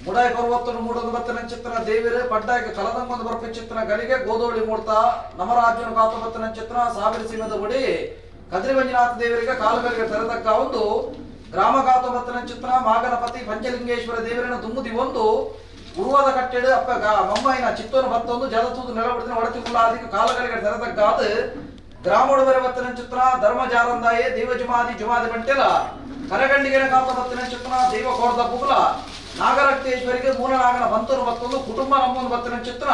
ಮುಡಾಯಿ ಪರ್ವತನು ಮೂಡದ ಬತ್ತನ ಚಿತ್ರ ದೇವಿರೆ ಪಡ್ಡಾಗಿ ಕಲದಂಗೊಂದು ಬರ್ಪಿ ಚಿತ್ರ ಗಲಿಗೆ ಗೋದೋಳಿ ಮೂಡ್ತಾ ನಮರಾಜ್ಯನ ಕಾತು ಬತ್ತನ ಚಿತ್ರ ಸಾವಿರ ಸಿಂಹದ ಒಡಿ ಕದ್ರಿ ಮಂಜುನಾಥ ದೇವರಿಗೆ ಕಾಲುಗಳಿಗೆ ತೆರೆದಕ್ಕ ಒಂದು ಗ್ರಾಮ ಕಾತು ಬತ್ತನ ಚಿತ್ರ ಮಾಗನಪತಿ ಪಂಚಲಿಂಗೇಶ್ವರ ದೇವರನ್ನ ದುಮ್ಮುದಿ ಒಂದು ಉರುವಾದ ಕಟ್ಟೆಡು ಅಪ್ಪ ಮಮ್ಮೈನ ಚಿತ್ತೋನು ಬತ್ತೊಂದು ಜಲತೂದು ನೆಲಬಿಡಿದ ಒಡತಿ ಕುಲ್ಲಾದಿಗೆ ಕಾಲಗಳಿಗೆ ತೆರೆದಕ್ಕಾದ ಗ್ರಾಮೋಡವರೆ ಬತ್ತನ ಚಿತ್ರ ಧರ್ಮ ಜಾರಂದಾಯೇ ದೇವ ಜುಮಾದಿ ಬಂಟೆಲ ಕರಗಂಡಿಗೆನ ಕಾತು ಬತ್ತನ ಚಿತ್ರ ದೈವ ಕೋರ್ದ ಪುಗುಲ ನಾಗರಕ್ತೇಶ್ವರಿಗೆ ಮೂಲನಾಗನ ಬಂತೂರು ಬತ್ತೊಂದು ಕುಟುಂಬ ನಮ್ಮೊಂದು ಬತ್ತನ ಚಿತ್ರ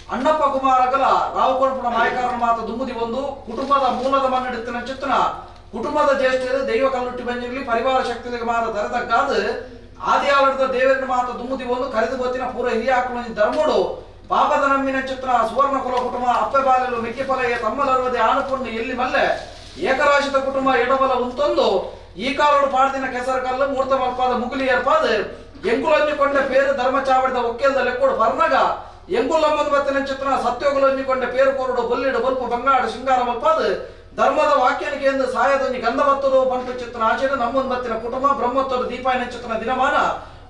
ಅಣ್ಣಪ್ಪ ಕುಮಾರಗಲ ರಾವುಕೋಣಪುರ ನಾಯಕರನ ಮಾತು ದುಮ್ಮುದಿ ಒಂದು ಕುಟುಂಬದ ಮೂಲದ ಮನ್ನೆಡುತ್ತಿನ ಚಿತ್ರ ಕುಟುಂಬದ ಜ್ಯೇಷ್ಠರು ದೈವ ಕಲ್ಲುಟ್ಟಿ ಬಂಜಿರ್ಲಿ ಪರಿವಾರ ಶಕ್ತಿಗಳಿಗೆ ಮಾತ ತೆರೆದಕ್ಕಾದ ಆದಿ ಆವರಣದ ದೇವರಿನ ಮಾತು ದುಮ್ಮುದಿ ಒಂದು ಕರೆದು ಗೊತ್ತಿನ ಪೂರ ಹಿರಿಯ ಹಾಕೊಂಡು ಧರ್ಮೋಡು ಪಾಪದ ನಮ್ಮಿನ ಚಿತ್ರ ಸುವರ್ಣ ಕುಲ ಕುಟುಂಬ ಅಪ್ಪೆ ಬಾಲೆಲು ಮೆಕ್ಕೆ ಫಲಯ ತಮ್ಮಲರುವುದೇ ಆನುಪುಣ್ಣು ಎಲ್ಲಿ ಮಲ್ಲೆ ಏಕರಾಶಿತ ಕುಟುಂಬ ಎಡಬಲ ಉಂತೊಂದು ಈ ಕಾಲೋಡು ಪಾಡ್ದಿನ ಕೆಸರ ಕಲ್ಲು ಮೂರ್ತ ಮಲ್ಪಾದ ಮುಗುಲಿ ಏರ್ಪಾದ ಎಂಕುಲೊಂಜಿಕೊಂಡ ಪೇರು ಧರ್ಮ ಚಾವಡಿದ ಒಕ್ಕೆಲ್ದ ಲೆಕ್ಕೋಡು ಪರ್ನಗ ಎಂಕುಲಮ್ಮದ ಬತ್ತಿನ ಚಿತ್ರ ಸತ್ಯೋಗುಲೊಂಜಿಕೊಂಡ ಪೇರು ಕೋರುಡು ಬೊಲ್ಲಿಡು ಬಲ್ಪು ಬಂಗಾಡು ಶೃಂಗಾರ ಮಲ್ಪಾದ ಧರ್ಮದ ವಾಕ್ಯನಿಗೆ ಎಂದು ಸಾಯದೊಂಜಿ ಗಂಧವತ್ತರು ಬಂಟು ಚಿತ್ರ ಆಚೆನು ನಮ್ಮೊಂದು ಬತ್ತಿನ ಕುಟುಂಬ ಬ್ರಹ್ಮತ್ವದ ದೀಪಾಯನ ಚಿತ್ರ ದಿನಮಾನ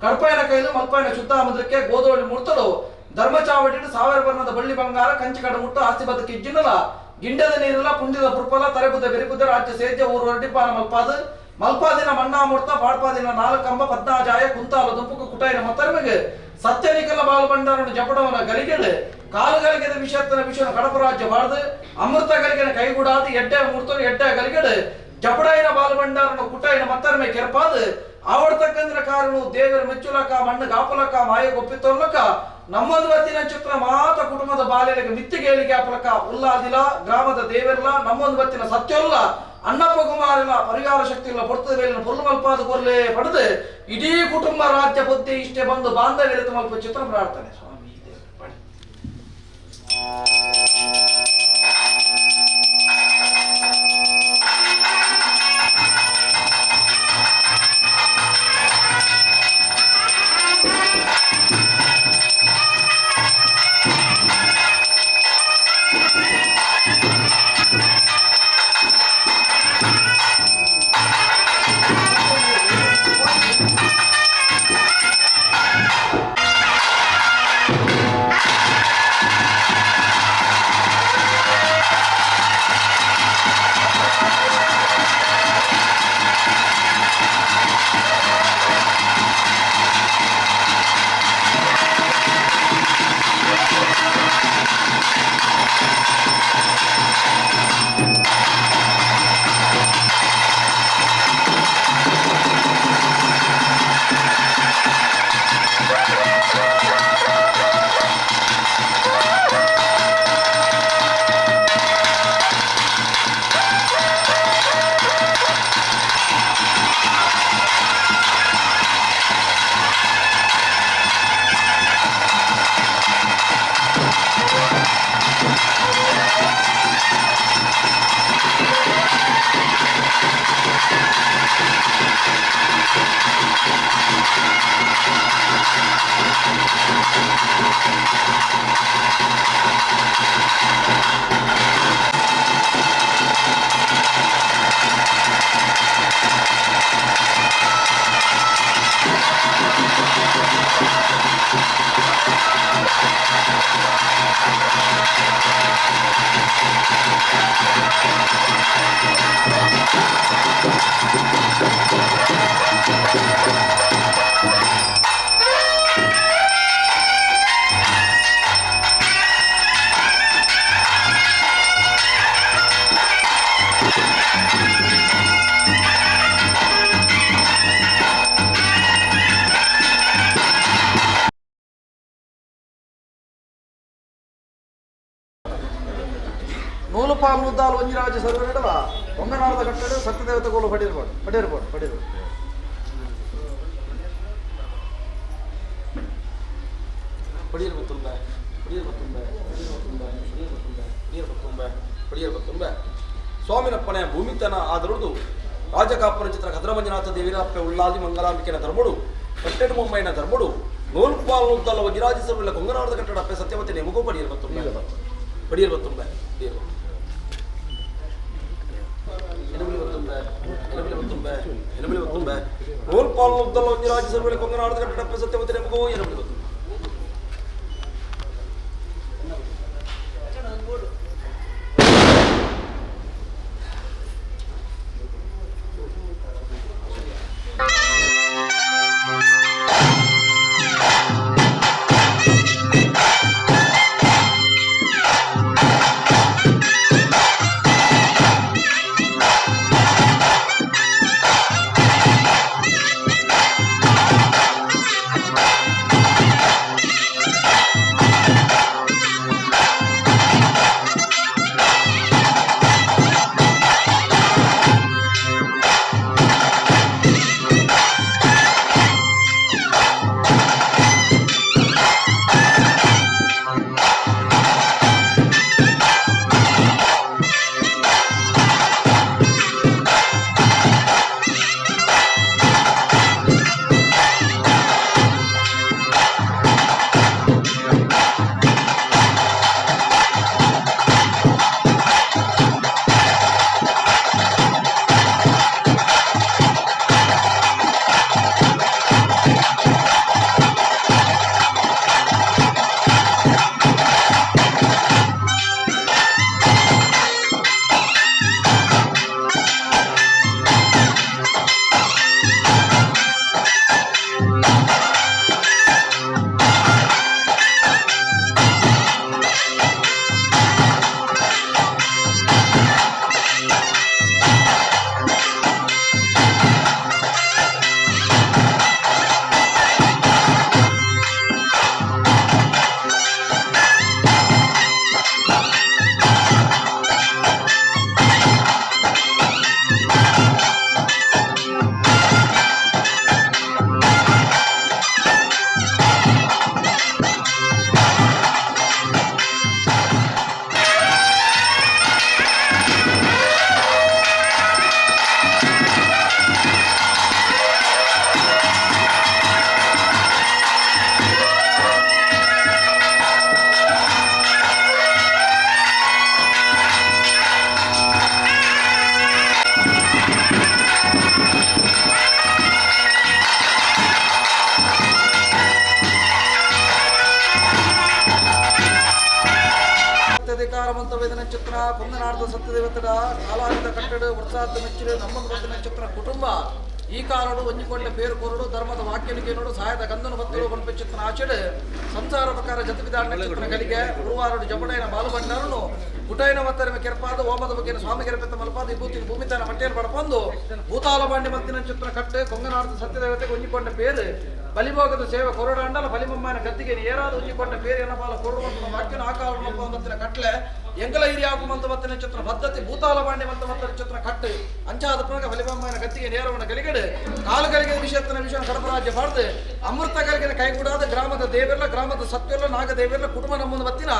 ಕಡ್ಪಾಯನ ಕೈಲು ಮಲ್ಪಾಯನ ಶುದ್ಧಾಮುದ್ರಕ್ಕೆ ಗೋದೋಳಿ ಮುಡ್ತಡು ಧರ್ಮ ಚಾವಡಿಡು ಸಾವಿರ ಬಣ್ಣದ ಬಳ್ಳಿ ಬಂಗಾರ ಕಂಚಿ ಕಡ ಮುಟ್ಟು ಆಸ್ತಿ ಬದುಕಿ ಇಜ್ಜಿನಲ ಗಿಂಡದ ನೀರಲ್ಲ ಪುಂಡಿದ ಪುರ್ಪಲ ತರೆಬುದ ಬೆರಿಬುದ ರಾಜ್ಯ ಸೇಜ್ಯ ಊರು ಹೊರಟಿಪಾನ ಮಲ್ಪಾದ ಮಲ್ಪಾದಿನ ಮಣ್ಣಾ ಮುಡ್ತ ಪಾಡ್ಪಾದಿನ ನಾಲ್ಕಂಬ ಪದ್ನಾಜಾಯ ಕುಂತಾಲ ದುಂಪುಕು ಕುಟಾಯಿನ ಮತ್ತರ್ಮೆಗೆ ಸತ್ಯನಿಕಲ ಬಾಲು ಬಂಡಾರನು ಜಪಡವನ ಗಲಿಗೆಡು ಕಾಲುಗಲಿಗೆದ ವಿಷಯತ್ತನ ವಿಷಯ ಕಡಪ ರಾಜ್ಯ ಬಾಡ್ದು ಅಮೃತ ಗಲಿಗೆನ ಕೈಗೂಡಾದ ಎಡ್ಡೆ ಮೂರ್ತನು ಎಡ್ಡೆ ಗಲಿಗೆಡು ಜಪಡಾಯಿನ ಬಾಲು ಬಂಡಾರನು ಕುಟಾಯಿನ ಮತ್ತರ್ಮೆ ಕೆರ್ಪಾದ ಆವಡ್ತಕ್ಕಂದಿನ ಕಾರಣ ದೇವರ ಮೆಚ್ಚುಲಕ ಮಣ್ಣು ಗಾಪಲಕ ಮಾಯ ಗೊಪ್ಪಿತ್ತೊಲ್ಲಕ ನಮ್ಮೊಂದು ಬತ್ತಿನ ಚಿತ್ರ ಮಾತ ಕುಟುಂಬದ ಬಾಲ್ಯರಿಗೆ ಮಿತ್ತಿಗೇಳಿಗೆ ಆಪಲಕ ಉಲ್ಲಾದಿಲ ಗ್ರಾಮದ ದೇವರಿಲ್ಲ ನಮ್ಮೊಂದು ಬತ್ತಿನ ಸತ್ಯಲ್ಲ ಅಣ್ಣಪ್ಪ ಕುಮಾರಿಲ್ಲ ಪರಿವಾರ ಶಕ್ತಿ ಇಲ್ಲ ಪೊರ್ತದ ಮೇಲಿನ ಪುಲ್ಲು ಮಲ್ಪಾದ ಕೊರ್ಲೆ ಪಡೆದು ಇಡೀ ಕುಟುಂಬ ರಾಜ್ಯ ಬುದ್ಧಿ ಇಷ್ಟೇ ಬಂದು ಬಾಂಧವ್ಯ ಮಲ್ಪ ಚಿತ್ರ ಪ್ರಾರ್ಥನೆ ಸ್ವಾಮಿ ಮುದ್ದಾಲು ಒಂಜಿರಾಜ ಸರ್ವರಿಡವ ಒಂಗನಾಳದ ಕಟ್ಟಡ ಸತ್ಯದೇವತೆ ಗೋಲು ಪಡೆಯರ್ಬೋದು ಪಡೆಯರ್ಬೋದು ಸ್ವಾಮಿನಪ್ಪನೆ ಭೂಮಿತನ ಆದರುದು ರಾಜಕಾಪನ ಚಿತ್ರ ಕದ್ರಮಂಜನಾಥ ದೇವಿರಪ್ಪೆ ಉಳ್ಳಾದಿ ಮಂಗಲಾಂಬಿಕೆನ ಧರ್ಮಡು ಕಟ್ಟೆಡು ಮುಂಬೈನ ಧರ್ಮಡು ನೂಲ್ಪಾಲ್ ಮುದ್ದಲ್ಲ ವಜಿರಾಜ ಸರ್ವಿಲ್ಲ ಕೊಂಗನಾಳದ ಕಟ್ಟಡ ಅಪ್ಪೆ ಸತ್ಯವತೆ ನಿಮಗೂ ಪಡೆಯರ್ಬೋದು ಎನಬಲಿ ಬತ್ತುಂಬೆ ರೋಲ್ ಪಾಲ್ ಉದ್ದಲ್ಲ ಒಂಜಿ ರಾಜ್ಯಸಭೆ ವೇಳೆ ಕೊಂಗನಾಡದ ಕಟ್ಟಡಪ್ಪ ಸತ್ಯವತಿ ನಮಗೂ ಏನಬಹುದು ನಕ್ಷತ್ರ ಕೊಂದನಾಡದ ಸತ್ಯದೇವತಡ ಕಾಲಾಂತ ಕಟ್ಟಡ ವರ್ಷಾರ್ಧ ಮೆಚ್ಚುರೆ ನಮ್ಮದು ಬತ್ತ ನಕ್ಷತ್ರ ಕುಟುಂಬ ಈ ಕಾಲಡು ಒಂಜಿಕೊಂಡ ಪೇರು ಕೊರಡು ಧರ್ಮದ ವಾಕ್ಯನಿಗೆ ನೋಡು ಸಹಾಯದ ಗಂಧನು ಭಕ್ತರು ಬಣ್ಣ ಚಿತ್ರ ಆಚೆಡು ಸಂಸಾರ ಪ್ರಕಾರ ಜತವಿಧಾನ ನಕ್ಷತ್ರ ಕಲಿಗೆ ಗುರುವಾರಡು ಜಪಡೈನ ಬಾಲುಬಂಡರನು ಕುಟೈನ ಮತ್ತರಮ ಕೆರಪಾದ ಓಮದ ಬಗ್ಗೆ ಸ್ವಾಮಿ ಕೆರಪೆತ್ತ ಮಲಪಾದ ವಿಭೂತಿ ಭೂಮಿತಾನ ಮಟ್ಟೇರು ಪಡಪಂದು ಭೂತಾಲ ಬಾಂಡಿ ಮತ್ತಿನ ಚಿತ್ರ ಕಟ್ಟು ಕೊಂಗನಾಡದ ಸತ್ಯದೇವತೆಗೆ ಒಂಜಿಕೊಂಡ ಪೇರು ಬಲಿಭೋಗದ ಸೇವೆ ಕೊರಡಾಂಡಲ ಬಲಿಮಮ್ಮನ ಗದ್ದಿಗೆ ಏರಾದ ಒಂಜಿಕೊಂಡ ಪೇರು ಏನಪಾಲ ಕೊರಡುವಂತ ವಾಕ್ಯನ ಆಕಾರಣ ಕಟ್ಲೆ ಎಂಗಲ ಹಿರಿಯಾಗು ಮಂತ ಮತ್ತಿನ ಚಿತ್ರ ಬದ್ಧತೆ ಭೂತಾಲ ಬಾಂಡಿ ಮಂತ ಮತ್ತಿನ ಚಿತ್ರ ಕಟ್ಟು ಅಂಚಾದ ಪುನಗ ಬಲಿಮಮ್ಮನ ಗದ್ದಿಗೆ ನೇರವನ ಗಲಿಗಡೆ ಕಾಲಗಳಿಗೆ ವಿಷಯತ್ತನ ವಿಷಯ ಕಡಪರಾಜ್ಯ ಬಾರ್ದು ಅಮೃತ ಗಲಿಗಿನ ಕೈಗೂಡಾದ ಗ್ರಾಮದ ದೇವೆಲ್ಲ ಗ್ರಾಮದ ಸತ್ಯಲ್ಲ ನಾಗ ದೇವೆಲ್ಲ ಕುಟುಂಬ ನಮ್ಮದು ಬತ್ತಿನ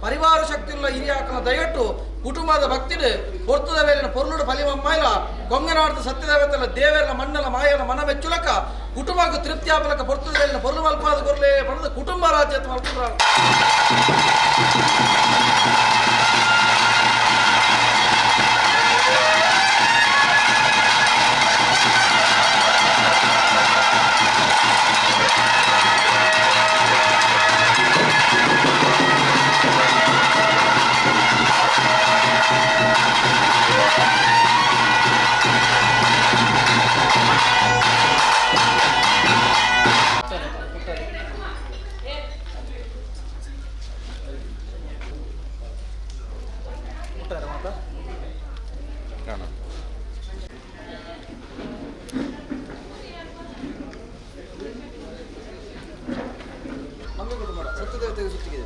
ಪರಿವಾರ ಶಕ್ತಿಯುಳ್ಳ ಹಿರಿಯಾಕನ ದಯಟ್ಟು ಕುಟುಂಬದ ಭಕ್ತಿಡು ಪೊರ್ತದ ವೇಲಿನ ಪೊರ್ಲುಡು ಬಲಿಮಮ್ಮೈಲ ಗೊಂಗನಾಡದ ಸತ್ಯದೇವತೆಲ್ಲ ದೇವೆಲ್ಲ ಮಣ್ಣಲ ಮಾಯಲ ಮನ ಮೆಚ್ಚುಲಕ ಕುಟುಂಬಕ್ಕೆ ತೃಪ್ತಿ ಆಪಲಕ ಪೊರ್ತದ ವೇಲಿನ ಪೊರ್ಲು ಮಲ್ಪಾದ ಕೊರ್ಲೆ ಪಡೆದ ಕುಟುಂಬ ರಾಜ್ಯ ಮಲ್ಪುರ ಸತ್ಯದೇವತೆಗೆ ಸುತ್ತಿಗೆ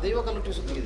ದೈವ ಕಲ್ಲುಟ್ಟಿ ಸುತ್ತಿಗೆ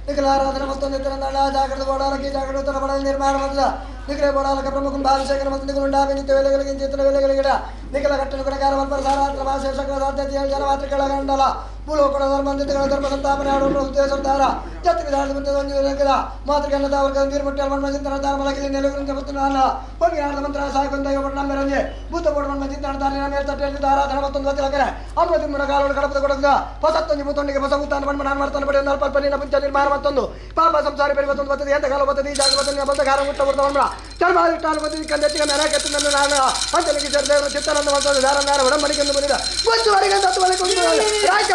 ನಿಖಲಾರಾಧನ ಮತ್ತೊಂದು ಜಾಗೃತ ಬೋಡಾಲಕ್ಕೆ ಜಾಗೃತ ಬಡದಲ್ಲಿ ನಿರ್ಮಾಣ ಮಾಡಿದ ನಿಖಲ ಬೋಡಾಲಕ ಪ್ರಮುಖ ಭಾವಿಶೇಖರ ಮತ್ತು ನಿಗುಂಡ ನಿತ್ಯ ವೇಳೆಗಳಿಗೆ ಚಿತ್ರ ವೇಳೆಗಳಿಗಿಡ ನಿಖಲ ಕಟ್ಟಣ ಗುಣಕಾರ ಮಲ್ಪರಸಾರಾತ್ರ ಭಾಷೆ ಶಕ್ರ ಸಾಧ್ಯತೆಯ ಜನಮಾತೃಗಳ ಗಂಡಲ ಭೂಲೋಕದ ಧರ್ಮಂದಿತಗಳ ಧರ್ಮ ಸಂತಾಪನೆ ಆಡೋಣ ಉದ್ದೇಶಾರ ಜತ್ ವಿಧಾನದ ಮುಂದೆ ಒಂದು ಮಾತೃಗನ್ನದ ವರ್ಗದ ನೀರ್ಮಟ್ಟಿ ಮಣ್ಣ ಚಿಂತನ ಧಾರಮಲಗಿಲಿ ನೆಲೆಗುರಿಂದ ಮತ್ತು ನಾನ ಹೋಗಿ ಆಡದ ಮಂತ್ರ ಸಾಕೊಂಡ ನಂಬರಂಜೆ ಭೂತ ಬೋಡ ಮಣ್ಣ ಚಿಂತನ ಧಾರಣ ಮೇಲೆ ತಟ್ಟೆಯಲ್ಲಿ ಆರಾಧನ ಮತ್ತೊಂದು ಹೊತ್ತಿಲಕರೆ ಅಮೃತ ಮುನ್ನ ಕಾಲೋಡು ಕಡಪದ ಕೊಡದ ಹೊಸತ್ತೊಂದು ಭೂತೊಂದಿಗೆ ಹೊಸ ಭೂತಾನ ಮಣ್ಣ ನಾನು ಮಾಡ್ತಾನೆ ಬಡಿ ಒಂದು ಅಲ್ಪಲ್ಪನಿನ ಪಂಚ ನಿರ್ಮಾಣ ಮತ್ತೊಂದು ಪಾಪ ಸಂಸಾರಿ ಬರಿ ಮತ್ತೊಂದು ಬರ್ತದೆ ಎಂತ ಕಾಲ ಬರ್ತದೆ ಈ ಜಾಗ ಬರ್ತದೆ ಬಲ್ತಗಾರ ಮುಟ್ಟ ಬರ್ತಾವ ಚರ್ಮಾಲಿಟ್ಟಾಲು ಬಂದಿದ್ದು ಕಂದೆತ್ತಿಗೆ ನೆರೆ ಕೆತ್ತನನ್ನು ನಾನು ಅಂತಲಿಗೆ ದೇವರ ಚಿತ್ತನನ್ನು ಮಾಡ್ತಾರೆ ಧಾರ ಒಡಂಬಡಿಕೆಂದು ಬಂದಿದ್ದ ಮುಂಚುವರೆಗೆ ಹತ್ತು ಮನೆ ರಾಜ್ಯ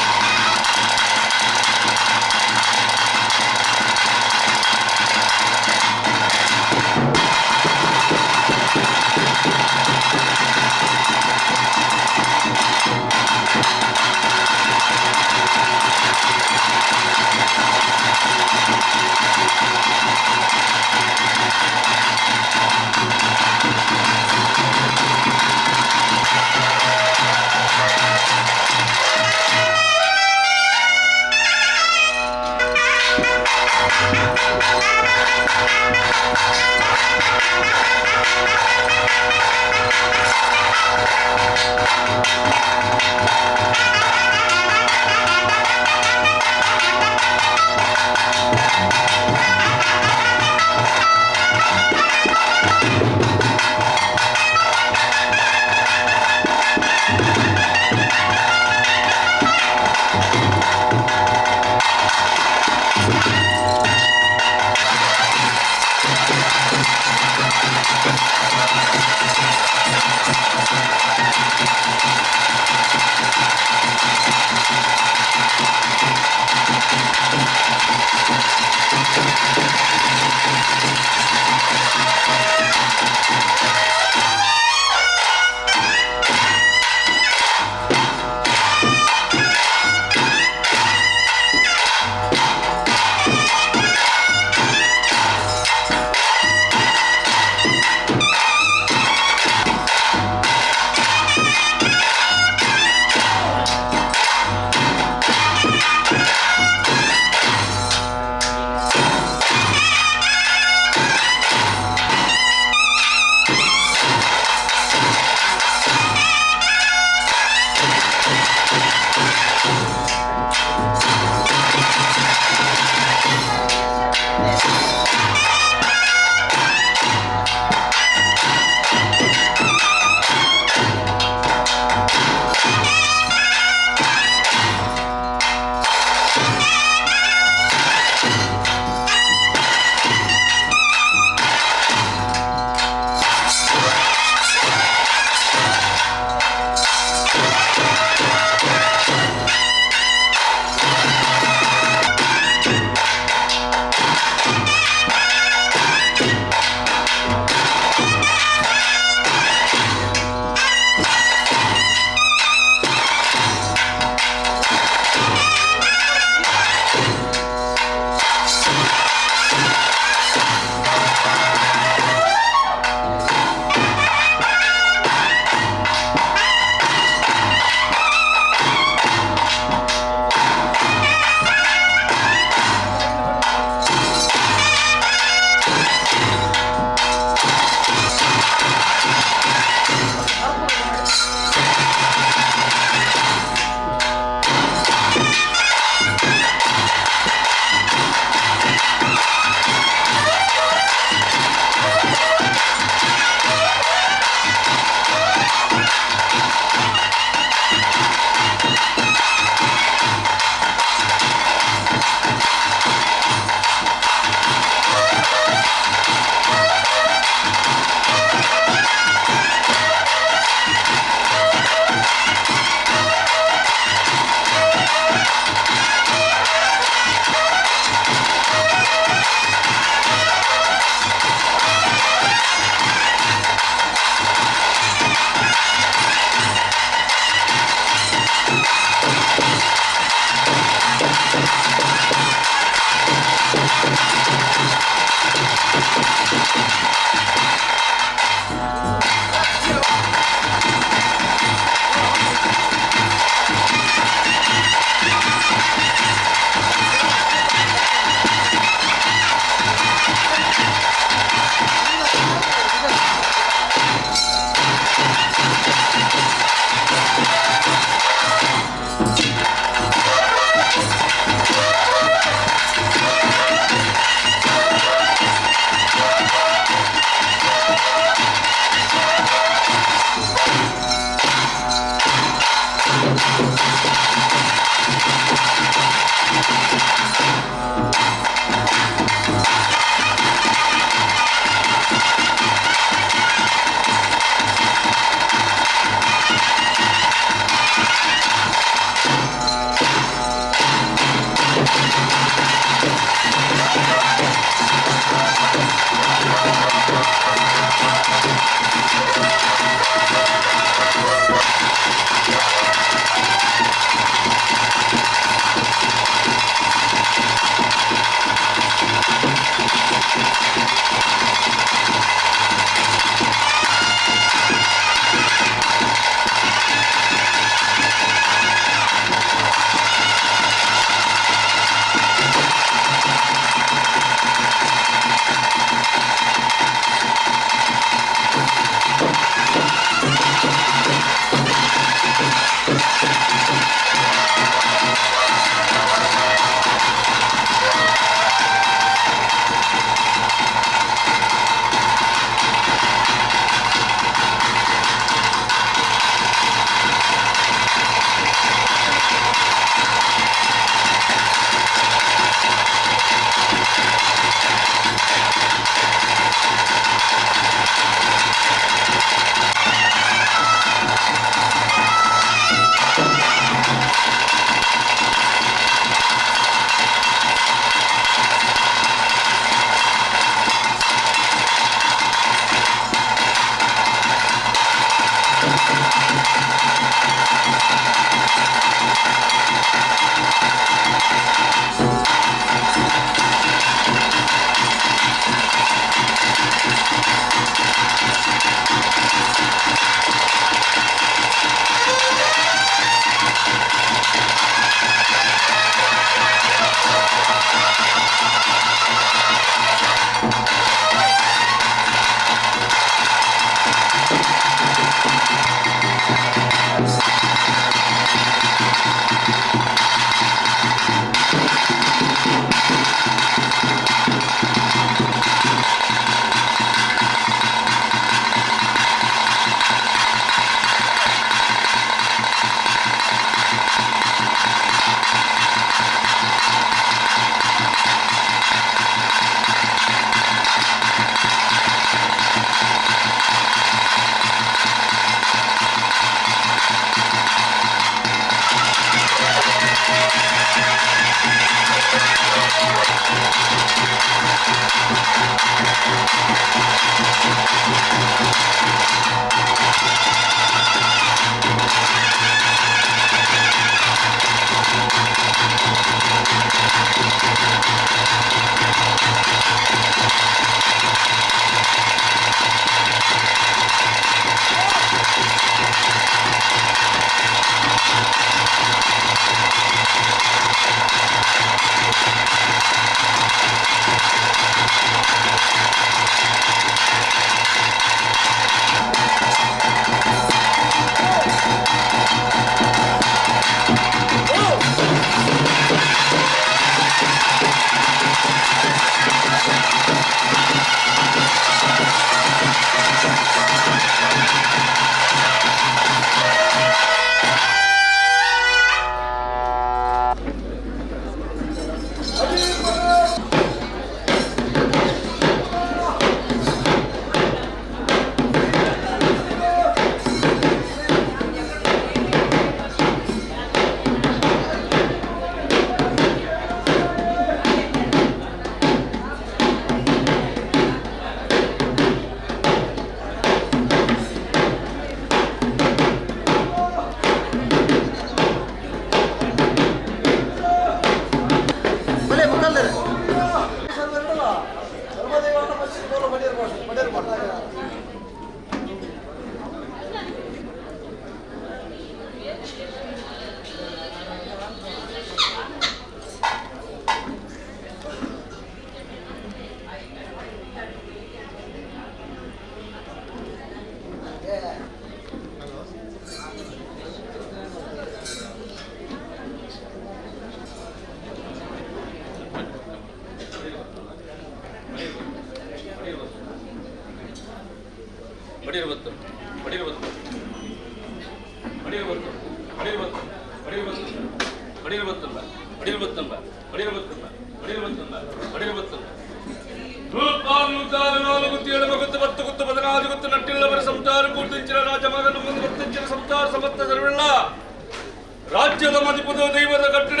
ರಾಜ್ಯದ ಮಧಿಪದ ದೈವದ ಕಟ್ಟಡ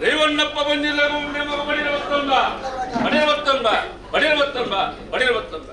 ದೈವಣ್ಣಪ್ಪ ಬಂದಿಲ್ಲ ಬಡಿರವತ್ತಂಬ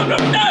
Gracias.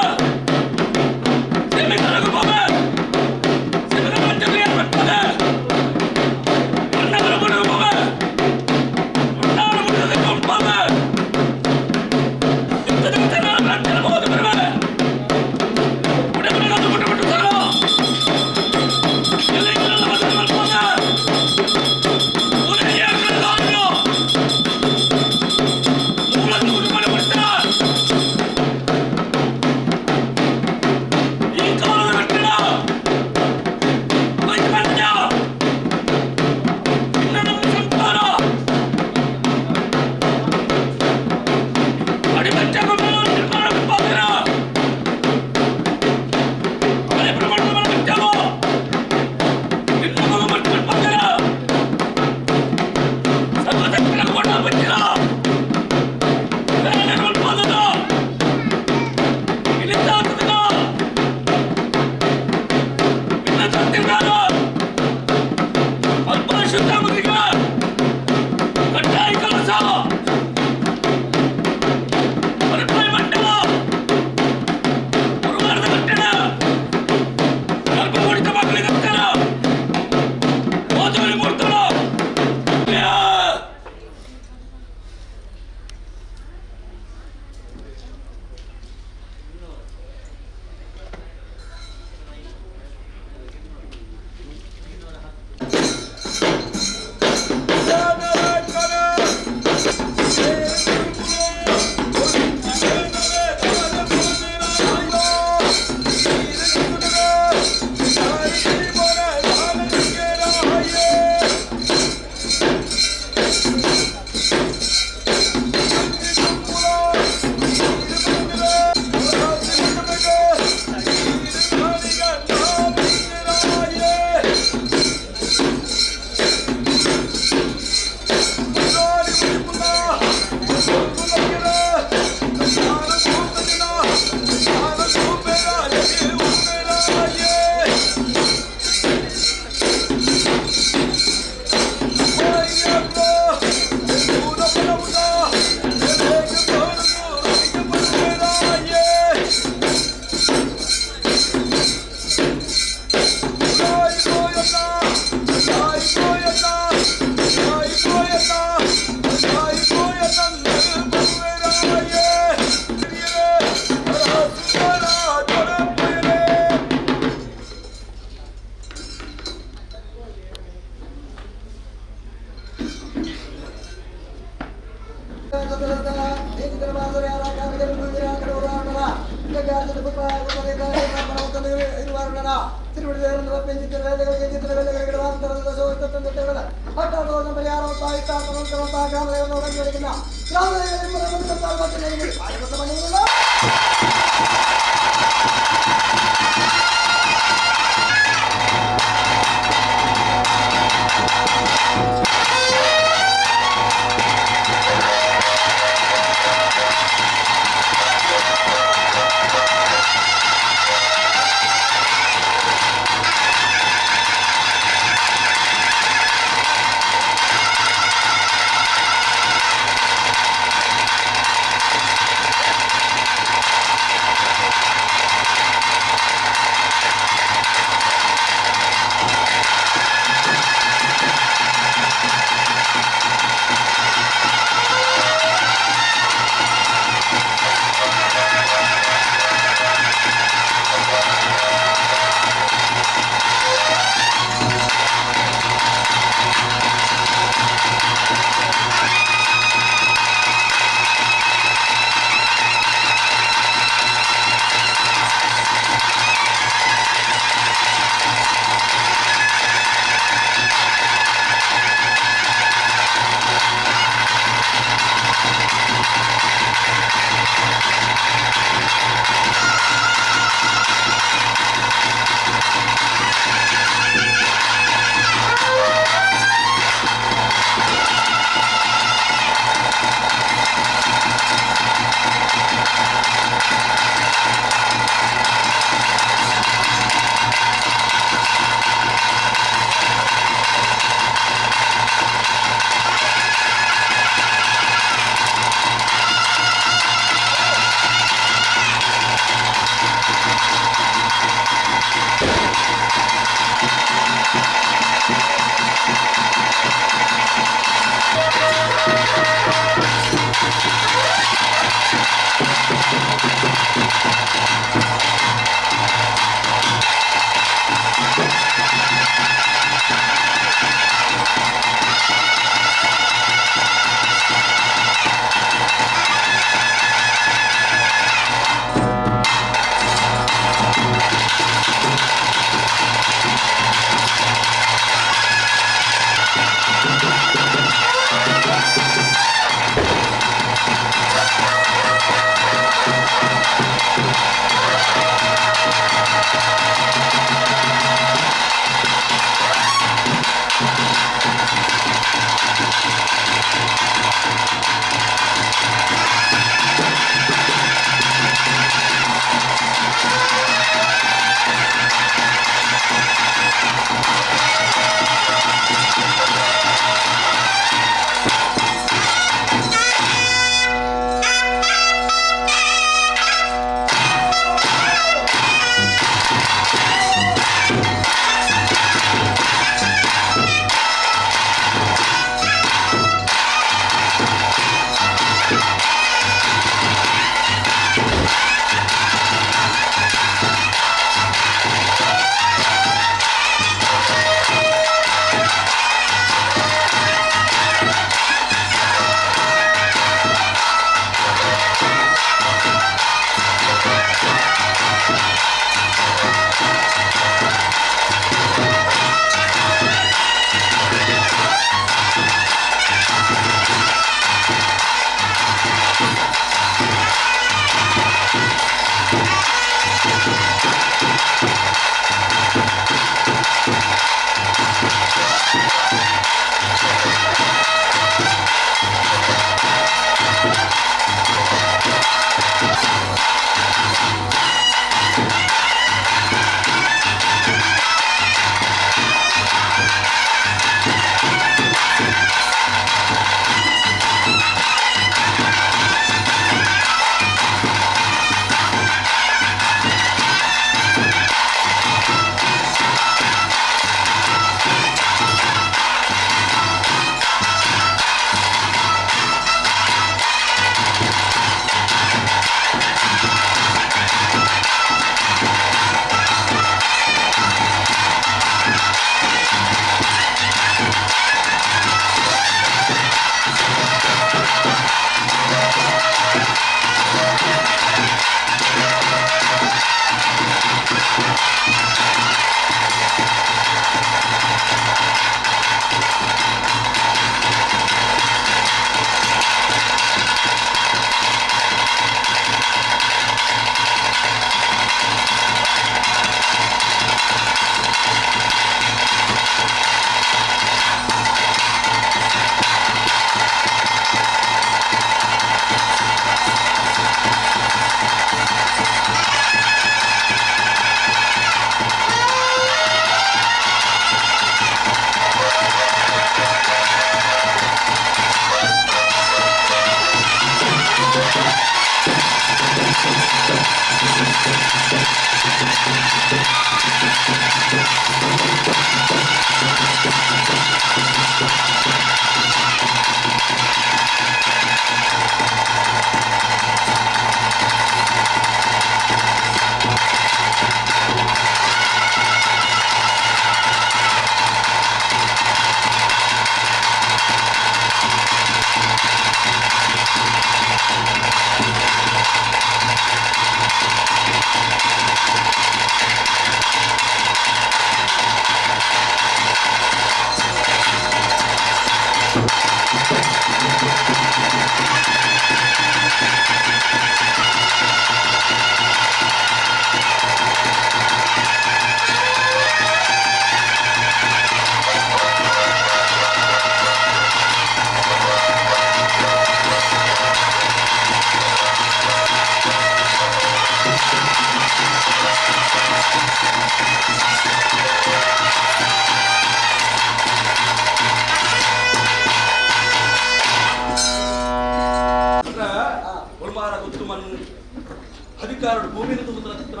ಅಧಿಕಾರ ಭೂಮಿಯನ್ನು ತುಂಬುತ್ತಿನ ಚಿತ್ರ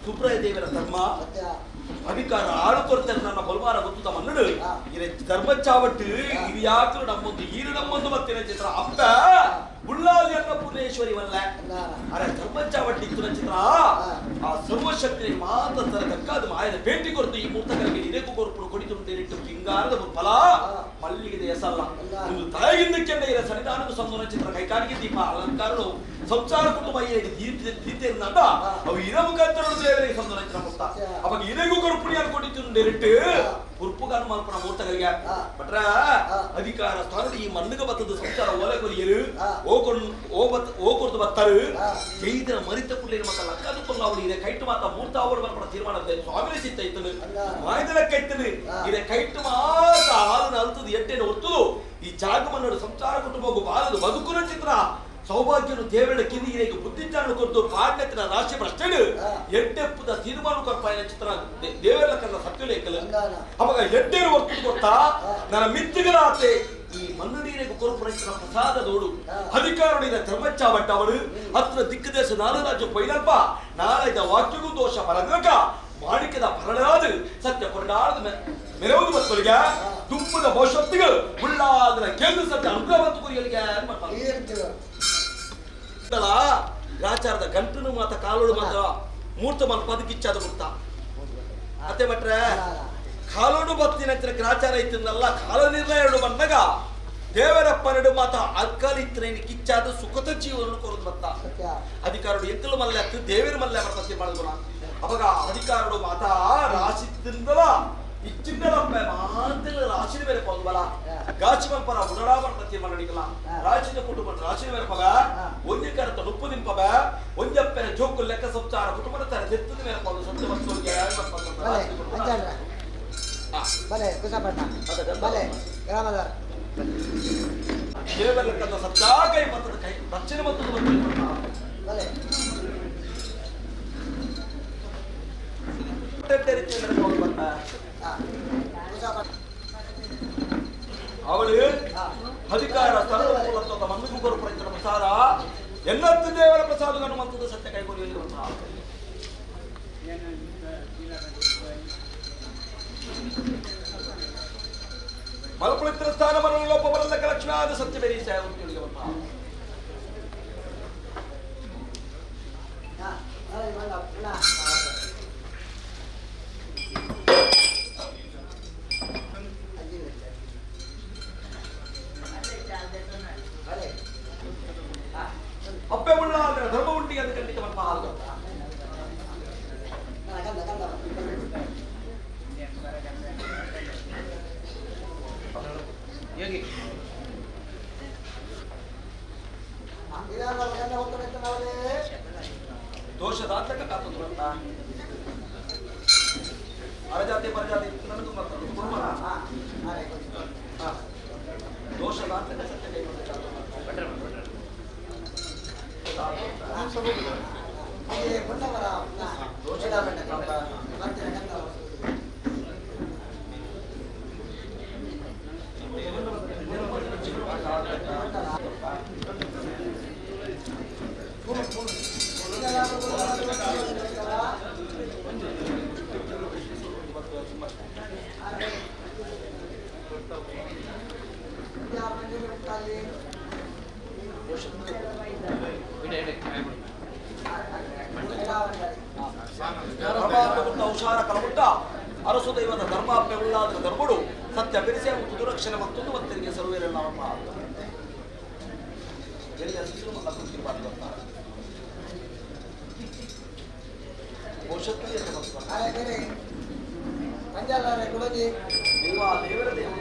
ಸುಬ್ರಾಯ ದೇವರ ಧರ್ಮ ಅಧಿಕಾರ ಆಳು ಕೊಡ್ತಾರೆ ನನ್ನ ಬಲವಾರ ಗೊತ್ತು ಮನ್ನಡು ಇದೇ ಧರ್ಮ ಚಾವಟ್ಟು ಇದು ಯಾಕೆ ನಮ್ಮೊಂದು ಈರು ನಮ್ಮೊಂದು ಮತ್ತಿನ ಚಿತ್ರ ಅಪ್ಪ ಉಳ್ಳಾದಿ ಅನ್ನಪೂರ್ಣೇಶ್ವರಿ ವಲ್ಲ ಅರೆ ಧರ್ಮ ಚಾವಟ್ಟು ಇತ್ತು ಚಿತ್ರ ಆ ಸರ್ವಶಕ್ತಿ ಮಾತ್ರ ತರದಕ್ಕ ಅದು ಮಾಯದ ಭೇಟಿ ಕೊಡ್ತು ಈ ಮೂರ್ತಗಳಿಗೆ ಇದಕ್ಕೂ ಕೊರ್ಪುಡು ಕೊಡಿತು ಹಿಂಗಾರದ ಫಲ ಮಲ್ಲಿಗೆ ಎಸಲ್ಲ ಒಂದು ತಾಯಿಗಿಂದ ಕೆಂಡ ಇರ ಸನ್ನಿಧಾನದ ಸಂಬಂಧ ಚಿತ್ರ ಕೈಕಾಲಿಗೆ ದೀಪ ಅಲಂಕಾರಗಳು ಸಂಸಾರ ಕುಟುಂಬ ದೀತೆ ನಡ ಅವು ಇರ ಮುಖಾಂತರ ದೇವರಿಗೆ ಸಂಬಂಧ ಚಿತ್ರ ಮುಕ್ತ ಅವಾಗ ಇದಕ್ಕೂ ಕೊರ್ಪುಡಿ ಅನ್ಕೊಂಡಿತ್ತು ಡೈರೆಕ್ಟ್ ಉರ್ಪುಗಾನ ಮಲ್ಪನ ಮೂರ್ತಗಳಿಗೆ ಬಟ್ರ ಅಧಿಕಾರ ಸ್ಥಾನದ ಈ ಮಣ್ಣಗ ಬತ್ತದ ಸಂಸಾರ ಓಲೆ ಕೊರಿಯರು ಓಕೊರ್ದು ಬತ್ತರು ಜೈದರ ಮರಿತ ಪುಳ್ಳಿನ ಮಕ್ಕ ಲಕ್ಕದು ಕೊಲ್ಲ ಅವಳು ಇದೆ ಕೈಟ್ಟು ಮಾತ ಮೂರ್ತ ಅವರು ಬರ್ಪಡ ತೀರ್ಮಾನದ ಸ್ವಾಮಿನೇ ಸಿತ್ತ ಇತ್ತನು ಮಾಯದಲ ಕೈತನು ಇದೆ ಕೈಟ್ಟು ಮಾತ ಹಾಲನ ಅಲ್ತದ ಎಟ್ಟೆನ ಹೊತ್ತದು ಈ ಜಾಗಮನ್ನೋಡು ಸಂಸಾರ ಕುಟುಂಬ ಬಾಲದು ಬದುಕುನ ಚಿತ್ರ ಸೌಭಾಗ್ಯನು ದೇವರ ಕಿಂದಿಗೆ ಬುದ್ಧಿಜ್ಞಾನ ಕೊಟ್ಟು ಪಾಂಡ್ಯತಿನ ರಾಶಿ ಭ್ರಷ್ಟಡು ಎಡ್ಡೆಪ್ಪದ ತೀರ್ಮಾನ ಕೊರ್ಪಾಯಿನ ಚಿತ್ರ ದೇವರ ಕನ್ನ ಸತ್ಯಲೇಖಲ ಅವಾಗ ಎಡ್ಡೇರು ಒತ್ತು ಕೊಡ್ತಾ ನನ್ನ ಮಿತ್ತಿಗರ ಆತೆ ಈ ಮಣ್ಣುನೀರಿಗೆ ಕೊರ್ಪೊರೇಷನ್ ಪ್ರಸಾದದೋಡು ಅಧಿಕಾರಡಿದ ಧರ್ಮಚ್ಚಾವಟ್ಟ ಅವಳು ಹತ್ರ ದಿಕ್ಕು ದೇಶ ನಾಲರಾಜು ಪೈಲಪ್ಪ ನಾಳೆದ ವಾಕ್ಯಗೂ ದೋಷ ಪರಗಕ ಮಾಣಿಕ್ಯದ ಪರಳಾದ ಸತ್ಯ ಕೊಂಡಾದ ಮೆರವುದು ಮಕ್ಕಳಿಗೆ ದುಂಪದ ಭವಿಷ್ಯತ್ತಿಗಳು ಉಳ್ಳಾದ್ರ ಕೇಂದ್ರ ಸತ್ಯ ಅನುಗ್ರಹ ಮತ್ತು ಕುರಿಯಲಿಗೆ ರಾಚಾರದ ಗಂಟನು ಮಾತ ಕಾಲೋಡು ಮಾತ ಮೂರ್ತ ಮಾತ ಬದುಕಿಚ್ಚಾದ ಮುಕ್ತ ಅತ್ತೆ ಬಟ್ರೆ ಕಾಲೋಡು ಬತ್ತಿನ ಗ್ರಾಚಾರ ಇತ್ತಿನಲ್ಲ ಕಾಲ ನಿರ್ಣಯ ಬಂದಾಗ ದೇವರಪ್ಪ ನಡು ಮಾತ ಅಲ್ಕಲಿತ್ರ ಕಿಚ್ಚಾದ ಸುಖದ ಜೀವನ ಕೊರದು ಬತ್ತ ಅಧಿಕಾರಡು ಎಂಕಲು ಮಲ್ಲೆ ಹತ್ತು ದೇವರ ಮಲ್ಲೆ ಬರ್ತಿ ಮಾಡಿದ್ರು ಅವಾಗ ಅಧಿಕಾರಡು ಮಾತ ರಾಶಿ ತಿಂದಲ ಇಚ್ಚಿಂದಲಪ್ಪ ಮಾತಲ್ಲ ರಾಶಿ ಬೇರೆ ಪೋದ್ವಲ್ಲ ಗಾಚಿ ಮಲ್ಪರ ಉಡಾಬರ ಪ್ರತಿ ಮಾಡಿಕಲ ರಾಶಿದ ಕುಟುಂಬ ರಾಶಿ ಬೇರೆ ಪಗ ಒಂದೇ ಕರತ ನುಪ್ಪು ನಿಂಪಗ ಒಂದಪ್ಪನ ಜೋಕು ಲೆಕ್ಕ ಸಂಸಾರ ಕುಟುಂಬದ ತರ ಎತ್ತದ ಮೇಲೆ ಪೋದು ಸತ್ಯ ವಸ್ತುವಿಗೆ ಬಲೆ ಕುಸಪಟ್ಟ ಬಲೆ ಗ್ರಾಮದಾರ ದೇವರ ಲೆಕ್ಕದ ಸತ್ಯ ಕೈ ಮತ್ತದ ಕೈ ದಕ್ಷಿಣ ಮತ್ತದ ಬಲೆ ಅವಳು ಅಧಿಕಾರ ಮಣ್ಣು ಕೊರಪುರ ಪ್ರಸಾದ ಎನ್ನತ್ತು ದೇವರ ಪ್ರಸಾದ ಹನುಮಂತದ ಸತ್ಯ ಕೈಗೊಳ್ಳಿ ಮಲಪುಳಿತ್ರ ಸ್ಥಾನ ಮರಳೊಬ್ಬ ಬರಲ್ಲ ಲಕ್ಷ್ಮಿ ಆದ ಸತ್ಯ ಬೇರೆ ಅಪ್ಪೆ ಉಳ್ಳ ಧರ್ಮ ಉಂಟಿಗೆ ಅದು ಖಂಡಿತ ಬರ್ತಾ ಹಾಲು ದೋಷದಾತ್ಮಕ ಕಾತುದು ಅಂತ ಅರಜಾತಿ ಪರಜಾತಿ ನನಗೂ ದೋಷದಾತ್ಮಕ ಸತ್ಯ ಕೈ ಔಷಾರ ಕಲಬುಟ್ಟ ಅರಸು ದೈವದ ಧರ್ಮಾಪ್ಯ ಉಳ್ಳಾದ ಧರ್ಮಡು ಸತ್ಯ ಬೆರೆಸೆ ಮತ್ತು ದುರಕ್ಷಣೆ ಮತ್ತೊಂದು ಮತ್ತರಿಗೆ ಸರ್ವೇರೆಲ್ಲ ದೇವರ ದೇವ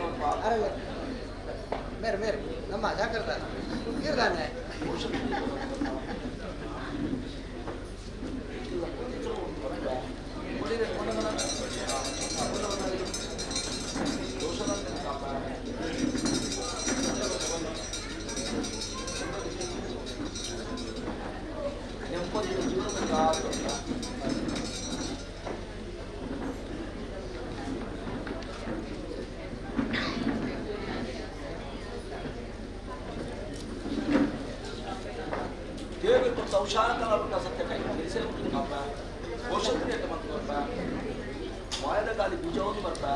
ಮೇರೆ ಮೇರೆ ನಮ್ಮ ಜಾಗ್ರತ ಇರ್ದಾನೆ ದೇವರು ಔಷಾರ ಕಾಲ ಸತ್ಯ ಕೈ ಸೇರ್ಬಿಟ್ಟು ಕಾಪ ಪೋಷಕರು ಎಟ್ಟ ಮತ್ತೆ ಬರ್ತಾ ವಾಯದ ಗಾಲಿ ಬೀಜವನ್ನು ಬರ್ತಾ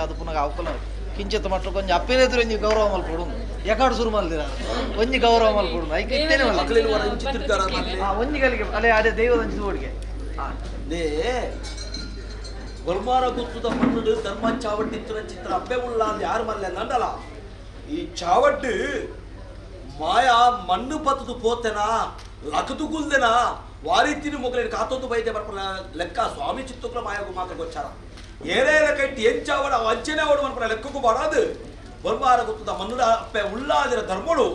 ಅದು ಪುನಃ ಅವಕಲ ಕಿಂಚಿತ್ ಮಟ್ಟ ಕೊಂಚ ಅಪ್ಪೇನೆದ್ರು ಒಂಜಿ ಗೌರವ ಮಲ್ಪೊಡು ಎಕಾಡು ಶುರು ಮಲ್ದಿರ ಒಂಜಿ ಗೌರವ ಮಲ್ಪೊಡು ಐಕೆ ಇತ್ತೇನೆ ಒಂಜಿ ಗಲಿಗೆ ಅಲೆ ಅದೇ ದೈವದ ಅಂಚಿದ ಓಡಿಗೆ ಗೊಲ್ಮಾರ ಗುತ್ತುದ ಮಣ್ಣು ಧರ್ಮ ಚಾವಟ್ಟಿತ್ತಿನ ಚಿತ್ರ ಅಪ್ಪೆ ಉಳ್ಳ ಅಂತ ಯಾರು ಮಲ್ಲೆ ನಂಡಲ್ಲ ಈ ಚಾವಟ್ಟು ಮಾಯಾ ಮಣ್ಣು ಪತ್ತದು ಪೋತೆನಾ ಲಕದು ಗುಲ್ದೆನಾ ವಾರೀತಿನ ಮೊಗಲಿನ ಕಾತೊಂದು ಬೈದೆ ಬರ್ಪನ ಲೆಕ್ಕ ಸ್ವಾಮಿ ಚಿತ್ತುಕ್ರ ಮಾಯಾಗು ಮಾತ್ರ ಗೊಚ್ಚಾರ ಏನೇನ ಕಟ್ಟಿ ಎಂಚಾವಡ ವಂಚನೆ ಓಡು ಬರ್ಪನ ಲೆಕ್ಕಕ್ಕೂ ಬಾಡದು ಗೊಲ್ಮಾರ ಗುತ್ತುದ ಮಣ್ಣುಡ ಅಪ್ಪೆ ಉಳ್ಳಾದಿರ ಧರ್ಮಡು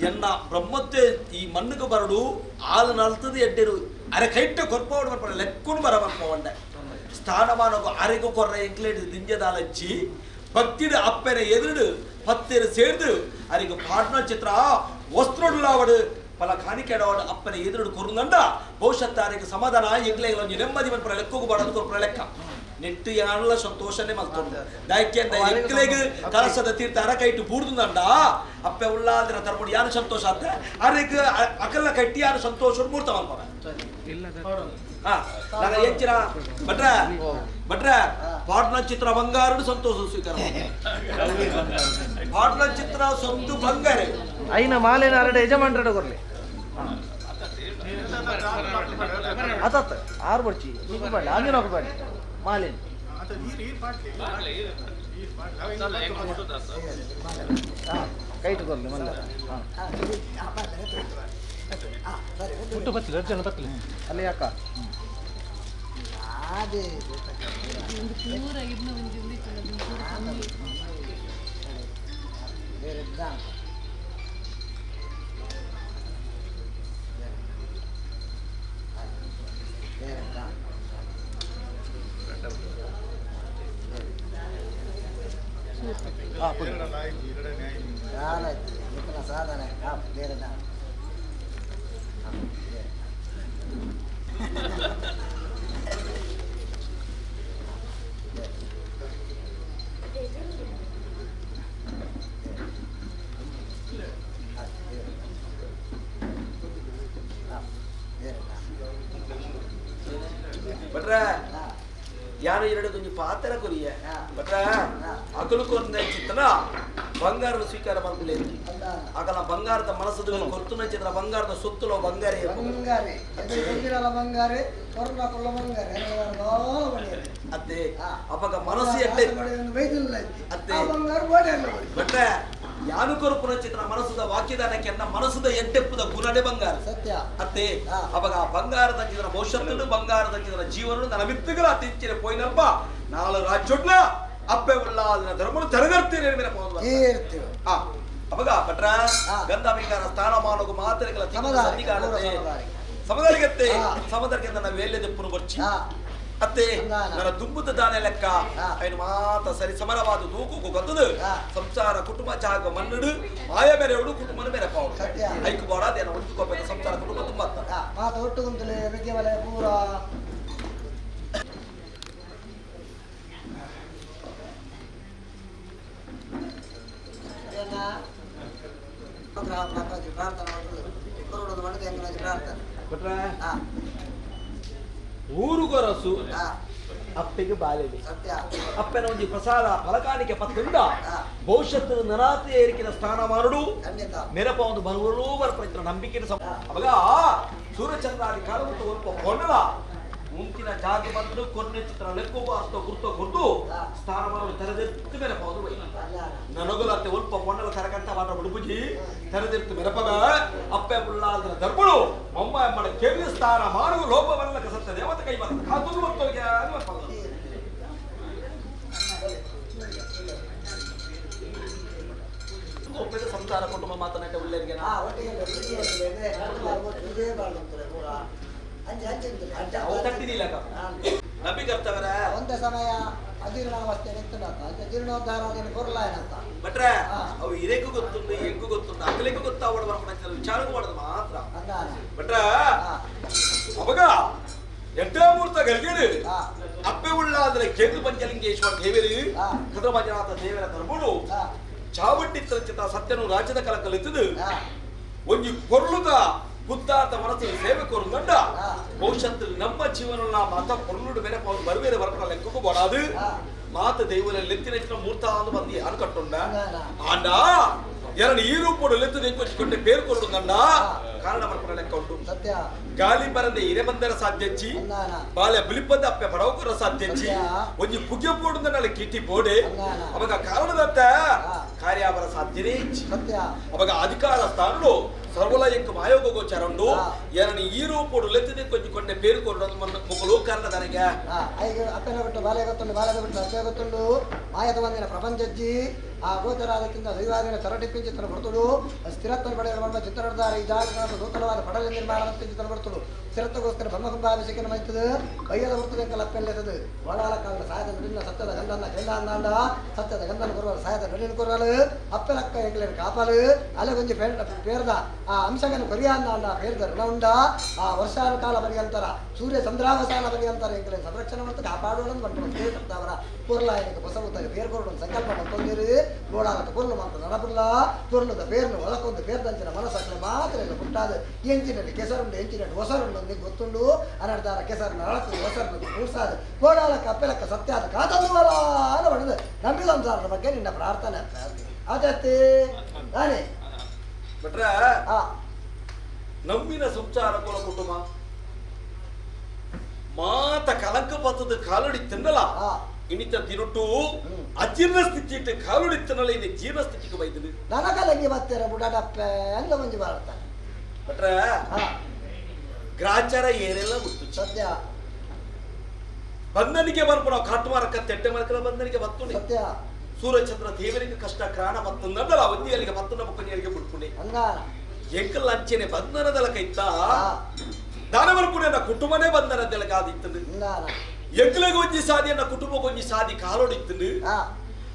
ಎನ್ನ ಬ್ರಹ್ಮತ್ತೆ ಈ ಮಣ್ಣುಗೆ ಬರಡು ಹಾಲು ನಲ್ತದು ಎಡ್ಡೆರು ಅರೆ ಕೈಟ್ಟ ಕೊರ್ಪ ಓಡು ಬರ್ಪನ ಲೆಕ್ಕನು ಬರ ಬರ್ಪವಂಡೆ ಸ್ಥಾನಮಾನಗೂ ಅರೆಗೂ ಕೊರ್ರ ಎಂಕ್ಲೇಡ್ ದಿಂಜದಾಲಚ್ಚಿ ಭಕ್ತಿಡ ಅಪ್ಪೆನ ಎದುರು ಪತ್ತೆರು ಸೇರ್ದು ಅರಿಗೂ ಪಾಟ್ನ ಚಿತ್ರ ವಸ್ತ್ರೋಡ್ಲಾವಡು ಪಲ ಕಾಣಿಕೆಡವಾಡು ಅಪ್ಪನ ಎದುರು ಕೊರುಂದಂಡ ಭವಿಷ್ಯತ್ ಅರಿಗೆ ಸಮಾಧಾನ ಎಂಗ್ಲೇಗಳ ನೆಮ್ಮದಿ ಬರ್ಪನ ಲೆಕ್ಕಗೂ ಬಾಡೋದು ಕೊರ್ಪನ ಲೆಕ್ಕ ನೆಟ್ಟು ಯಾನಲ್ಲ ಸಂತೋಷನೇ ಮಲ್ತೊಂಡು ದಾಯ್ಕೆಂದ ಎಂಕ್ಲೆಗ್ ಕಲಸದ ತೀರ್ಥ ಅರಕೈಟು ಬೂಡ್ದುಂದಂಡ ಅಪ್ಪೆ ಉಳ್ಳಾದಿನ ತರ್ಪಡು ಯಾನು ಸಂತೋಷ ಆತ ಅರಿಗೆ ಅಕಲ್ಲ ಕಟ್ಟಿ ಯಾನು ಸಂತೋಷ ಮೂರ್ತ ಮಲ್ಪವ ನಾನು ಹೆಚ್ಚಿನ ಭಟ್ರ ಪಾಟ್ನ ಚಿತ್ರ ಬಂಗಾರಡು ಸಂತೋಷ ಸ್ವೀಕಾರ ಪಾಟ್ನ ಚಿತ್ರ ಸೊಂದು ಬಂಗಾರ ಐನ ಮಾಲೆನ ಅರಡೆ ಯಜಮಾನ್ರಡ ಕೊರ್ಲಿ ಅತತ್ ಆರು ಬರ್ಚಿ ನೀವು ಬಾಡಿ ಆಂಜನ ಬಾಡಿ ಮಾಲೆನ್ ಕೈಟ್ ಕೊರ್ಲಿ ಮಲ್ಲ ಹುಟ್ಟು ಬತ್ತಲಿ ಅರ್ಜನ ಬತ್ತಲಿ ಅಲ್ಲಿ ಯಾಕ ಅದೇ ಸಾಧನೆ ಬೇರೆ ಭಟ್ರೆ ಯಾರು ಎರಡು ಕೊಂಚ ಪಾತ್ರ ಕೊರಿಯ ಭಟ್ರ ಅಕಲು ಕೊನ್ನ ಚಿತ್ತನ ಬಂಗಾರದ ಸ್ವೀಕಾರ ಮಾಡ್ತಿಲ್ಲ ಆಗಲ್ಲ ಬಂಗಾರದ ಮನಸ್ಸದ ಕೊರ್ತುನ ಚಿತ್ರ ಬಂಗಾರದ ಸೊತ್ತುಲ ಬಂಗಾರಿ ಬಂಗಾರಿ ಬಂಗಾರಿ ಅತ್ತೆ ಅವಾಗ ಮನಸ್ಸು ಎಟ್ಟೆ ಅತ್ತೆ ಭಟ್ರೆ ಯಾನು ಕೊರಪುನ ಚಿತ್ರ ಮನಸ್ಸದ ವಾಕ್ಯದಾನಕ್ಕೆ ಅನ್ನ ಮನಸ್ಸದ ಎಂಟೆಪ್ಪುದ ಗುಣನೇ ಬಂಗಾರ ಸತ್ಯ ಅತ್ತೆ ಅವಾಗ ಬಂಗಾರದ ಚಿತ್ರ ಭವಿಷ್ಯತ್ತು ಬಂಗಾರದ ಚಿತ್ರ ಜೀವನ ನನ್ನ ಮಿತ್ತಗಳ ಅತ್ತಿಂಚಿನ ಪೋಯಿನಪ್ಪ ನಾಳೆ ರಾಜ್ಯೋಡ್ನ ಅಪ್ಪೆ ಉಳ್ಳ ಅದನ್ನ ಧರ್ಮನು ತೆರೆದಿರ್ತೀರಿ ಅವಾಗ ಭಟ್ರ ಗಂಧಾಭಿಕಾರ ಸ್ಥಾನಮಾನಗೂ ಮಾತರಿಗಳ ಸಮದರ್ಗತ್ತೆ ಸಮದರ್ಗೆ ನನ್ನ ವೇಲ್ಯದೆಪ್ಪನು ಬರ್ಚಿ ಅತ್ತೆ ನನ್ನ ದುಂಬುದ ದಾನೆ ಲೆಕ್ಕ ఆయన ಮಾತ ಸರಿ ಸಮರವಾದ ದೂಕು ಗೊತ್ತದು ಸಂಸಾರ ಕುಟುಂಬ ಚಾಗ ಮನ್ನಡು ಮಾಯ ಬೇರೆಯವಳು ಕುಟುಂಬನ ಬೇರೆ ಪಾವು ಐಕು ಬೋಡ ಅದೇನ ಉಳಿದುಕೋಬೇಕು ಸಂಸಾರ ಕುಟುಂಬ ತುಂಬಾ ಮಾತ ಒಟ್ಟುಗುಂತಲೇ ವಿದ್ಯಮಲೆ ಪೂರ ಊರುಗೊರಸು ಅಪ್ಪೆಗೆ ಬಾಲೆಲಿ ಅಪ್ಪನ ಒಂದು ಪ್ರಸಾದ ಫಲಕಾನಿಕೆ ಪತ್ತುಂಡ ಭವಿಷ್ಯತ್ತು ನರಾತಿ ಏರಿಕೆಯ ಸ್ಥಾನ ಮಾಡುಡು ಮೆರಪ ಒಂದು ಬರುವರೂ ಬರ್ಪಡಿತರ ನಂಬಿಕೆ ಅವಾಗ ಸೂರ್ಯಚಂದ್ರಾದಿ ಕಾಲವನ್ನು ಸ್ವಲ್ಪ ಹೊಂಡಲ ಮುಂಚಿನ ಜಾಗ ಬಂದು ಕೊನೆ ಚಿತ್ರ ಲೆಕ್ಕೋಗ ಅಷ್ಟು ಗುರ್ತ ಗುರ್ತು ಸ್ಥಾನ ಮಾಡಲು ತೆರೆದಿರ್ತು ಮೆರಪ ಒಂದು ನನಗುಲತ್ತೆ ಒಲ್ಪ ಹೊಂಡಲ ತರಕಂತ ಮಾಡ ಬುಡುಬುಜಿ ತೆರೆದಿರ್ತು ಮೆರಪಗ ಅಪ್ಪೆ ಬುಳ್ಳಾದ್ರ ದರ್ಪಳು ಅಮ್ಮ ಅಮ್ಮನ ಕೇಳಿ ಸ್ಥಾನ ಮಾಡುವ ಲೋಪವಲ್ಲ ಕಸತ್ತ ದೇವತ ಕೈ ಬರ್ತದೆ ಕಾದು ಬರ್ತೋಗೆ ಒಪ್ಪಿದ ಸಂಸಾರ ಕುಟುಂಬ ಮಾತನಾಟ ಉಳ್ಳರಿಗೆ ನಂಬಿಕರ್ತವರ ಒಂದೇ ಸಮಯ ಅಜೀರ್ಣಾವಸ್ಥೆ ಜೀರ್ಣೋದ್ಧಾರ ಬಟ್ರೆ ಅವು ಹಿರೇಕು ಗೊತ್ತುಂಡು ಹೆಂಗು ಗೊತ್ತುಂಡು ಅಕ್ಕಲಿಗೂ ಗೊತ್ತಾವಡ ಬರ್ಕೊಂಡು ವಿಚಾರ ಮಾಡೋದು ಮಾತ್ರ ಬಟ್ರ ಅವಾಗ ಎಡ್ಡಮೂರ್ತ ಗಲ್ಗೇಡು ಅಪ್ಪೆ ಉಳ್ಳ ಅಂದ್ರೆ ಕೇಂದ್ರ ಪಂಚಲಿಂಗೇಶ್ವರ ದೇವರು ಕದ್ರ ಮಂಜುನಾಥ ದೇವರ ಧರ್ಮಡು ಚಾವಟ್ಟಿತ್ತ ಚಿತ್ತ ಸತ್ಯನು ರಾಜ್ಯದ ಕಲಕಲಿತ್ತದು ಒಂಜಿ ಕೊರ್ಲುದ ಬುದ್ಧಾರ್ಥ ಮನಸ್ಸಿನ ಸೇವೆ ಕೊರುಗಂಡ ಭವಿಷ್ಯತ್ತು ನಮ್ಮ ಜೀವನ ಮಾತ ಕೊರ್ಲುಡು ಬೇರೆ ಬರುವೇರೆ ಬರ್ಕೊಳ್ಳ ಲೆಕ್ಕಕ್ಕೂ ಬರಾದು ಮಾತ ದೈವದಲ್ಲಿ ಲೆತ್ತಿನ ಮೂರ್ತ ಅಂದು ಬಂದಿ ಅನ್ಕಟ್ಟುಂಡ ಆಂಡ ಎರಡು ಈ ರೂಪೋಡು ಲೆತ್ತು ದೆಂಕೊಚ್ಚಿಕೊಂಡೆ ಪೇರು ಕೊರುಗಂಡ ಕಾರಣ ಬರ್ಕೊಳ್ಳ ಲೆಕ್ಕ ಉಂಟು ಗಾಲಿ ಬರಂದೆ ಹಿರೆ ಬಂದರ ಸಾಧ್ಯಚ್ಚಿ ಬಾಳೆ ಬಿಳಿಪದ ಅಪ್ಪೆ ಬಡವಕರ ಸಾಧ್ಯಚ್ಚಿ ಒಂಜಿ ಪುಗ್ಯ ಪೋಡುಂದ ನಾಳೆ ಕಿಟ್ಟಿ ಬೋಡೆ ಅವಾಗ ಕಾರಣದಂತ ಕಾರ್ಯಾವರ ಸಾಧ್ಯನೇ ಅವಾಗ ಅಧಿಕಾರ ಸ್ಥಾನಗಳು ಸರ್ವಲಯಕ್ಕೆ ಮಾಯೋಗ ಗೋಚಾರಂಡು ಏನನ್ನ ಈ ರೂಪೋಡು ಲೆತ್ತಿದೆ ಕೊಂಚಿಕೊಂಡೆ ಪೇರು ಕೊರಡು ಮುಗಳು ಕಾರಣ ನನಗೆ ಅಪ್ಪನ ಬಿಟ್ಟು ಬಾಲ್ಯ ಗೊತ್ತುಂಡು ಬಾಲ್ಯದ ಬಿಟ್ಟು ಅಪ್ಪೆ ಗೊತ್ತುಂಡು ಮಾಯದ ಬಂದಿನ ಪ್ರಪಂಚಜ್ಜಿ ಆ ಗೋಚರಾದಕ್ಕಿಂತ ದೈವಾದಿನ ತರಟಿಪ್ಪಿ ಚಿತ್ರ ಬರ್ತುಡು ಸ್ಥಿರತ್ವ ಪಡೆಯುವ ಚಿತ್ರದಾರ ಈ ಜಾಗ ನೂತನವಾದ ಪಡಲ ನಿರ್ಮಾಣ ಚಿತ್ರ ಬರ್ತುಡು ಸ್ಥಿರತ್ವಗೋಸ್ಕರ ಬ್ರಹ್ಮಕುಂಭಾಭಿಷೇಕನ ಮೈತದು ಬೈಯದ ಬರ್ತದೆ ಕಲಪ್ಪೆಲ್ಲದ ಒಳಾಲ ಕಾಲ ಸಾಯದ ನಡಿನ ಸತ್ಯದ ಗಂಧನ ಗಂಡ ಸತ್ಯದ ಗಂಧನ ಕೊರವಲು ಸಾಯದ ನಡಿನ ಕೊರವಲು ಅಪ್ಪೆಲಕ್ಕ ಎಂಗ್ಲೇನು ಕಾಪಾಲು ಅಲೆ ಕೊಂಚ ಪೇರ್ದ ಆ ಅಂಶಗನ್ನು ಕೊರಿಯಾನ್ನ ಪೇರ್ದ ಋಣವುಂಡ ಆ ವರ್ಷಾನ ಕಾಲ ಪರ್ಯಂತರ ಸೂರ್ಯ ಚಂದ್ರಾವಸಾನ ಪರ್ಯಂತರ ಎಂಗ್ಲೇನು ಸಂರಕ್ಷಣೆ ಮತ್ತು ಕಾಪಾಡೋಣ ಬಂತು ಅವರ ಪೂರ್ಲಾಯನಿಗೆ ಹೊಸಬುತ್ತಾಗಿ ಪೇರ್ಕೊರಡು ಸಂಕಲ್ಪ ತಂದಿರು ಗೋಡಾಲದ ಪೂರ್ಣ ಮಾತ್ರ ನಡಪುಲ್ಲ ಪೂರ್ಣದ ಪೇರ್ನು ಒಳಕೊಂದು ಪೇರ್ದಂಚಿನ ಮನಸ್ಸಲ್ಲಿ ಮಾತ್ರ ಪುಟ್ಟಾದ ಎಂಚಿನಲ್ಲಿ ಕೆಸರುಂಡು ಎಂಚಿನಲ್ಲಿ ಹೊಸರುಂಡು ನಿಂಗೆ ಗೊತ್ತುಂಡು ಅನರ್ಧಾರ ಕೆಸರನ್ನ ಅಳಕು ಹೊಸರನ್ನು ಕೂರ್ಸಾದ ಗೋಡಾಲಕ್ಕೆ ಅಪ್ಪೆಲಕ್ಕ ಸತ್ಯಾದ ಕಾತಂದುವಲ ಅಲ್ಲ ಹೊಡೆದು ನಂಬಿ ಸಂಸಾರದ ಬಗ್ಗೆ ನಿನ್ನ ಪ್ರಾರ್ಥನೆ ಅದತ್ತೆ ನಾನೇ ಬಿಟ್ರೆ ನಂಬಿನ ಸಂಸಾರ ಕುಲ ಕುಟುಂಬ ಮಾತ ಕಲಂಕ ಪತ್ತದ ಕಾಲಡಿ ತಿನ್ನಲ ಇನಿತ ದಿನೊಟ್ಟು ಅಜೀರ್ಣ ಸ್ಥಿತಿ ಇಟ್ಟು ಕಾಲುಡಿ ತಿನ್ನಲ ಇನ್ನು ಜೀರ್ಣ ಸ್ಥಿತಿಗೆ ಬೈದನು ನನಗಲಂಗಿ ಬರ್ತೀರ ಬುಡಾಡಪ್ಪೆ ಹಂಗ ಮಂಜು ಮಾಡ್ತಾನೆ ಬಿಟ್ರೆ ಗ್ರಾಚಾರ ಏನೆಲ್ಲ ಗೊತ್ತು ಸತ್ಯ ಬಂಧನಿಗೆ ಬರ್ಪ ನಾವು ಕಾಟು ಮಾರಕ ತೆಟ್ಟೆ ಮಾರಕಲ ಬಂಧನಿಗೆ ಬತ್ತು ಸತ್ಯ ಸೂರ್ಯಚಂದ್ರ ದೇವರಿಗೆ ಕಷ್ಟ ಕ್ರಾಣ ಬತ್ತಂದಲ್ಲ ಒಂದಿಯಲ್ಲಿಗೆ ಬತ್ತನ ಬಕ್ಕನಿಯರಿಗೆ ಬಿಡ್ಕೊಂಡೆ ಹಂಗಾರ ಎಂಕಲ್ ಅಂಚೆನೆ ಬಂಧನದಲ್ಲ ಕೈತ ದಾನ ಬರ್ಪುಣೆ ನನ್ನ ಕುಟುಂಬನೇ ಬಂಧನದಲ್ಲ ಕಾದಿತ್ತಂದು ಎಂಕಲೆಗೆ ಒಂಜಿ ಸಾದಿ ನನ್ನ ಕುಟುಂಬಕ್ಕೆ ಒಂಜಿ ಸಾದಿ ಕಾಲೋಡಿತ್ತಂದು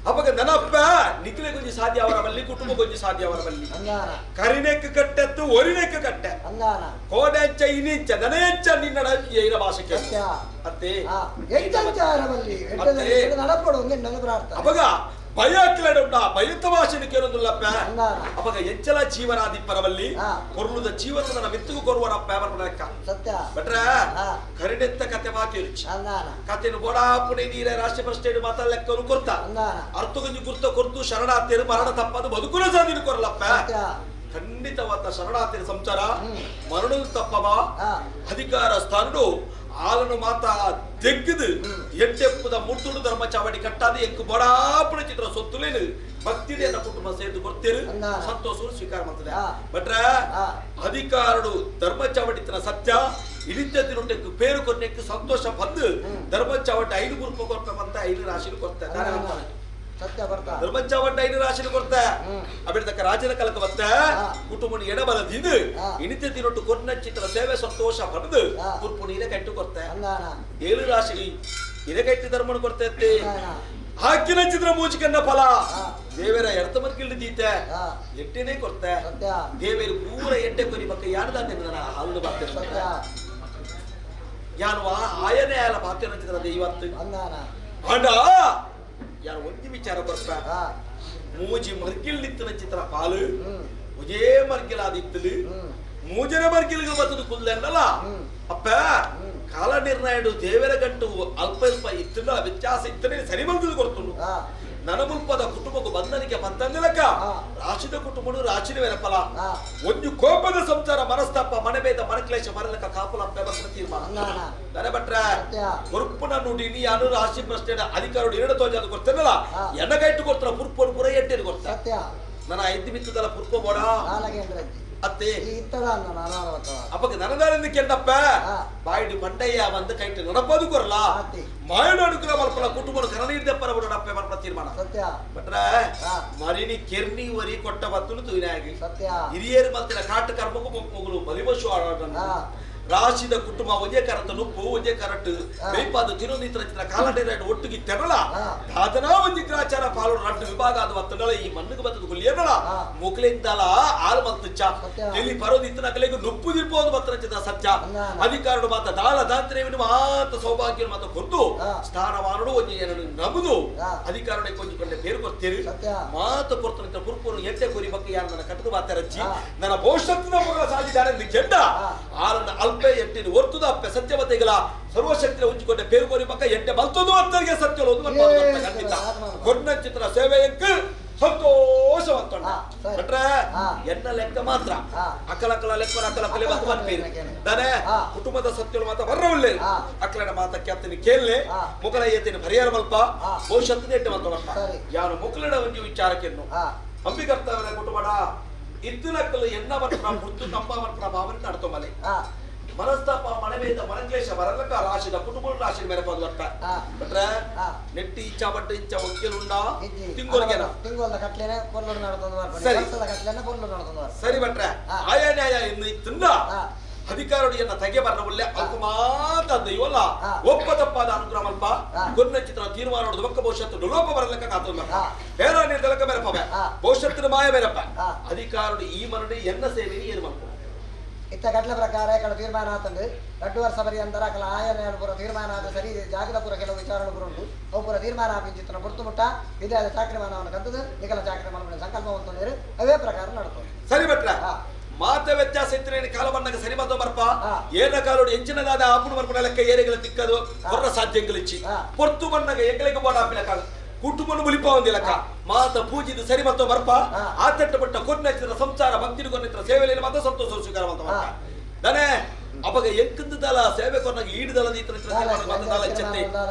ಅವಾಗ ನನ್ನಪ್ಪ ನಿಖಿಲೆ ಕೊಂಚ ಸಾಧ್ಯ ಅವರ ಬಲ್ಲಿ ಕುಟುಂಬ ಕೊಂಚ ಸಾಧ್ಯ ಅವರ ಬಲ್ಲಿ ಕರಿನೆಕ್ಕ ಕಟ್ಟತ್ತು ಒರಿನೆಕ್ಕ ಕಟ್ಟೆ ಕೋಡೆಂಚ ಇನಿಂಚ ನನೆಂಚ ನಿನ್ನ ಏನ ಭಾಷೆಗೆ ಅತ್ತೆ ಅವಾಗ ಭಯ ಕಿಲಡುಂಡ ಭಯತ ಭಾಷೆನ ಕೇಳೋದಿಲ್ಲಪ್ಪ ಅವಾಗ ಎಂಚಲ ಜೀವನಾದಿ ಪರವಲ್ಲಿ ಕೊರ್ಲುದ ಜೀವನದ ಮಿತ್ತುಗು ಕೊರುವನಪ್ಪ ಲೆಕ್ಕ ಸತ್ಯ ಬಟ್ರ ಕರಿನೆತ್ತ ಕತೆ ಮಾತೇರುಚಿ ಅಂದಾನ ಕತೆನು ಬೋಡಾಪುಣೆ ನೀರ ರಾಷ್ಟ್ರ ಪ್ರಶ್ನೆ ಮಾತ ಲೆಕ್ಕನು ಕೊರ್ತ ಅಂದಾನ ಅರ್ಥಗಂಜಿ ಗುರ್ತ ಕೊರ್ತು ಶರಣಾರ್ಥಿಯರು ಮರಣ ತಪ್ಪದು ಬದುಕುನ ಸಾಧಿನ ಕೊರಲಪ್ಪ ಸತ್ಯ ಖಂಡಿತವಾದ ಶರಣಾರ್ಥಿಯ ಸಂಚಾರ ಮರಣದ ತಪ್ಪವ ಹಾ ಅಧಿಕಾರ ಸ್ಥಾನಡು ಆಲನು ಮಾತ ತೆಗ್ಗದು ಎಟ್ಟೆಪ್ಪದ ಮುರ್ತುಡು ಧರ್ಮ ಚಾವಡಿ ಕಟ್ಟಾದ ಎಂಕು ಬಡಾಪುಣ ಚಿತ್ರ ಸೊತ್ತುಲೇನು ಭಕ್ತಿಡೆ ಅನ್ನ ಕುಟುಂಬ ಸೇರಿದು ಕೊಡ್ತೇರು ಸಂತೋಷ ಸ್ವೀಕಾರ ಮಾಡ್ತದೆ ಬಟ್ರ ಅಧಿಕಾರಡು ಧರ್ಮ ಚಾವಡಿ ತನ್ನ ಸತ್ಯ ಇಳಿತದಿರುಂಟೆ ಪೇರು ಕೊನ್ನೆಕ್ಕೆ ಸಂತೋಷ ಬಂದು ಧರ್ಮ ಚಾವಡಿ 5 ಗುರುಪ ಕೊಡ್ಬೇಕಂತ 5 ರಾಶಿಲು ಕೊಡ್ತಾರೆ ಸತ್ಯ ಬರ್ತಾ ಧರ್ಮ ಚಾವಡಿ 5 ರಾಶಿಲು ಕೊಡ್ತಾರೆ ಅಬಿಡ್ತಕ್ಕ ರಾಜ್ಯದ ಕಲಕ ಬತ್ತ ಕುಟುಂಬನ ಎಡಬಲದಿದು ಇಳಿತದಿರುಂಟು ಕೊನ್ನ ಚಿತ್ರ ಸೇವೆ ಸಂತೋಷ ಬಂದು ಕುರ್ಪು ನೀರೆ ಕಟ್ಟು ಕೊಡ್ತಾರೆ ಅಂದಾನ 7 ರಾಶಿ ಇರಗಟ್ಟಿ ಧರ್ಮನ ಕೊಡ್ತೈತಿ ಹಾಕಿನ ಚಿತ್ರ ಮೂಚಿಕನ್ನ ಫಲ ದೇವರ ಎಡತ ಮರ್ಕಿಲ್ದ ದೀತೆ ಎಟ್ಟೆನೇ ಕೊಡ್ತೆ ಸತ್ಯ ದೇವರು ಪೂರ ಎಟ್ಟೆ ಕೊರಿ ಬಕ್ಕ ಯಾರ್ದಾನೆ ಹಾಲು ಬರ್ತೇನೆ ಸತ್ಯ ಯಾನು ಆಯನೇ ಆಯಲ ಬಾತ್ಯನ ಚಿತ್ರ ಇವತ್ತು ಅಂದಾನ ಆಂಡ ಯಾರು ಒಂದು ವಿಚಾರ ಬರ್ತ ಮೂಜಿ ಮರ್ಕಿಲ್ ನಿತ್ತನ ಚಿತ್ರ ಪಾಲು ಮುಜೇ ಮರ್ಕಿಲಾದಿತ್ತಲು ಮೂಜನ ಮರ್ಕಿಲ್ಗೆ ಬತ್ತದು ಕುಲ್ಲೆನ್ನಲ್ಲ ಅಪ್ಪ ಕಾಲ ನಿರ್ಣಯಡು ದೇವರ ಗಂಟು ಅಲ್ಪ ಅಲ್ಪ ಇತ್ತಲ್ಲ ವ್ಯತ್ಯಾಸ ಇತ್ತನೇ ಸರಿ ಬಂದು ಕೊಡ್ತು ನನ್ನ ಮುಲ್ಪದ ಕುಟುಂಬಕ್ಕೂ ಬಂಧನಿಗೆ ಬಂದಂದಿಲಕ್ಕ ರಾಶಿದ ಕುಟುಂಬನು ರಾಶಿನ ವೆರಪಲ ಒಂದು ಕೋಪದ ಸಂಸಾರ ಮನಸ್ತಾಪ ಮನೆಬೇದ ಮನಕ್ಲೇಶ ಮರಲಕ್ಕ ಕಾಪಲ ತೀರ್ಮಾನ ದನೆ ಬಟ್ರ ಉರುಪುನ ನುಡಿ ನೀ ಅನು ರಾಶಿ ಪ್ರಶ್ನೆ ಅಧಿಕಾರಡು 2 ತೋಜಾದ ಕೊಡ್ತೇನಲ್ಲ ಎಣ್ಣಗೈಟು ಕೊಡ್ತಾರ ಪುರ್ಪೋಡು ಪುರ ಎಟ್ಟೇನು ಕೊಡ್ತಾರೆ ನನ್ನ 5 ಬಿತ್ತದಲ್ಲ ಪುರ್ಪೋ ಬೋಡ ಅತ್ತೆ ಅಪ್ಪಗೆ ನನದಾರಿಂದ ಕೆಂಡಪ್ಪ ಬಾಯಿಡು ಬಂಡಯ್ಯ ಬಂದು ಕೈಟ್ ನಡಪದು ಕೊರಲ್ಲ ಮಾಯಡು ಅನುಗ್ರಹ ಮಲ್ಪಲ ಕುಟುಂಬ ಕನನೀರ್ದಪ್ಪರ ಬಿಡಪ್ಪ ಮಲ್ಪಲ ತೀರ್ಮಾನ ಬಟ್ರ ಮರಿನಿ ಕೆರ್ನಿ ವರಿ ಕೊಟ್ಟ ಬತ್ತಲು ತುಯಿನಾಗಿ ಹಿರಿಯರು ಮಲ್ತಿನ ಕಾಟ ಕರ್ಮಕ್ಕೂ ಮಗಳು ಬಲಿಬಶು ಆಡೋಣ ರಾಶಿದ ಕುಟುಂಬ ಒಂದೇ ಕರಟ ನುಪ್ಪು ಒಂದೇ ಕರಟ್ಟು ಬೇಪಾದ ತಿರುನಿತ್ರ ಕಾಲಡೇರಾಡು ಒಟ್ಟಿಗೆ ತೆರಳ ದಾದನಾ ಒಂದು ಗ್ರಾಚಾರ ಪಾಲು ರಡ್ಡು ವಿಭಾಗ ಅದು ಒತ್ತಡಳ ಈ ಮಣ್ಣಿಗೆ ಬತ್ತದ ಗುಲಿಯನಳ ಮುಕ್ಲಿಂದಲ ಆಲ್ ಮತ್ತಚ್ಚ ಎಲ್ಲಿ ಬರೋದಿತ್ತನ ಕಲೆಗೂ ನುಪ್ಪು ದಿರ್ಬೋದು ಮತ್ತನ ಸತ್ಯ ಅಧಿಕಾರಡು ಮಾತ ದಾಳ ದಾಂತ್ರೇವಿನ ಮಾತ ಸೌಭಾಗ್ಯ ಮಾತ ಕೊಟ್ಟು ಸ್ಥಾನಮಾನಡು ಒಂದು ಏನನ್ನು ನಮದು ಅಧಿಕಾರಡೆ ಕೊಂಜಿಕೊಂಡೆ ಬೇರು ಕೊಡ್ತೀರಿ ಮಾತು ಕೊಡ್ತಾನೆ ಪುರ್ಪುರು ಎಟ್ಟೆ ಕೊರಿ ಬಗ್ಗೆ ಯಾರು ನನ್ನ ಕಟ್ಟದು ಮಾತಾರಚ್ಚಿ ನನ್ನ ಭವಿಷ್ಯತ್ತಿನ ಮಗಳ ಸಾಧಿದಾರೆ ಕೆಂಡ ಆಲನ್ನ ಅಲ್ಪ ಎಟ್ಟಿನ ಒರ್ತುದ ಅಪ್ಪೆ ಸತ್ಯವತೆಗಳ ಸರ್ವಶಕ್ತಿಯ ಉಂಚಿಕೊಂಡೆ ಬೇರು ಕೋರಿ ಪಕ್ಕ ಎಟ್ಟೆ ಬಲ್ತದು ಅಂತರಿಗೆ ಸತ್ಯ ಖಂಡಿತ ಕೊನ್ನ ಚಿತ್ರ ಸೇವೆಯಕ್ಕೆ ಸಂತೋಷವಂತ ಬಟ್ರೆ ಎನ್ನ ಲೆಕ್ಕ ಮಾತ್ರ ಅಕ್ಕಲಕ್ಕಲ ಲೆಕ್ಕ ಅಕ್ಕಲಕ್ಕಲೆ ಮಾತು ಬರ್ಪೇರು ದನೆ ಕುಟುಂಬದ ಸತ್ಯಗಳು ಮಾತ ಬರ್ರವಲ್ಲೇ ಅಕ್ಕಲನ ಮಾತ ಕ್ಯಾಪ್ತನಿ ಕೇಳಲೆ ಮುಖಲ ಏತೇನು ಪರಿಹಾರ ಮಲ್ಪ ಭವಿಷ್ಯತ್ತಿನ ಎಟ್ಟೆ ಮಾತ ಬರ್ತ ಯಾರು ಮುಖಲಡ ಒಂದು ವಿಚಾರಕ್ಕೆನ್ನು ಅಂಬಿಕರ್ತವರ ಕುಟುಂಬಡ ಇದ್ದಿನಕ್ಕಲು ಎನ್ನ ಬರ್ತ ಮುತ್ತು ತಮ್ಮ ಬರ್ತ ಭಾವನೆ ನಡ್ತೋ ಮಲೆ ಮನಸ್ತಾಪ ಮನವೇದ ಮನಕ್ಲೇಶ ಬರಲಕ್ಕ ರಾಶಿದ ಕುಟುಂಬ ರಾಶಿ ಮೇಲೆ ಪದವಟ್ಟ ಬಟ್ರೆ ನೆಟ್ಟಿ ಇಚ್ಛಾ ಬಟ್ಟ ಇಚ್ಛಾ ಒಕ್ಕೆಲುಂಡ ತಿಂಗೋರ್ಗೆನ ತಿಂಗೋಲ್ದ ಕಟ್ಲೇನೆ ಕೊಲ್ಲೋಡು ನಡತದ ಬರ್ತಾರೆ ಕಲ್ಸದ ಕಟ್ಲೇನೆ ಕೊಲ್ಲೋಡು ನಡತದ ಸರಿ ಬಟ್ರೆ ಆಯ ನ್ಯಾಯ ಇನ್ನು ಇತ್ತಂದ ಅಧಿಕಾರಡಿಯನ್ನ ತೆಗೆ ಬರವಲ್ಲೆ ಅಲ್ಪ ಮಾತಾದ ಇವಲ್ಲ ಒಪ್ಪ ತಪ್ಪಾದ ಅನುಗ್ರಹ ಮಲ್ಪ ಕೊನ್ನ ಚಿತ್ರ ತೀರ್ಮಾನ ನೋಡಿದ ಒಕ್ಕ ಭವಿಷ್ಯತ್ತು ಲೋಪ ಬರಲಕ್ಕ ಕಾತದ ಬೇರ ನಿರ್ದಲಕ ಬೇರಪ್ಪ ಭವಿಷ್ಯತ್ತಿನ ಮಾಯ ಬೇರಪ್ಪ ಅಧಿಕಾರಡಿ ಈ ಮರಡಿ ಎನ್ನ ಸೇವೆ ಏನು ಮಲ್ಪ ಇತ್ತ ಗಟ್ಲ ಪ್ರಕಾರ ಕಳ ತೀರ್ಮಾನ ಆತಂದು 2 ವರ್ಷ ಪರ್ಯಂತರ ಕಲ ಆಯನ ಪೂರ ತೀರ್ಮಾನ ಆದ ಸರಿ ಜಾಗದ ಪೂರ ಕೆಲವು ವಿಚಾರಗಳು ಬರುಂಟು ಅವು ಪೂರ ತೀರ್ಮಾನ ಆಪಿಂಚಿತ್ತನ ಪುರ್ತು ಮುಟ್ಟ ಇದೇ ಆದ ಚಾಕ್ರಿಮಾನವನ್ನು ಕಂತದ್ದು ನಿಖಲ ಚಾಕ್ರಿಮಾನ ಸಂಕಲ್ಪವಂತ ನೀರು ಅವೇ ಪ್ರಕಾರ ನಡ್ಕೊಂಡು ಸರಿ ಬಟ್ರ ಮಾತ ವ್ಯತ್ಯಾಸ ಇದ್ರೆ ಕಾಲ ಬಂದಾಗ ಸರಿ ಮಾತ ಬರ್ಪ ಏನ ಕಾಲೋಡು ಎಂಚಿನದಾದ ಆಪುಣ ಬರ್ಪಣ ಲೆಕ್ಕ ಏರಿಗಳ ತಿಕ್ಕದು ಹೊರ ಸಾಧ್ಯಗಳಿಚ್ಚಿ ಪೊರ್ತು ಬಂದಾಗ ಎಗ್ಲೆಗೆ ಬೋಡ ಆಪಿನ ಕಾಲ ಕುಟುಂಬನು ಮುಲಿಪ ಒಂದಿಲಕ್ಕ ಮಾತ ಪೂಜಿದು ಸರಿ ಮತ್ತ ಬರ್ಪ ಆತಟ್ಟಪಟ್ಟ ಕೊನ್ನೆತ್ತಿನ ಸಂಸಾರ ಭಕ್ತಿನ ಕೊನ್ನೆತ್ತಿನ ಸೇವೆಯಲ್ಲಿ ಮಾತ ಸಂತೋಷ ಸ್ವೀಕಾರ ಅಂತ ಬರ್ಪ ದನೆ ಅಪಗ ಎಂಕಂದದಲ್ಲ ಸೇವೆ ಕೊನ್ನಾಗ ಈಡದಲ್ಲ ಈತನ ಮಾತದಲ್ಲ ಚೆತ್ತಿ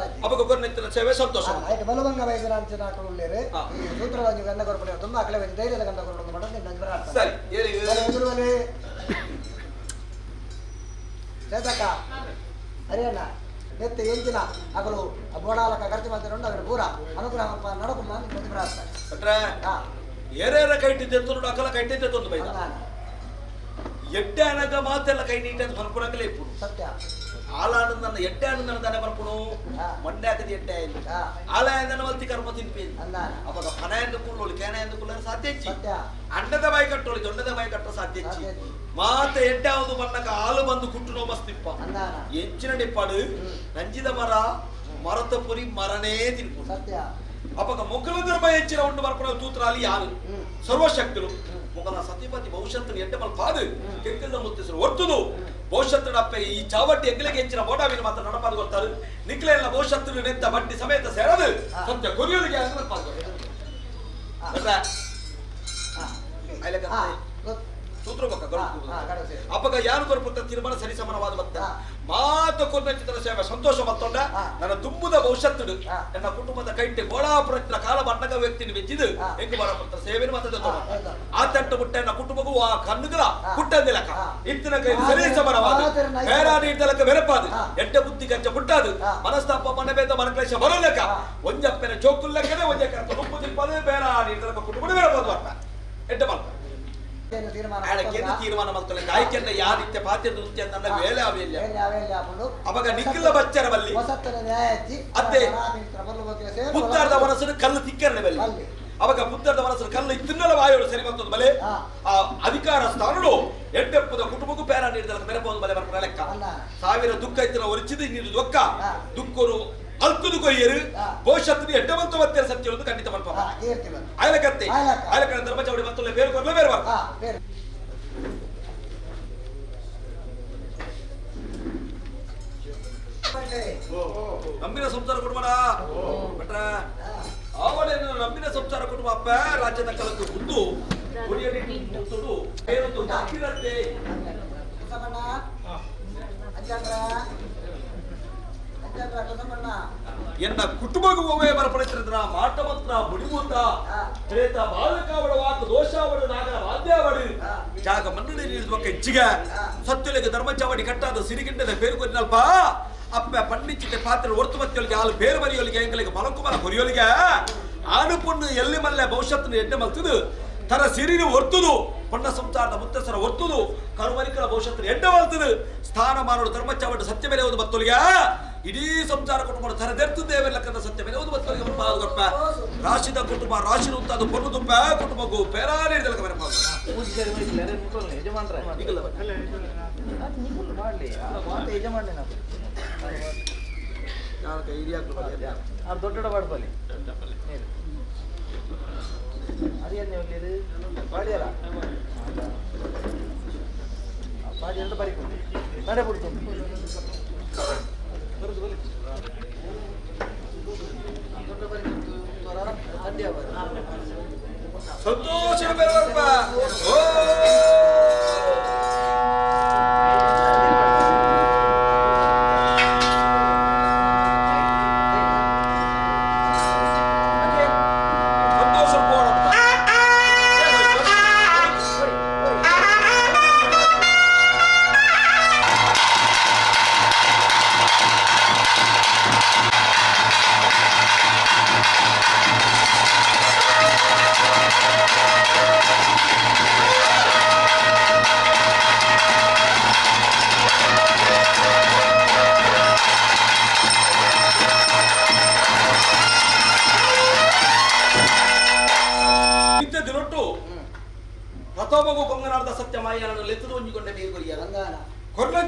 ಅಪಗ ಕೊನ್ನೆತ್ತಿನ ಸೇವೆ ಸಂತೋಷ ಆಯ್ತು ಬಲವಂಗ ವೈದ್ಯರ ಅಂಚನ ಹಾಕೊಳ್ಳುಳ್ಳೇರೆ ಸೂತ್ರವಾಗಿ ಗಂಧ ಕೊರಪಡೆ ತುಂಬಾ ಅಕಲೆ ಧೈರ್ಯದ ಗಂಧ ಕೊರಪಡೆ ಮಾಡೋದು ನಂಜರ ಸರಿ ಎದುರುವಲೆ ಸೇತಕ ಹರಿಯಣ್ಣ ಎತ್ತೆ ಎಂಚಿನ ಅಗಳು ಬೋಡಾಲಕ ಖರ್ಚು ಮಾಡ್ತಿರೋಂಡು ಅದ್ರ ಪೂರ ಅನುಗ್ರಹ ನಡಕುಮ್ಮ ಬಟ್ರೆ ಏರೇರ ಕೈಟಿದ್ದೆ ನೋಡು ಅಕಲ ಕೈಟಿದ್ದೆ ತಂದು ಬೈದ ಎಡ್ಡೆ ಅನಗ ಮಾತೆಲ್ಲ ಕೈ ನೀಟ ಬರ್ಪುಣಕಲೇ ಇಪ್ಪು ಸತ್ಯ ಆಲಾನ ನನ್ನ ಎಡ್ಡೆ ಅಣ್ಣ ನನ್ನ ದನೆ ಬರ್ಪುಣು ಮಂಡ್ಯಾಕದ ಎಡ್ಡೆ ಆಯ್ತು ಆಲಯಂದನ ವಲ್ತಿ ಕರ್ಮ ತಿನ್ಪೇನು ಅವಾಗ ಪನ ಎಂದು ಕುಳ್ಳೋಳು ಕೇನ ಎಂದು ಕುಳ್ಳರು ಸಾಧ್ಯ ಅಂಡದ ಬಾಯಿ ಕಟ್ಟೋಳು ದೊಡ್ಡದ ಬಾಯಿ ಕಟ್ಟೋ ಸಾಧ್ಯ ಮಾತ ಎಡ್ಡೆ ಒಂದು ಬಣ್ಣಕ ಹಾಲು ಬಂದು ಕುಟ್ಟು ನೋಮಸ್ತಿಪ್ಪ ಎಂಚಿನ ಡಿಪ್ಪಾಡು ನಂಜಿದ ಮರ ಮರತ ಪುರಿ ಮರನೇ ತಿನ್ಪು ಸತ್ಯ ಅವಾಗ ಮೊಕ್ಕಲ ಧರ್ಮ ಹೆಚ್ಚಿನ ಉಂಟು ಬರ್ಪಣ ತೂತ್ರಾಲಿ ಯಾರು ಸರ್ವಶಕ್ತರು ಮೊಗಲ ಸತಿಪತಿ ಭವಿಷ್ಯತ್ ಎಡ್ಡೆ ಮಲ್ಪಾದು ಕೆಂಕಲ್ದ ಮುತ್ತಿಸರು ಒರ್ತುದು ಭವಿಷ್ಯತ್ ಅಪ್ಪೆ ಈ ಚಾವಟ್ಟಿ ಎಗ್ಲೆಗೆ ಹೆಚ್ಚಿನ ಮೋಡಾವಿನ ಮಾತ್ರ ನಡಪಾದು ಗೊತ್ತಾರು ನಿಕ್ಲೆಲ್ಲ ಭವಿಷ್ಯತ್ ನೆಂತ ಬಡ್ಡಿ ಸಮೇತ ಸೇರದು ಸತ್ಯ ಕೊರಿಯೋಲಿಗೆ ಸೂತ್ರ ಅಪ್ಪಗ ಯಾರು ಬರಪುತ್ತ ತೀರ್ಮಾನ ಸರಿ ಸಮಾನವಾದ ಭಕ್ತ ಮಾತ ಕೊನ್ನ ಚಿತ್ರ ಸೇವೆ ಸಂತೋಷ ಮತ್ತೊಂಡ ನನ್ನ ತುಂಬುದ ಭವಿಷ್ಯತ್ತು ನನ್ನ ಕುಟುಂಬದ ಕೈಟೆ ಗೋಳಾಪುರ ಕಾಲ ಬಣ್ಣಗ ವ್ಯಕ್ತಿನ ಬೆಚ್ಚಿದು ಹೆಂಗ ಬರಪುತ್ತ ಸೇವೆ ಮತ್ತೆ ಆ ತಟ್ಟು ಮುಟ್ಟ ನನ್ನ ಕುಟುಂಬಗೂ ಆ ಕಣ್ಣುಗಳ ಪುಟ್ಟಂದಿಲಕ ಇತ್ತಿನ ಕೈ ಸರಿ ಸಮಾನವಾದ ಬೇರಾ ನೀಡ್ದಲಕ ಬೆರಪಾದು ಎಡ್ಡ ಬುದ್ಧಿ ಗಂಜ ಪುಟ್ಟಾದು ಮನಸ್ತಾಪ ಮನಭೇದ ಮನಕ್ಲೇಶ ಬರಲಕ ಒಂಜಪ್ಪನ ಚೋಕುಲ್ಲಕ್ಕನೆ ಒಂಜ ಕರ್ತ ನುಪ್ಪು ತಿಪ್ಪದು ಬೇರಾ ನೀಡ್ದಲಕ ಕುಟುಂಬ ಬೆರಪಾದು ಬರ್ತ ಎಡ್ಡ ಮಲ್ಪ ತೀರ್ಮಾನ ಮಾಡ್ತಾರೆ ಗಾಯಕನ್ನ ಯಾವ ರೀತಿಯ ಪಾತ್ರ ನೃತ್ಯ ನನ್ನ ವೇಳೆ ಅವಾಗ ನಿಖಿಲ ಬಚ್ಚರ ಬಲ್ಲಿ ಅದೇ ಪುತ್ತಾರದ ಮನಸ್ಸನ್ನು ಕಲ್ಲು ತಿಕ್ಕರನೆ ಬಲ್ಲಿ ಅವಾಗ ಪುತ್ತಾರದ ಮನಸ್ಸನ್ನು ಕಲ್ಲು ತಿನ್ನಲ ವಾಯೋಳು ಸರಿ ಬಂತದ ಬಲೆ ಆ ಅಧಿಕಾರ ಸ್ಥಾನಗಳು ಎಡ್ಡೆಪ್ಪದ ಕುಟುಂಬಕ್ಕೂ ಪೇರ ನೀಡಿದ ಬೆರಬಹುದು ಬಲೆ ಬರ್ತಾರೆ ಲೆಕ್ಕ ಸಾವಿರ ದುಃಖ ಇತ್ತಿನ ಒರಿಚಿದ ನೀಡಿದ ಒಕ್ಕ ದುಃಖರು ಅಲ್ಕುದು ಕೊಯ್ಯರು ಭವಿಷ್ಯತ್ತು ಎಡ್ಡವಂತ ಮತ್ತೆ ಸತ್ಯ ಹೇಳುದು ಖಂಡಿತ ಮಲ್ಪ ಆಯ್ಲಕತ್ತೆ ಆಯ್ಲಕ ಧರ್ಮ ಚೌಡಿ ಮತ್ತೊಳ್ಳೆ ಬೇರೆ ಕೊರಲೆ ಬೇರೆ ಬರ್ತಾ ನಂಬಿನ ಸಂಸಾರ ಕುಟುಂಬ ಬಟ್ರ ಅವಳೆ ನಂಬಿನ ಸಂಸಾರ ಕುಟುಂಬ ಅಪ್ಪ ರಾಜ್ಯದ ಕಲಕ್ಕೆ ಮುಂದು ಮುತ್ತುಡು ಬೇರೊಂದು ಹಾಕಿರತ್ತೆ ಎನ್ನ ಕುಟುಂಬಗೂ ಹೋಗೇ ಬರಪಡಿಸಿದ್ರ ಮಾಟ ಮಂತ್ರ ಮುಡಿಮೂತ ತ್ರೇತ ಬಾಲಕಾವಳ ವಾಕ ದೋಷಾವಳು ನಾಗರ ವಾದ್ಯಾವಳು ಜಾಗ ಮನ್ನಣೆ ನೀಡಿದ ಹೆಚ್ಚಿಗೆ ಸತ್ಯಲಿಗೆ ಧರ್ಮಚಾವಡಿ ಕಟ್ಟಾದ ಸಿರಿಗಿಂಡದ ಬೇರುಗೊರಿನಲ್ಪ ಅಪ್ಪ ಪಂಡಿಚಿತೆ ಪಾತ್ರ ಒರ್ತು ಮತ್ತೊಲಿಗೆ ಹಾಲು ಬೇರು ಬರಿಯೋಲಿಗೆ ಎಂಗಳಿಗೆ ಮಲಕುಮಲ ಕೊರಿಯೋಲಿಗೆ ಆಡು ಪುಣ್ಣು ಎಲ್ಲಿ ಮಲ್ಲೆ ಭವಿಷ್ಯತ್ತು ಎಡ್ಡೆ ಮಲ್ತದು ತರ ಸಿರಿನು ಒರ್ತುದು ಪಣ್ಣ ಸಂಸಾರದ ಮುತ್ತಸರ ಒರ್ತುದು ಕರುಮರಿಕರ ಭವಿಷ್ಯತ್ತು ಎಡ್ಡೆ ಮಲ್ತದು ಸ್ಥಾನ ಮಾಡೋದು ಧರ್ಮಚಾವಡಿ ಸತ್ಯ ಮೇಲೆ ಹೋದು ಮತ್ತೊಲಿಗೆ ಇಡೀ ಸಂಸಾರ ಕುಟುಂಬ ತರದೆರ್ತದೇವೆ ಲೆಕ್ಕದ ಸತ್ಯ ಮೇಲೆ ಹೋದು ಮತ್ತೊಲಿಗೆ ಬರ್ಪಾದ ರಾಶಿದ ಕುಟುಂಬ ರಾಶಿ ಉಂಟಾದ ಪೊಣ್ಣು ತುಪ್ಪ ಕುಟುಂಬಕ್ಕೂ ಪೇರಾರಿ ಲೆಕ್ಕ ಬರ್ಪಾದ ದೊಡ್ಡ ಬಾಡ್ಬಲ್ಲಿ ಅದೇನು ಒಳ್ಳೆಯದು ಪಾಡಿಯಲ್ಲ ಪಾಡಿ ಅಂತ ಬರಿಕೊಂಡು ನಡೆ ಬಿಡ್ಕೊಂಡು ದೊಡ್ಡ ಬರಿಕೊಂಡು ಸಂತೋಷ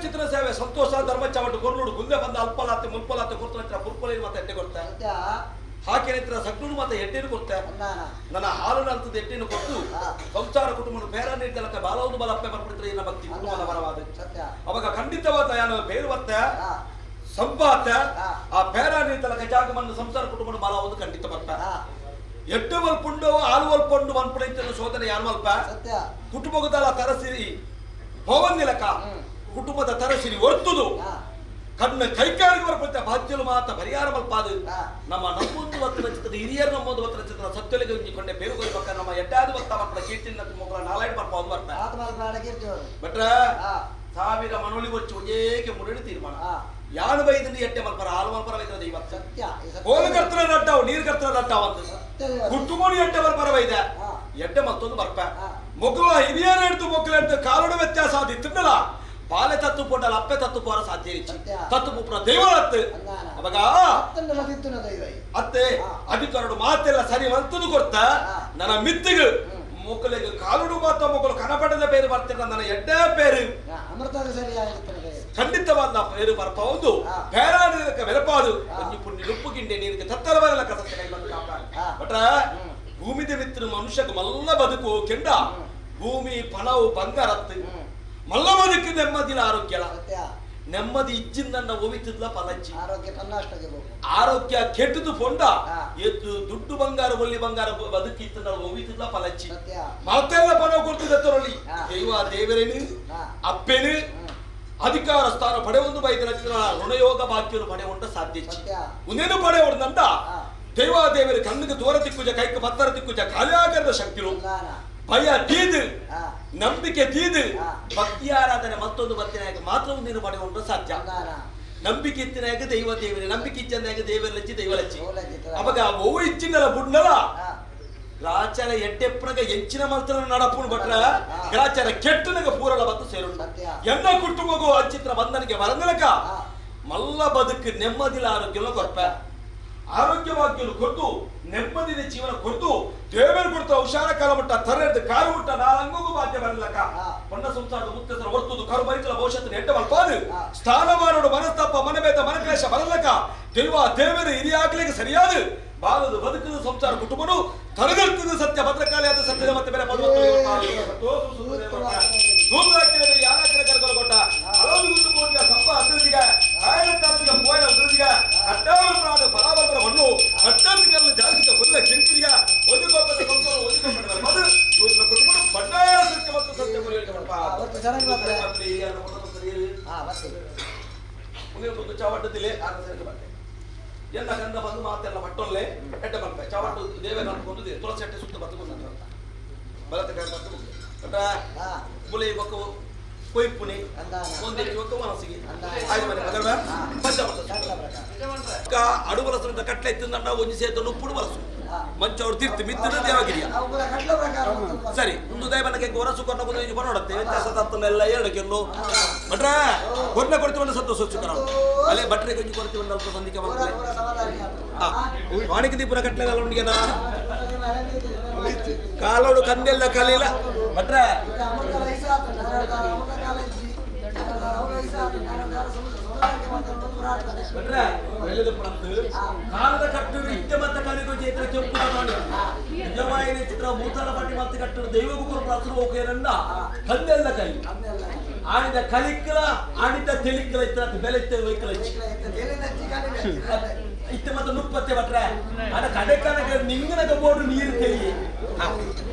ಚಿತ್ರ ಸೇವೆ ಸಂತೋಷ ಧರ್ಮ ಚಾವಟ್ಟು ಕೊರ್ಲುಡು ಗುಂದೆ ಬಂದ ಅಲ್ಪಲಾತೆ ಮುಲ್ಪಲಾತೆ ಕೊಡ್ತಾನೆ ಪುರ್ಪಲಿ ಮತ್ತೆ ಎಟ್ಟೆ ಕೊಡ್ತಾರೆ ಹಾಕಿ ಸಗ್ನೂರು ಮತ್ತೆ ಎಟ್ಟೆನು ಕೊಡ್ತಾರೆ ನನ್ನ ಹಾಲು ಅಂತದ್ದು ಎಟ್ಟೆನು ಕೊಟ್ಟು ಸಂಸಾರ ಕುಟುಂಬ ಬೇರ ನೀಡ್ದಲಕ್ಕೆ ಬಾಲವನ್ನು ಬಲಪ್ಪೆ ಬರ್ಬಿಡ್ತಾರೆ ನನ್ನ ಭಕ್ತಿ ಕುಟುಂಬದ ಬರವಾದ ಅವಾಗ ಖಂಡಿತವಾದ ಯಾನು ಬೇರು ಬರ್ತೆ ಸಂಪಾತ ಆ ಬೇರ ನೀಡ್ದಲಕ್ಕೆ ಜಾಗವನ್ನು ಸಂಸಾರ ಕುಟುಂಬದ ಬಲವನ್ನು ಖಂಡಿತ ಬರ್ತಾರೆ ಎಟ್ಟು ಮಲ್ಪುಂಡು ಹಾಲು ಮಲ್ಪುಂಡು ಮನ್ಪುಡ ಶೋಧನೆ ಯಾರು ಮಲ್ಪ ಕುಟುಂಬದ ತರಸಿರಿ ಹೋಗಂದಿಲಕ ಕುಟುಂಬದ ತರಸಿರಿ ಒರ್ತುದು ಕಣ್ಣ ಕೈಕಾರಿಗೆ ಬರ್ಬತ್ತೆ ಬಾಧ್ಯಲು ಮಾತ ಪರಿಹಾರ ಮಲ್ಪಾದು ನಮ್ಮ ನಮ್ಮೊಂದು ಹೊತ್ತು ರಚಿತದ ಹಿರಿಯರು ನಮ್ಮೊಂದು ಹೊತ್ತು ರಚಿತದ ಸತ್ಯಲಿಗೆ ಉಂಜಿಕೊಂಡೆ ಬೇರು ಕೊಯ್ಬೇಕ ನಮ್ಮ ಎಟ್ಟಾದು ಭಕ್ತ ಮಕ್ಕಳ ಕೀರ್ತಿನ ಮೊಗಲ ನಾಲ್ಕು ಬರ್ಬೋದು ಬರ್ತಾರೆ ಬಟ್ರ ಸಾವಿರ ಮನೊಳಿ వచ్చి ಒಂದೇಕೆ ಮುರಳಿ ತೀರ್ಮಾನ ಯಾನು ಬೈದಿಂದ ಎಟ್ಟೆ ಮಲ್ಪರ ಹಾಲು ಮಲ್ಪರ ಬೈದ್ರೆ ಇವತ್ತು ಕೋಲು ಕರ್ತನ ನಟ್ಟಾವು ನೀರು ಕರ್ತನ ನಟ್ಟಾವ ಕುಟುಂಬನು ಎಟ್ಟೆ ಮಲ್ಪರ ಬೈದ ಎಟ್ಟೆ ಮತ್ತೊಂದು ಬರ್ಪ ಮೊಗಲ ಹಿರಿಯರು ಹಿಡಿದು ಮೊಗಲು ಹಿಡಿದು ಕಾಲುಡ ವ್ಯತ್ಯಾಸ ಆದಿತ್ತಲ್ಲ ಬಾಲೆ ತತ್ತು ಪೊಂಡಲ್ಲ ಅಪ್ಪೆ ತತ್ತು ಪೋರ ಸಾಧ್ಯ ತತ್ತು ಪುಪ್ರ ದೈವತ್ತು ಅವಾಗ ಅತ್ತೆ ಅಧಿಕಾರಡು ಮಾತೆಲ್ಲ ಸರಿ ಮಂತದು ಕೊಡ್ತ ನನ್ನ ಮಿತ್ತಿಗೆ ಮೊಕ್ಕಲಿಗೆ ಕಾಲುಡು ಮಾತ ಮೊಕ್ಕಲು ಕನಪಡದ ಬೇರು ಬರ್ತಿರ ನನ್ನ ಎಡ್ಡೆ ಬೇರು ಖಂಡಿತವಾದ ಬೇರು ಬರ್ಬಹುದು ಬೇರಾಡಕ್ಕೆ ಬೆರಪಾದು ಒಂಜಿ ಪುಣ್ಯ ಉಪ್ಪು ಗಿಂಡೆ ನೀರಿಗೆ ತತ್ತಲ ಬರಲ್ಲ ಕಸತ್ತ ಬಟ್ರ ಭೂಮಿದ ಮಿತ್ರ ಮನುಷ್ಯಕ್ಕೆ ಮಲ್ಲ ಬದುಕು ಕೆಂಡ ಭೂಮಿ ಪಣವು ಬಂಗಾರತ್ತು ಮಲ್ಲ ಬದುಕು ನೆಮ್ಮದಿನ ಆರೋಗ್ಯ ನೆಮ್ಮದಿ ಇಚ್ಚಿಂದ ಒವಿತಿದ್ಲ ಪಲಚ್ಚಿ ಆರೋಗ್ಯ ಕೆಟ್ಟದು ಪೊಂಡ ಎದ್ದು ದುಡ್ಡು ಬಂಗಾರ ಒಳ್ಳಿ ಬಂಗಾರ ಬದುಕಿತ್ತು ನಾವು ಒವಿತಿದ್ಲ ಪಲಚ್ಚಿ ಮತ್ತೆಲ್ಲ ಪಣ ಕೊಡ್ತಿದ್ದ ತೊರಳಿ ದೈವ ದೇವರೇನು ಅಪ್ಪೇನು ಅಧಿಕಾರ ಸ್ಥಾನ ಪಡೆಯೊಂದು ಬೈದಿನ ಋಣಯೋಗ ಬಾಕ್ಯರು ಪಡೆಯುವಂತ ಸಾಧ್ಯ ಒಂದೇನು ಪಡೆಯುವಂತ ದೈವ ದೇವರ ಕಣ್ಣಿಗೆ ದೂರ ತಿಕ್ಕುಜ ಕೈಗೆ ಪತ್ತರ ತಿಕ್ಕುಜ ಖಾಲಿಯಾಗದ ಶಕ್ತಿರು ಭಯ ತೀದು ನಂಬಿಕೆ ತೀದು ಭಕ್ತಿ ಆರಾಧನೆ ಮತ್ತೊಂದು ಭಕ್ತಿನಾಯಕ ಮಾತ್ರ ಒಂದೇನು ಪಡೆಯುವಂತ ಸಾಧ್ಯ ನಂಬಿಕೆ ಇತ್ತಿನಾಗ ದೈವ ದೇವರೇ ನಂಬಿಕೆ ಇಚ್ಚನಾಗ ದೇವರಚ್ಚಿ ದೈವಲಚ್ಚಿ ಅವಾಗ ಓ ಇಚ್ಚಿನಲ್ಲ ಬುಡ್ನಲ್ಲ ಗ್ರಾಚಾರ ಎಡ್ಡೆಪ್ಪನಗ ಹೆಚ್ಚಿನ ಮಂತ್ರ ನಡಪುಣ್ ಬಟ್ರ ಗ್ರಾಚಾರ ಕೆಟ್ಟನಗ ಪೂರಲ ಬಂದು ಸೇರುಂಡ ಎನ್ನ ಕುಟುಂಬಗೂ ಅಚ್ಚಿತ್ರ ಬಂಧನಿಗೆ ಬರಂಗಲಕ ಮಲ್ಲ ಬದುಕು ನೆಮ್ಮದಿಲ ಆರೋಗ್ಯ ಕೊಟ್ಟ ಆರೋಗ್ಯವಾಗಿಯಲು ಕೊಟ್ಟು ನೆಮ್ಮದಿನ ಜೀವನ ಕೊಟ್ಟು ದೇವರು ಕೊಡ್ತ ಹುಷಾರ ಕಾಲ ಮುಟ್ಟ ತರ್ರೆದ್ದು ಕಾರು ಮುಟ್ಟ ನಾಲ್ಕು ಬಾಧ್ಯ ಬರಲಕ್ಕ ಹೊನ್ನ ಸಂಸಾರದ ಮುಕ್ತತರ ಒರ್ತುದು ಕರು ಬರಿಕಲ ಭವಿಷ್ಯತ್ತು ನೆಟ್ಟ ಮಲ್ಪಾದು ಸ್ಥಾನಮಾನೋಡು ಮನಸ್ತಾಪ ಮನಭೇದ ಮನಕ್ಲೇಶ ಬರಲಕ್ಕ ದೈವ ದೇವರು ಹಿರಿಯಾಗ್ಲಿಕ್ಕೆ ಸರಿಯಾದ ಬಾಲದು ಬದುಕದ ಸಂಸಾರ ಕುಟುಂಬನು ತರಗರ್ತದ ಸತ್ಯ ಭದ್ರಕಾಳಿಯಾದ ಸತ್ಯದ ಮತ್ತೆ ಬೇರೆ ಯಾರಾಕಿನ ಕರ್ಕೊಂಡು ಕೊಟ್ಟ ಹಲವು ಕುಟುಂಬ ಸಂಪ ಅಭಿವೃದ್ಧಿಗ ಆಯನಕಾರ್ತಿಕ ಪೋಯನ ಅಭಿವೃದ್ಧಿಗ ಕಟ್ಟಾವರ ಪ್ರಾಣ ಫಲಾವರ ಮಣ್ಣು ಕಟ್ಟಾಂತಿಕರನ್ನು ಜಾಗತಿಕ ಹುಲ್ಲ ಕೆಂತಿರಿಗ ಒದುಗೊಬ್ಬರ ಸಂಸಾರ ಒದುಗೊಬ್ಬರ ಮದು ಇವರ ಕುಟುಂಬ ಬಂಡಾಯ ಸತ್ಯ ಮತ್ತು ಸತ್ಯ ಮುಂದೆ ಚಾವಟ್ಟದಿಲೆ ಎಲ್ಲ ಗಂಧ ಬಂದು ಮಾತೆಲ್ಲ ಮಟ್ಟೊಲ್ಲೆ ಎಡ್ಡ ಬಂಪೆ ಚಾವಟ್ಟು ದೇವೇ ನಡ್ಕೊಂಡು ತುಳಸಿ ಅಟ್ಟೆ ಸುತ್ತ ಬರ್ತಕೊಂಡು ಬಲತ ಮುಲೆ ಬೊಕ್ಕ ಕೊಯ್ಪುನಿ ಒಂದೇ ಬೊಕ್ಕ ಮನಸ್ಸಿಗೆ ಆಯ್ತು ಮನೆ ಮಗಲ್ವಾ ಅಡುಬಲಸಂತ ಕಟ್ಲೆ ಇತ್ತಿಂದ ಒಂಜಿ ಸೇತ ಉಪ್ಪುಡು ಬಲಸು ಮಂಚ ಅವ್ರು ತಿರ್ತಿ ಮಿತ್ತಿನ ದೇವಾಗಿದೆಯಾ ಸರಿ ಒಂದು ದೈವನಿಗೆ ಗೊರಸು ಕೊಟ್ಟ ಬಂದು ಬರೋಡತ್ತೆ ವ್ಯತ್ಯಾಸ ತತ್ತನೆಲ್ಲ ಎರಡಕ್ಕೆಲ್ಲೋ ಬಟ್ರ ಕೊಡ್ನೆ ಕೊಡ್ತೀವಲ್ಲ ಸತ್ತು ಸ್ವಚ್ಛಕರ ಅಲ್ಲೇ ಬಟ್ರೆ ಕೊಂಚ ಕೊಡ್ತೀವಲ್ಲ ಅಲ್ಪ ಸಂದಿಕೆ ಮಾಡ್ತಾರೆ ವಾಣಿಕೆ ದೀಪನ ಕಟ್ಲೆಲ್ಲ ಉಂಡಿಗೆನ ಕಾಲೋಡು ಕಂದೆಲ್ಲ ಕಲಿಲ್ಲ ಬಟ್ರ ಕಾಲದ ಕಟ್ಟುಡು ಇತ್ತೆ ಮತ್ತೆ ಕಲಿಗೋ ಚೇತ್ರ ಕೆಂಪು ಮಾಡಿ ನಿಜವಾಯಿನ ಚಿತ್ರ ಮೂತಲ ಪಟ್ಟಿ ಮತ್ತೆ ಕಟ್ಟುಡು ದೈವಗುರು ಪ್ರಾಸರು ಹೋಗೇನನ್ನ ಕಂದೆಲ್ಲ ಕಲಿ ಆಡಿದ ಕಲಿಕ್ಕಲ ಆಡಿದ ತೆಲಿಕ್ಕಲ ಇತ್ತ ಬೆಲೆ ಇತ್ತ ವೈಕಲ ಇತ್ತ ಮತ್ತೆ ನುಪ್ಪತ್ತೆ ಬಟ್ರೆ ಆಡ ಕಡೆ ಕಣಕ್ಕೆ ನಿಂಗನ ಗಬೋಡು ನೀರು ತೆಲಿ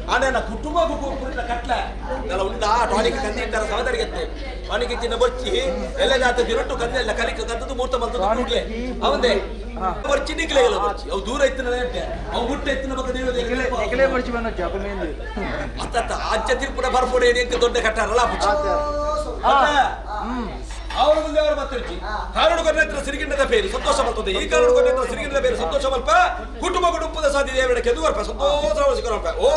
ಆಡನ ಕುಟುಂಬ ಗುಂಪುರಿನ ಕಟ್ಲ ಎಲ್ಲ ಉಂಡ ಟಾನಿಕ್ ಕಂದಿ ಇಟ್ಟಾರ ಸಹೋದರಿಗೆ ಟಾನಿಕ್ ಇಚ್ಚಿನ ಬೊಚ್ಚಿ ಎಲ್ಲ ಜಾತ ದಿರೊಟ್ಟು ಕಂದೆಲ್ಲ ಕಲಿಕ ಕದ್ದದು ಮೂರ್ತ ಮಲ್ತದು ಕೂಡ್ಲೆ ಅವಂದೆ ಬರ್ಚಿ ನಿಕ್ಲೆ ಇಲ್ಲ ಬರ್ಚಿ ಅವು ದೂರ ಇತ್ತಿನ ನೆಟ್ಟೆ ಅವು ಮುಟ್ಟ ಎತ್ತಿನ ಬಗ್ಗೆ ದೇವದೆ ಎಕಲೆ ಬರ್ಚಿ ಬನ್ನಕ್ಕೆ ಅಪಮೇಂದು ಅತ್ತ ಅಜ್ಜ ತಿರ್ಪುಡ ಬರ್ಪುಡೆ ಏಕೆ ದೊಡ್ಡ ಕಟ್ಟಾರಲ್ಲ ಬುಚ್ಚಿ ಅವರು ಮುಂದೆ ಅವರು ಬರ್ತಿರ್ಚಿ ಕಾರಣ ಕೊನೆತ್ರ ಸಿರಿಗಿಂಡದ ಬೇರು ಸಂತೋಷ ಬರ್ತದೆ ಈ ಕಾರಣ ಕೊನೆತ್ರ ಸಿರಿಗಿಂಡದ ಬೇರು ಸಂತೋಷ ಮಲ್ಪ ಕುಟುಂಬ ಕುಟುಂಬದ ಸಾಧ್ಯ ದೇವರ ಕೆದುವರ್ಪ ಸಂತೋಷ ಸಿಕ್ಕರಪ್ಪ ಓ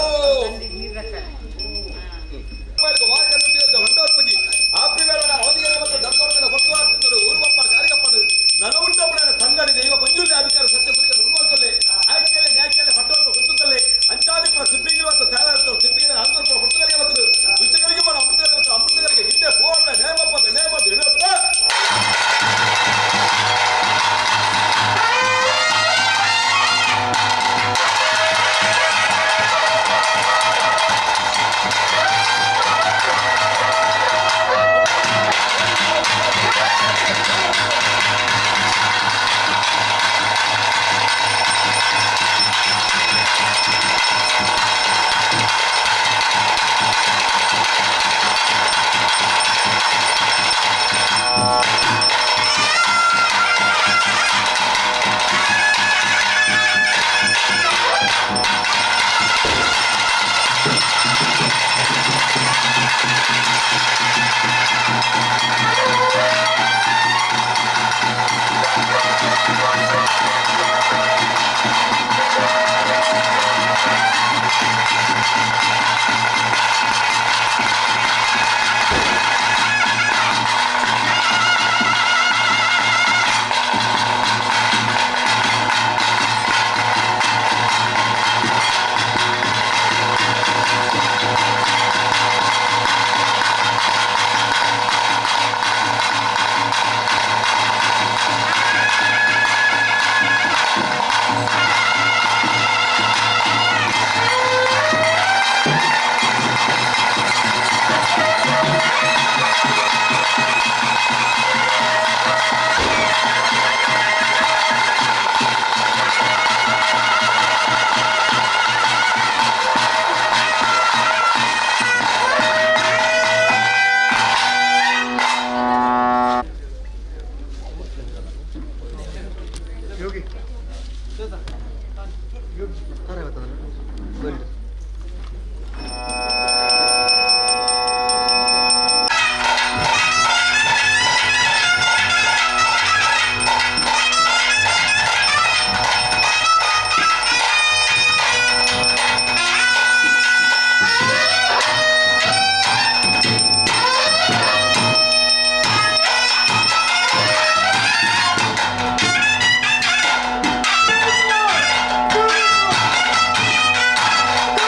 ಹೊಂಡೋತ್ಪಜಿ ಆಪ್ರಿ ಬೇಡ ಅವಧಿಗೆ ಮತ್ತು ದರ್ಶನ ಕೊಟ್ಟು ಊರುಬಪ್ಪ ಕಾರ್ಯಕಪ್ಪ ನನ ಉಂಟಪ್ಪಡ ತಂಗಡಿ ದೈವ ಪಂಜುಲಿ ಅಧಿಕಾರ ಸತ್ಯ ಕುರಿಗಳ ಉನ್ವಲ್ತಲ್ಲೇ ಆಯ್ಕೆಲೆ ನ್ಯಾಯಕ್ಕೆಲೆ ಪಟ್ಟವನ್ನು ಕೊಟ್ಟುತ್ತಲ್ಲೇ ಅಂಚಾದಿಪ್ಪ ಸಿಪ್ಪಿಗೆ ಮತ್ತು ತಯಾರಿಸ್ತಾರೆ ಸಿಪ್ಪಿಗೆ ಅಂಗರ್ಪ ಹೊಟ್ಟಗಳಿಗೆ ಮತ್ತು ವಿಷಯಗಳಿಗೆ ಮಾಡ ಅಮೃತಗಳಿಗೆ ಹಿಂದೆ ಪೋರ್ಣ ನೇಮಪ್ಪ ನೇಮದ್ದು ಇಡಪ್ಪ ಯೋಗಿ ತಾರೆ ಬರ್ತದಲ್ಲ ಗೋಲ್ಡ್ Go!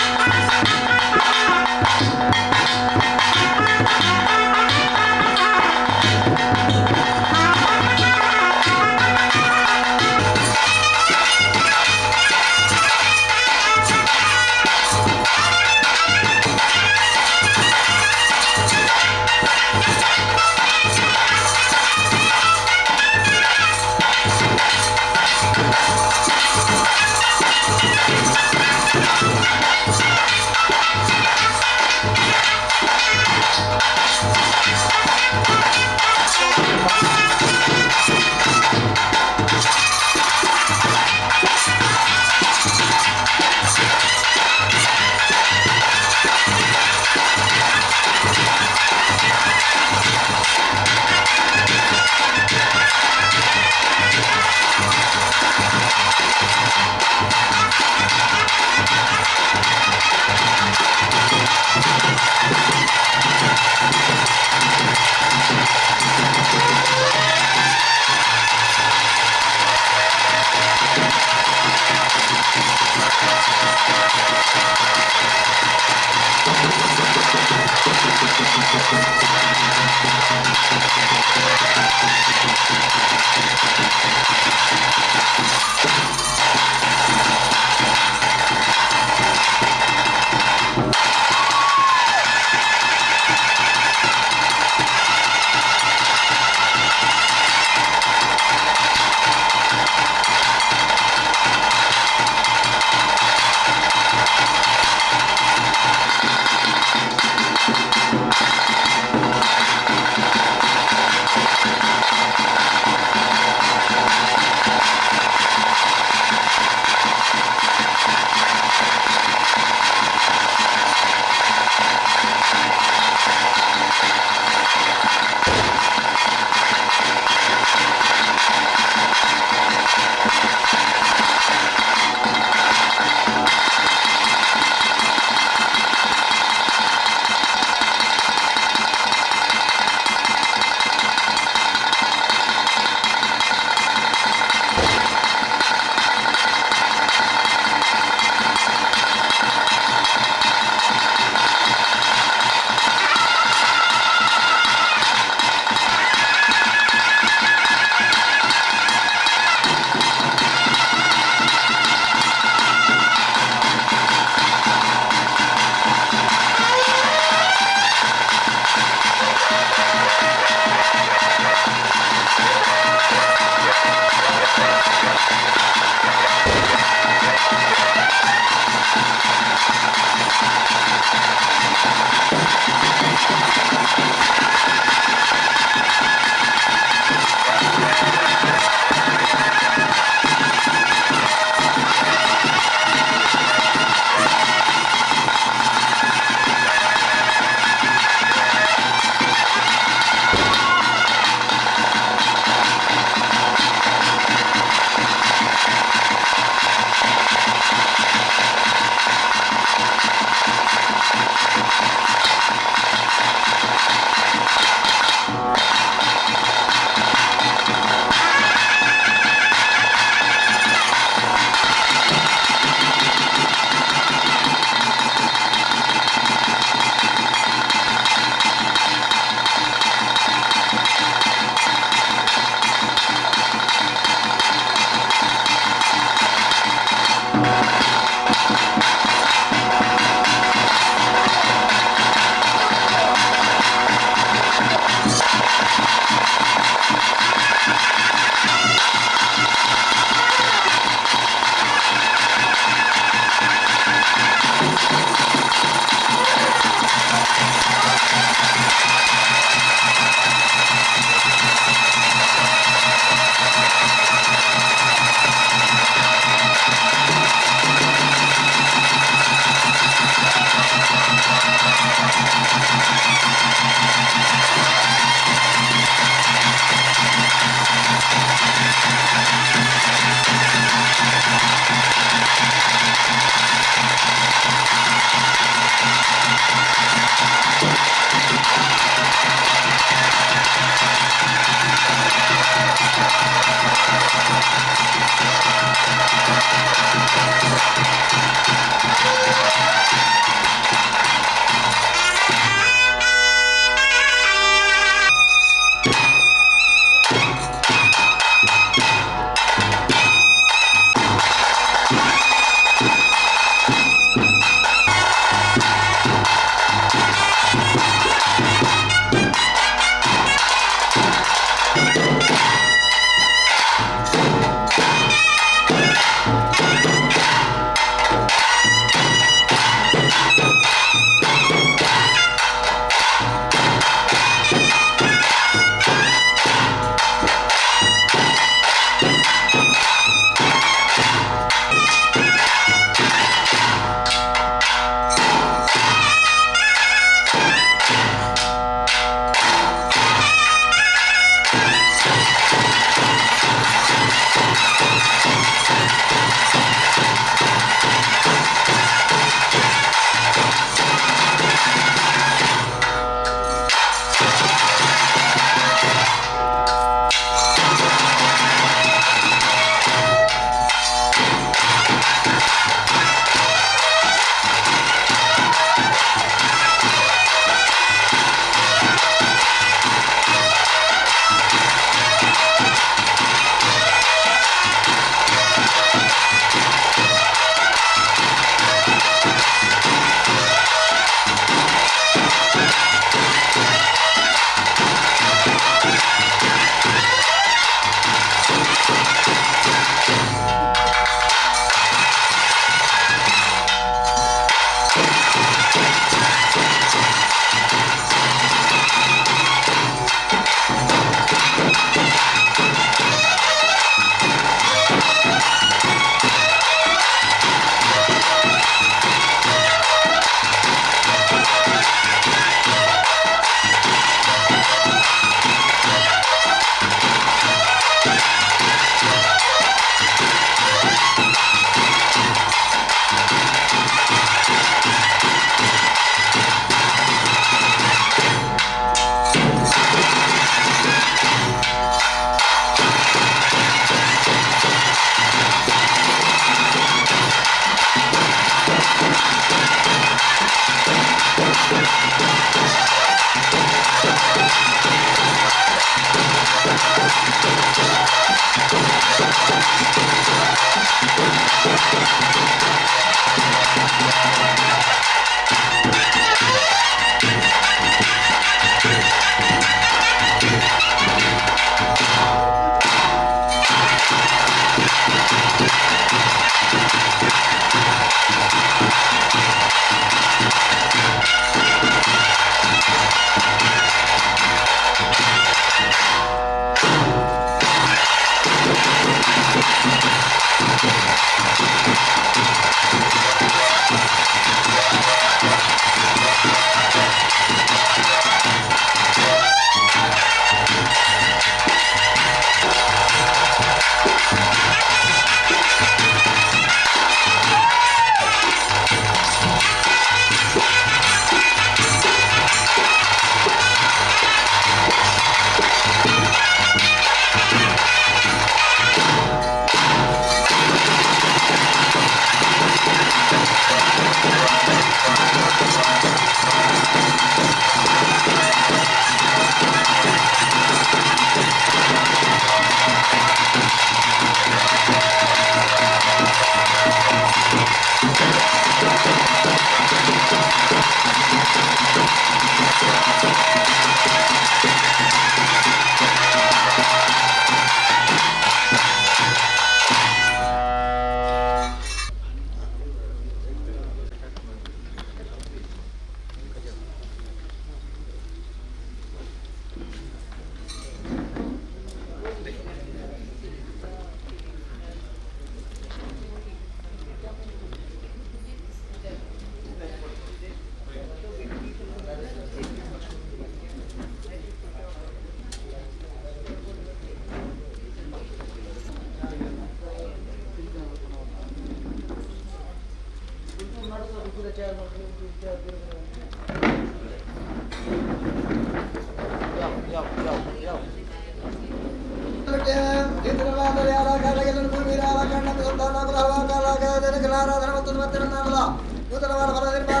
ನೂತನವಾದ ಫಲ ನಿರ್ಮಾಣ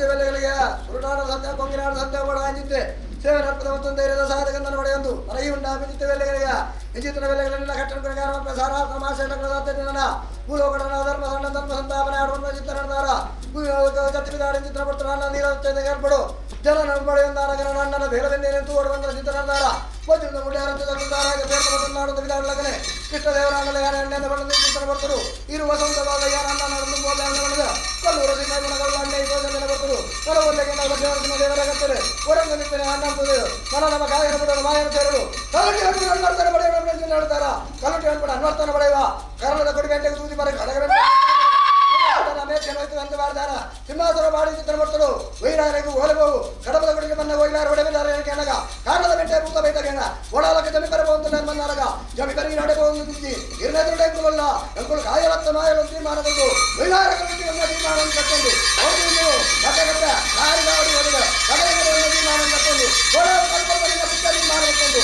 ಬೆಲೆಗಳಿಗೆ ಉರುಟಾಡ ಸತ್ಯ ಕೊಂಗಿನಾಡ ಸತ್ಯ ಒಳಗಾಂಜಿದ್ದೆ ಸೇವೆ ನರ್ಪದ ಮತ್ತು ಧೈರ್ಯದ ಸಾಧಕಂದನ ಪಡೆಯೊಂದು ಮರೈ ಉಂಟಾಬಿದ್ದಿದ್ದ ಬೆಲೆಗಳಿಗೆ ನಿಜಿತನ ಬೆಲೆಗಳನ್ನೆಲ್ಲ ಕಟ್ಟಡ ಪ್ರಕಾರ ಪ್ರಸಾರ ಮಾಸಗಳ ಭೂಲೋಕಡನ ಧರ್ಮ ಸಣ್ಣ ಧರ್ಮ ಸಂತಾಪನೆ ಆಡುವ ಚಿತ್ರ ನಡೆದಾರ ಕತ್ತಿಬಿದಾಡಿ ಚಿತ್ರ ಪಡ್ತಾರ ನೀರು ಏರ್ಪಡು ಜನ ನಡ್ಬಡಿ ಎಂದಾರ ಅಣ್ಣನ ಬೇರವೆಂದೇನೆಂದು ಓಡುವಂತ ಚಿತ್ರ ನಡೆದಾರ ವಜ್ರದ ಮುಡಿಯಾರಂತ ವಿಧಾನಲಗನೆ ಕೃಷ್ಣದೇವರಾಂಗಲ ಯಾರ ಎಣ್ಣೆಯಿಂದ ಬಣ್ಣ ಚಿತ್ರ ಬರ್ತರು ಇರು ವಸಂತವಾದ ಯಾರ ಅಣ್ಣ ನಡೆದು ಬೋಲೆ ಅಣ್ಣ ಬಣ್ಣದ ಕಲ್ಲೂರು ಸಿಂಹಗಳು ಅಣ್ಣ ಇಪ್ಪತ್ತನೇ ಬರ್ತರು ಕಲವೊಂದಕ್ಕೆ ದೇವರ ಕತ್ತರೆ ಹೊರಂಗ ನಿಂತನೆ ಅಣ್ಣಂತದೆ ಮನ ನಮ್ಮ ಕಾಯನ ಬಿಡಲು ಮಾಯನ ಸೇರಲು ಕಲಟಿ ಹಣ್ಣು ಅನ್ವರ್ತನ ಪಡೆಯುವ ಹೇಳ್ತಾರ ಕಲಟಿ ಹಣ್ಣು ಅನ್ವರ್ತನ ಪಡೆಯುವ ಕರ್ಣದ ಕೊಡಿ ಗಂಟೆಗೆ ತೂದಿ ಬರ ಕಡಗರ ಸಿಂಹಾಸನ ಬಾಡಿ ಚಿತ್ರ ಬರ್ತಳು ವೈರಾರಿಗೂ ಹೋಲಬಹುದು ಕಡಪದ ಗುಡಿಗೆ ಬಂದ ವೈಲಾರ ಹೊಡೆದಾರ ಕೆಣಗ ಕಾರಣದ ಬೆಂಟೆ ಭೂತ ಬೈತಗೇನ ಓಡಾಲಕ್ಕೆ ಜಮಿ ಬರಬಹುದು ಬಂದಾಗ ಜಮಿ ಬರಿ ನಡೆಬಹುದು ತಿಂದಿ ಇರನೆದುರುಲ್ಲ ಎಂಗಳು ಕಾಯಲತ್ತ ಮಾಯಲು ತೀರ್ಮಾನಗೊಂಡು ವೈಲಾರ ತೀರ್ಮಾನ ಕಟ್ಟೊಂದು ಕಟ್ಟಗಟ್ಟ ಕಾರಿಗಾಡಿ ಹೊಡೆದ ಕಡೆಯ ತೀರ್ಮಾನ ಕಟ್ಟೊಂದು ಓಡಾಲ ಕಲ್ಪನೆಯಿಂದ ಪುಟ್ಟ ತೀರ್ಮಾನ ಕಟ್ಟೊಂದು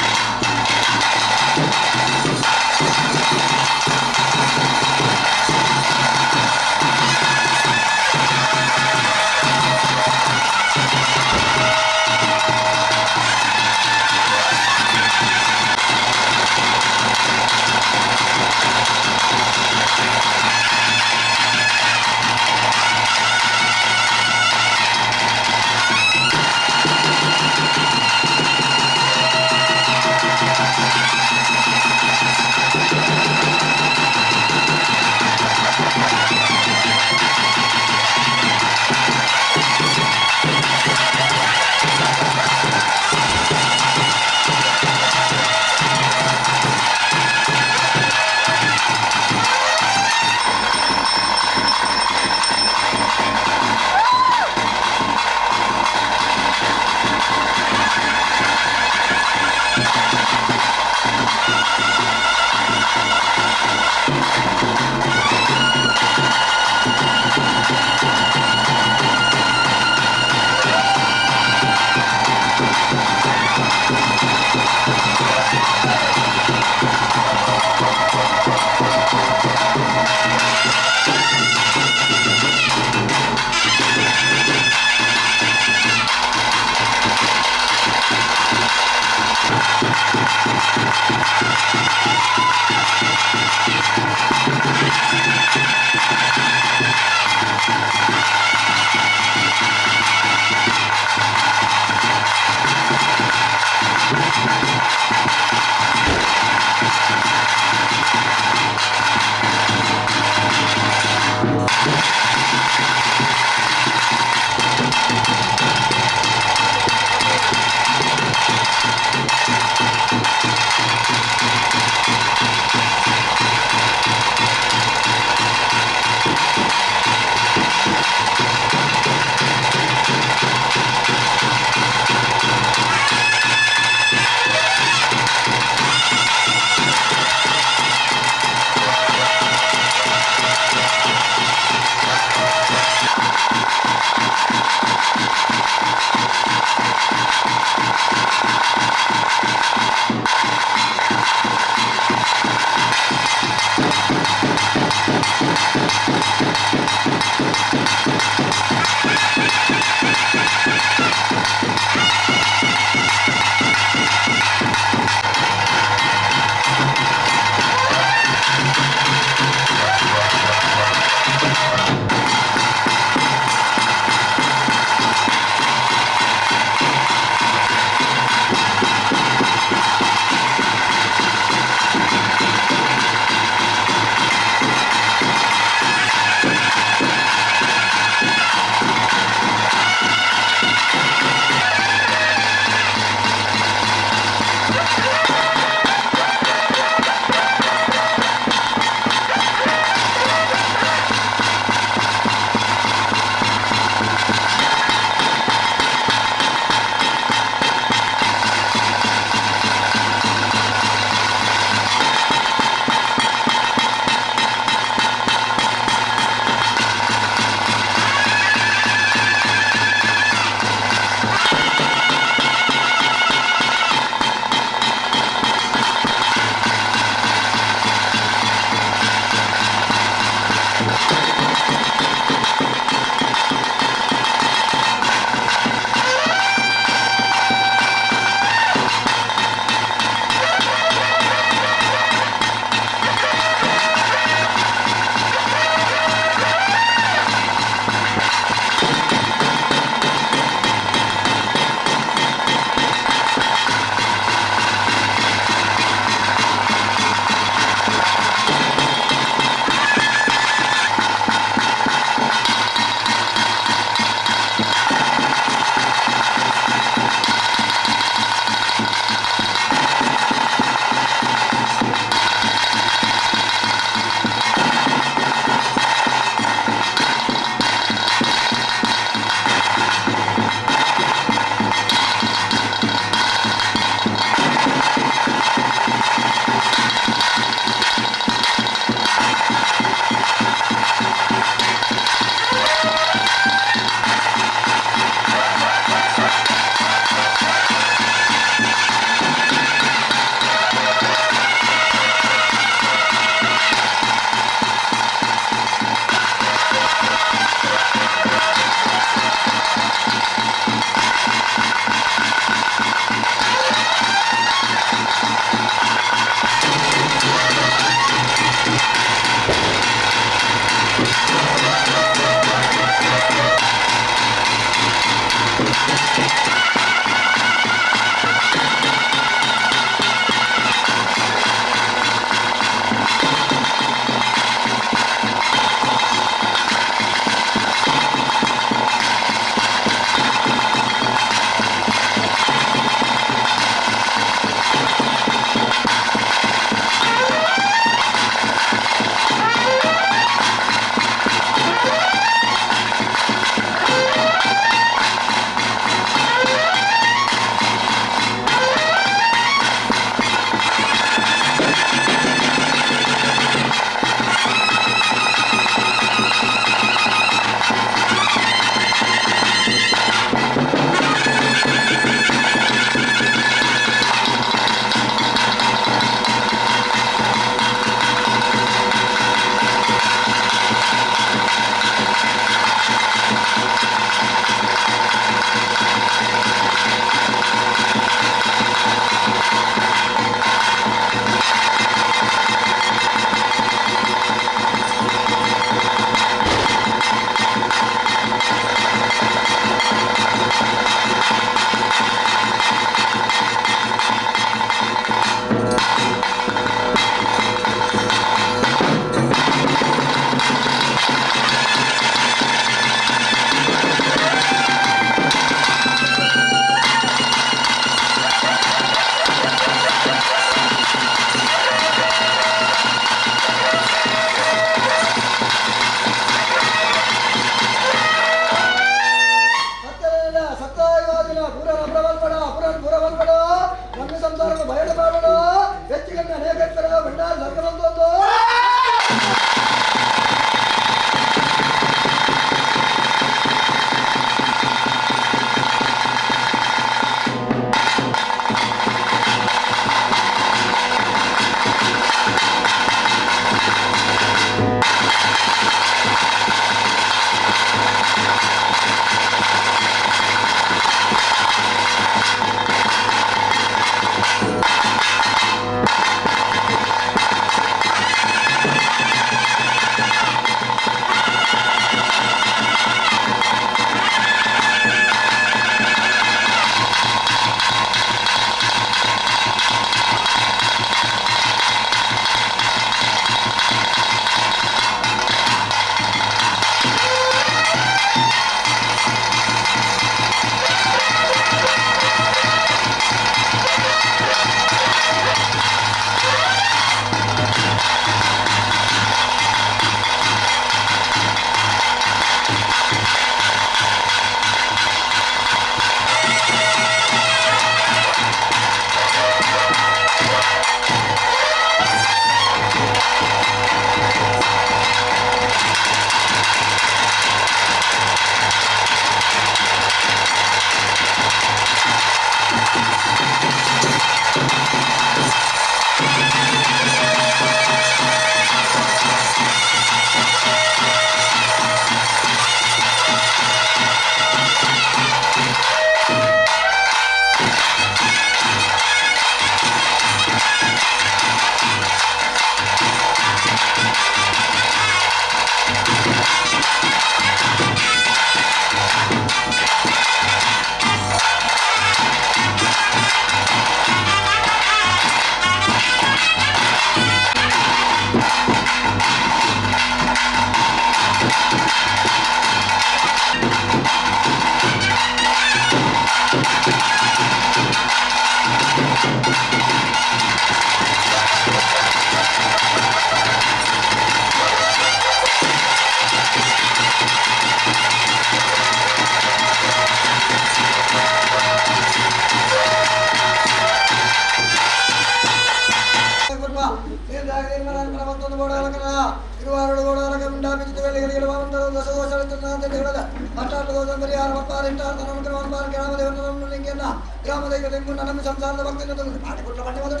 ಸಂಸಾರದ ಭಕ್ತಿ ಮಾಡಿಕೊಟ್ಟ ಬನ್ನಿ ಮೊದಲು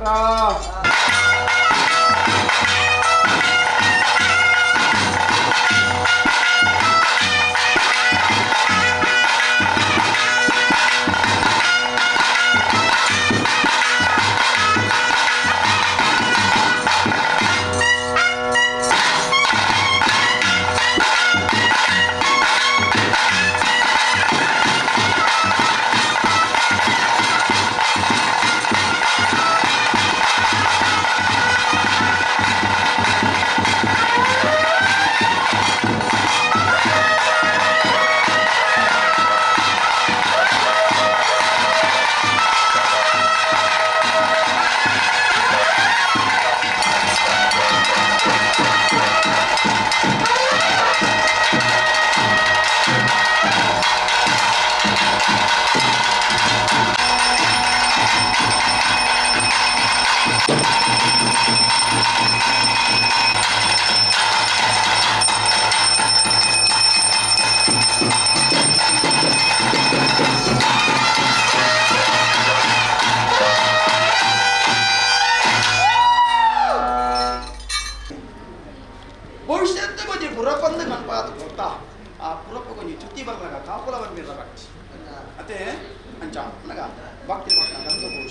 ಚಕ್ರ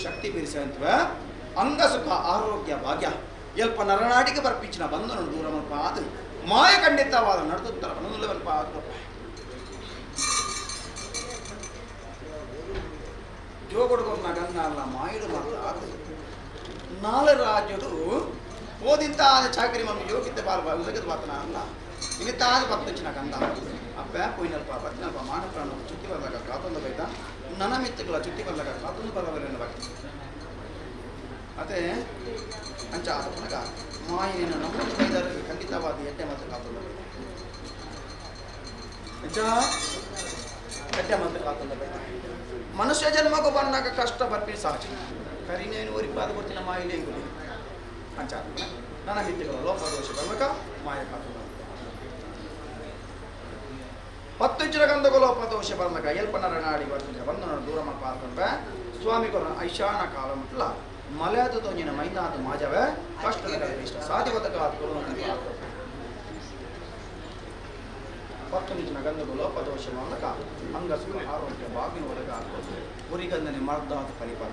ಶಕ್ತಿ ಬೀರಿಸುವ ಅಂಗ ಸುಖ ಆರೋಗ್ಯ ಭಾಗ್ಯ ಎಲ್ಪ ನರನಾಡಿಗೆ ಬರ್ಪಿಚ್ಚಿನ ಬಂಧನ ದೂರ ಮಲ್ಪಾದು ಮಾಯ ಖಂಡಿತವಾದ ನಡೆದುತ್ತರ ಮನೋಲವಲ್ಪಾದು ಜೋಗೊಡ್ಗೊಂಡ ಗಂಧ ಅಲ್ಲ ಮಾಯಿಡು ಮಾತು ನಾಳೆ ರಾಜರು ಓದಿಂತ ಚಾಕರಿ ಮಮ್ಮಿ ಯೋಗಿದ್ದ ಬಾಲ್ ಉದಗದ ಬಾತನ ಅಲ್ಲ ಇನ್ನಿತ್ತಾದ ಬತ್ತಿನ ಗಂಧ ಅಪ್ಪ ಪೋಯಿನಲ್ಪ ಬತ್ತಿನಲ್ಪ ಮಾನ ಪ್ರಾಣ ಚುಟ್ಟಿ ಬರ್ಲಾಗ ಕಾತೊಂದು ಬೈತ ನನ್ನ ಮಿತ್ತಗಳ ಚುಟ್ಟಿ ಬರ್ಲಾಗ ಕಾತೊಂದು ಬರವರೆನ್ನ ಬಾಕಿ ಅದೇ ಅಂಚ ಆತನಗ ಮಾಯಿನ ನಮ್ಮನ್ನು ಬೈದವರಿಗೆ ಖಂಡಿತವಾದ ಎಟ್ಟೆ ಮತ್ತು ಕಾತೊಂದು ಅಂಚ ಎಟ್ಟೆ ಮತ್ತು ಕಾತೊಂದು ಬೈತ ಮನುಷ್ಯ ಜನ್ಮಗೂ ಬಂದಾಗ ಕಷ್ಟ ಬರ್ಪಿ ಸಾಚಿ ಕರಿನೇನು ಒರಿಪಾದ ಗೊತ್ತಿನ ಮಾಯಿಲೆ ಗುರಿ ಅಂಚ ನನ್ನ ಮಿತ್ತಗಳ ಲೋಪದೋಷ ಬರ್ಬೇಕ ಮಾಯ ಕಾತೊಂದು 10 ಇಂಚಿನ ಗಂಧಕ ಲೋಪದೋಷ ಬರ್ಲಕ ಎಲ್ಪನರ ನಾಡಿ ಬರ್ತಿದ್ದೆ ಬಂಧನ ದೂರ ಮಾಡ್ಕೊಂಡ ಸ್ವಾಮಿಗಳ ಐಶಾನ ಕಾಲ ಮುಟ್ಲ ಮಲೆಯಾದ ತೋಂಜಿನ ಮೈದಾದ ಮಾಜವೇ ಕಷ್ಟ ಇಷ್ಟ ಸಾಧ್ಯವಾದಕ 10 ಇಂಚಿನ ಗಂಧಕ ಲೋಪದೋಷ ಬರ್ಲಕ ಅಂಗ ಸುಖ ಆರೋಗ್ಯ ಬಾಗಿನ ಒಳಗ ಉರಿಗಂಧನೆ ಮರ್ದಾದ ಪರಿಪಾಲ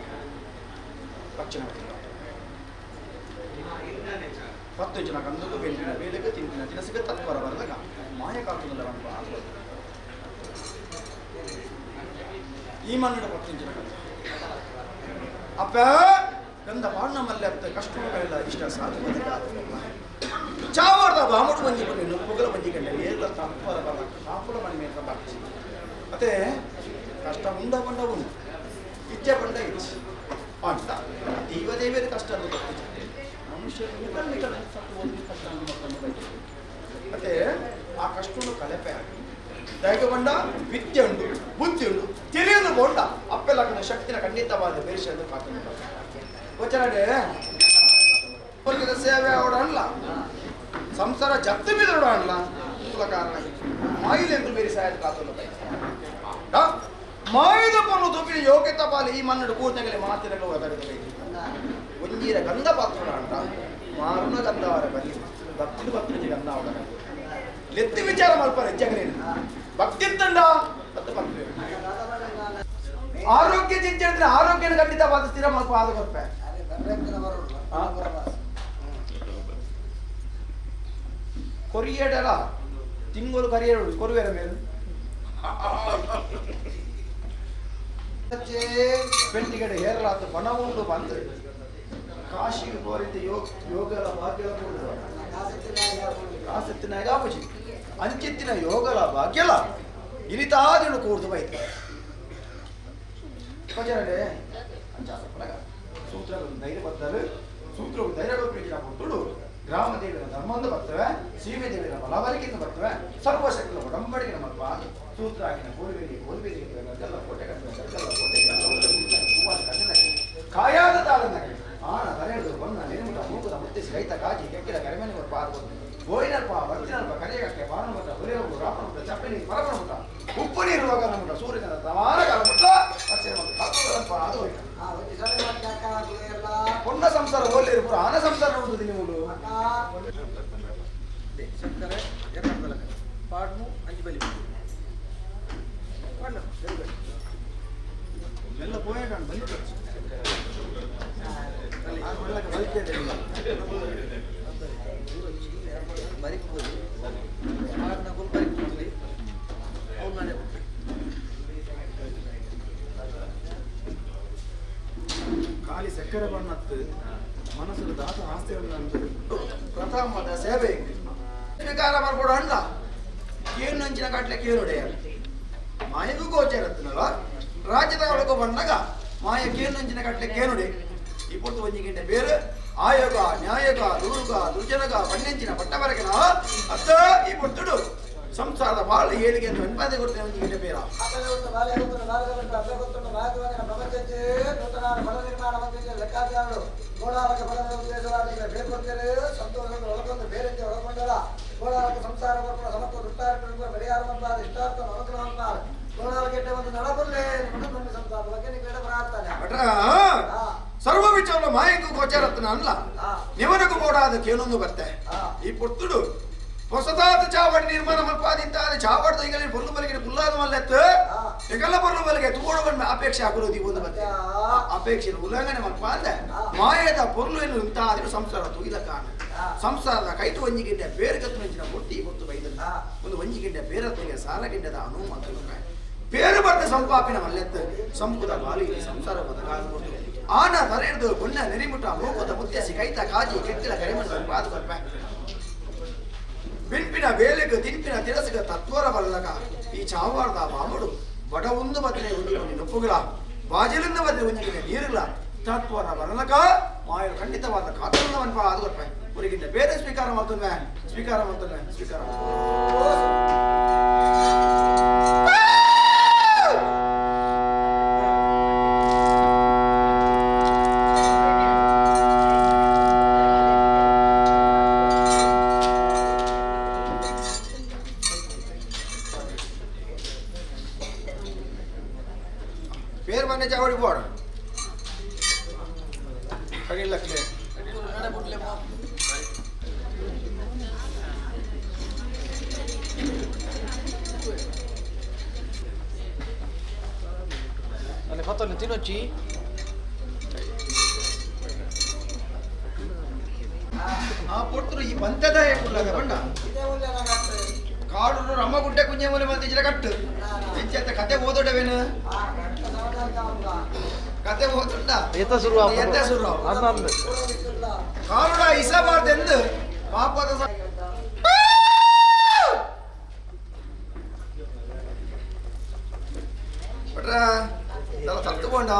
ಪಕ್ಷಣ 10 ಇಂಚಿನ ಗಂಧಕ ಬೆಂದಿನ ಬೇಲೆಗೆ ತಿಂದಿನ ದಿನಸಿಗೆ ತತ್ವರ ಬರ್ಲಕ ಮಾಯ ಕಾಲದಲ್ಲಿ ಆಗ್ಬೋದು ಈ ಮಣ್ಣಿನ 10 ಇಂಚಿನ ಗಂಧ ಅಪ್ಪ ಗಂಧ ಬಾಣ ಮಲ್ಲೆ ಅಪ್ಪ ಕಷ್ಟಗಳೆಲ್ಲ ಇಷ್ಟ ಸಾಧ್ಯ ಚಾವರ್ದ ಬಾಮುಡು ಮಂಜಿ ಬಂದು ಪುಗಲ ಮಂಜಿ ಗಂಟೆ ಏರ್ಲ ತಪ್ಪರ ಬಲ್ಲ ಕಾಪುಲ ಮನೆ ಮೇಲೆ ಬಾಕಿ ಮತ್ತೆ ಕಷ್ಟ ಉಂಡ ಬಂಡ ಉಂಡು ಇಚ್ಛೆ ಬಂಡ ಇಚ್ಛೆ ಅಂತ ದೇವದೇವರ ಕಷ್ಟ ಅಂತ ಗೊತ್ತಿದೆ ಮನುಷ್ಯರು ನಿಕಲ್ ಸತ್ತು ಹೋಗಿ ಕಷ್ಟ ಮತ್ತೆ ಆ ಕಷ್ಟವನ್ನು ಕಲೆಪೆ ಆಗಿ ದೈವ ಬಂಡ ವಿದ್ಯೆ ಉಂಟು ಬುದ್ಧಿ ಉಂಟು ತಿಳಿಯಲು ಬೋಂಡ ಅಪ್ಪೆಲ್ಲ ಶಕ್ತಿನ ಖಂಡಿತವಾದ ಬೇರಿಸಲು ಕಾತುಂಟ ವಚನಡೆ ವರ್ಗದ ಸೇವೆ ಅವಡಲ್ಲ ಸಂಸಾರ ಜಪ್ತಿ ಬಿದ್ದೋಡಲ್ಲ ಮೂಲ ಕಾರಣ ಮಾಯಿಲೆ ಎಂದು ಬೇರಿಸಾಯ ಕಾತುಂಟ ಮಾಯಿದ ಪನ್ನು ತುಪ್ಪಿನ ಯೋಗ್ಯತಾ ಪಾಲಿ ಈ ಮನ್ನಡು ಕೂರ್ನಗಲೆ ಮಾತಿರಲು ಒದಗದೆ ಒಂಜೀರ ಗಂಧ ಪಾತ್ರ ಅಂಟ ಮಾರುನ ಗಂಧವರ ಬಲಿ ಭಕ್ತಿ ಭಕ್ತಿ ಗಂಧ ಅವಡ ಲೆತ್ತಿ ವಿಚಾರ ಮಲ್ಪ ಹೆಚ್ಚಗರೇನು ಭಕ್ತಿ ತಂಡ ಮತ್ತು ಭಕ್ತಿ ಆರೋಗ್ಯ ಚಿಂತೆ ಅಂದ್ರೆ ಆರೋಗ್ಯನ ಖಂಡಿತವಾದ ಸ್ಥಿರ ಮಲ್ಪ ಆದ ಬರ್ಪೆ ಕೊರಿಯೇಡಲ್ಲ ತಿಂಗಳು ಕರಿಯೇಡು ಕೊರುವೆರ ಮೇಲೆ ಪೆಂಟಿಗಡೆ ಹೇರಲಾದ ಬಣವುಂಡು ಬಂದು ಕಾಶಿಗೆ ಕೋರಿದ ಯೋಗಲ ಭಾಗ್ಯ ಆಸಕ್ತಿನಾಗ ಆಪಚಿ ಅಂಚಿತ್ತಿನ ಯೋಗಲ ಭಾಗ್ಯಲ ಇರಿತಾದಿಳು ಕೂರ್ದು ಬೈತ ಪಜರಡೆ ಅಂಚಾಸಪನಗ ಸೂತ್ರಗಳು ಧೈರ್ಯ ಬರ್ತವೆ ಸೂತ್ರಗಳು ಧೈರ್ಯಗಳು ಪ್ರೀತಿನ ಕೊಟ್ಟುಡು ಗ್ರಾಮ ದೇವಿನ ಧರ್ಮಂದು ಬರ್ತವೆ ಸೀಮೆ ದೇವಿನ ಬಲವರಿಕೆಯಿಂದ ಬರ್ತವೆ ಸರ್ವಶಕ್ತಿಗಳ ಒಡಂಬಡಿಕೆ ನಮ್ಮ ಸೂತ್ರ ಆಗಿನ ಗೋಲ್ಬೇರಿ ಗರ್ಗಲ್ಲ ಕೋಟೆ ಕಾಯಾದ ತಾಳನ್ನಾಗಿ ಆನ ಕರೆಯದು ಬಣ್ಣ ನಿರ್ಮುಟ ಮೂಕದ ಮುತ್ತಿಸಿ ರೈತ ಕಾಜಿ ಕೆಕ್ಕಿದ ಕರೆಮೆನಿಗೆ ಪಾರ್ಬೋದು ಗೋಯಿನಲ್ಪ ಭಕ್ತಿನಲ್ಪ ಕರೆಯಕ್ಕೆ ಬಾಣಮುಟ ಹುರಿಯಲು ರಾಪಣಮುಟ ಚಪ್ಪಲಿ ಪರಮಣಮುಟ ಉಪ್ಪು ನೀರುವಾಗ ನಮ್ಮುಟ ಸೂರ್ಯನ ಸಮಾನ ಕಾಲ ಮುಟ್ಟ ಅಕ್ಷರ ಮತ್ತು ಹಕ್ಕುಗಳಪ್ಪ ಅದು ಹೋಯ್ತು ಪೊನ್ನ ಸಂಸಾರ ಓಲ್ಲೇರು ಪೂರ ಆನ ಸಂಸಾರ ನೋಡುದು ನಿಮ್ಮಳು ಪಾಡ್ನು ಅಂಜಿ ಬಲಿ ಎಲ್ಲ ಪೋಯ ಕಾಣ್ ಬಲಿ ಬರಿಕ್ಬೋದು ಪಾಡ್ನ ಗುಲ್ ಬರಿಕ್ಬೋದು ಅವ್ರು ನಾಳೆ ಖಾಲಿ ಸಕ್ಕರೆ ಬಣ್ಣತ್ತು ಮನಸ್ಸು ದಾತ ಆಸ್ತಿಗಳನ್ನು ಪ್ರಥಮದ ಸೇವೆ ಸ್ವೀಕಾರ ಮಾಡ್ಕೊಡು ಅಣ್ಣ ಕೇನು ಹಂಚಿನ ಕಟ್ಲೆ ಕೇನುಡೆಯ ಮಾಯಗೂ ಗೋಚರತ್ತನಲ್ಲ ರಾಜ್ಯದ ಒಳಗೆ ಬಂದಾಗ ಮಾಯ ಕೇನು ಹಂಚಿನ ಕಟ್ಲೆ ಕೇನುಡೆ ಇಪ್ಪತ್ತು ಒಂಜಿಗಿಂತ ಬೇರೆ ಆಯೋಗ ನ್ಯಾಯೋಗ ದುರುಗ ದುರ್ಜನಗ ಬಣ್ಣೆಂಚಿನ ಪಟ್ಟವರೆಗಿನ ಅತ್ತ ಈ ಪುಟ್ಟುಡು ಸಂಸಾರದ ಬಾಳ ಏಳಿಗೆ ಅಂತ ಅನ್ಪಾದೆ ಕೊಡ್ತೇನೆ ಒಂಜಿಗಿಂತ ಬೇರ ಲೆಕ್ಕಾಚಾರಗಳು ಗೋಡಾರಕ್ಕೆ ಬಡದ ಉದ್ದೇಶವಾದ ಬೇರ್ಕೊಡ್ತೇನೆ ಸಂತೋಷದ ಒಳಗೊಂಡು ಬೇರೆ ಒಳಗೊಂಡರ ಗೋಡಾರಕ್ಕೆ ಸಂಸಾರ ಬರ್ಪಡ ಸಮತ್ವ ದುಷ್ಟಾರ್ಥ ಪರಿಹಾರ ಮಾಡ್ಬಾರ ಇಷ್ಟಾರ್ಥ ಅನುಗ್ರಹ ಮಾಡ್ಬಾರ ಗೋಡಾರಕ್ಕೆ ಒಂದು ನಡಬರ್ಲೆ ನಮ್ಮ ಸಂಸಾರ ಬಗ್ಗೆ ನೀವು ಬೇಡ ಬರಾಡ್ತಾನೆ ಸರ್ವ ವಿಚಾರ ಮಾಯಂಗೂ ಗೋಚರತ್ನ ಅಲ್ಲ ನಿವನಗೂ ಗೋಡಾದ ಕೇಳೊಂದು ಬತ್ತೆ ಈ ಪುತ್ತುಡು ಹೊಸದಾದ ಚಾವಡಿ ನಿರ್ಮಾಣ ಮಲ್ಪಾದಿಂತಾದ ಚಾವಡದ ಈಗ ಪೊರ್ಲು ಬಲಿಗೆ ಪುಲ್ಲಾದ ಮಲ್ಲೆತ್ತು ಎಗಲ್ಲ ಪೊರ್ಲು ಬಲಿಗೆ ತೂಗೋಡು ಬಂದ ಅಪೇಕ್ಷೆ ಹಾಕೋದು ಈ ಒಂದು ಮತ್ತೆ ಅಪೇಕ್ಷೆ ಉಲ್ಲಂಘನೆ ಮಲ್ಪಾದ ಮಾಯದ ಪೊರ್ಲು ಏನು ಇಂತಾದ್ರೂ ಸಂಸಾರ ತುಗಿಲ ಕಾಣ ಸಂಸಾರದ ಕೈತು ಒಂಜಿಗಿಂಡೆ ಬೇರೆ ಕತ್ತು ಮೆಂಚಿನ ಕೊಟ್ಟಿ ಕೊಟ್ಟು ಬೈದಲ್ಲ ಒಂದು ಒಂಜಿಗಿಂಡೆ ಬೇರತ್ತಿಗೆ ಸಾಲಗಿಡ್ಡದ ಅನುಮತ ಬೇರೆ ಬರ್ದ ಸಂಪಾಪಿನ ಮಲ್ಲೆತ್ತು ಸಂಪುದ ಬಾಲಿಗೆ ಸಂಸಾರ ಬದಲಾಗಬಹುದು ಆನ ತರೆದು ಬೊಣ್ಣ ನೆರಿಮುಟ ಮೂಕುದ ಮುತ್ತೆಸಿ ಕೈತ ಕಾಜಿ ಕೆಟ್ಟಿಲ ಕರಿಮಣ್ಣ ಪಾದ ಕೊಡ್ಪ ಬಿಂಪಿನ ಬೇಲೆಗ ತಿಂಪಿನ ತಿರಸಿಗ ತತ್ವರ ಬಲ್ಲಕ ಈ ಚಾವಾರದ ಬಾಮುಡು ಬಡ ಒಂದು ಬದನೆ ಒಂದು ನೊಪ್ಪುಗಳ ಬಾಜಿಲಿಂದ ಬದನೆ ಒಂಜಿಗಿನ ನೀರಿಲ್ಲ ತತ್ವರ ಬರಲಕ ಮಾಯು ಖಂಡಿತವಾದ ಕಾತುಲ್ಲವನ್ಪ ಅದು ಕೊಡ್ಪ ಅವರಿಗಿಂತ ಬೇರೆ ಸ್ವೀಕಾರ ಮಾಡ್ತನ್ವೆ ಸ್ವೀಕಾರ ಮಾಡ್ತನ್ವೆ ಸ್ವೀಕಾರ ಬೇರೆ ಮನೆ ಚಾವಡಿ ಬೋಡ ಕಡಿಲಕ್ಲೆ ಅಲ್ಲಿ ಫತ್ತಲ್ಲಿ ತಿನ್ನೊಚ್ಚಿ ಆ ಪೊಟ್ಟರು ಈ ಬಂತದ ಹೇಳುವಾಗ ಬಂಡ ಕಾಡು ರಮ್ಮ ಗುಡ್ಡೆ ಕುಂಜೆ ಮೂಲೆ ಮಲ್ತಿದ್ರೆ ಕಟ್ಟು ಎಂಚಂತ ಕತೆ ಓದೋಡವೇನು ಕತೆ ಓದುಂಡ ಎತ್ತ ಶುರು ಎಂತ ಶುರು ಅದೊಂದು ಕಾರುಡ ಇಸಬಾರ್ದೆಂದು ಪಾಪದ ಪಟ್ರ ಇದೆಲ್ಲ ತತ್ತುಕೊಂಡ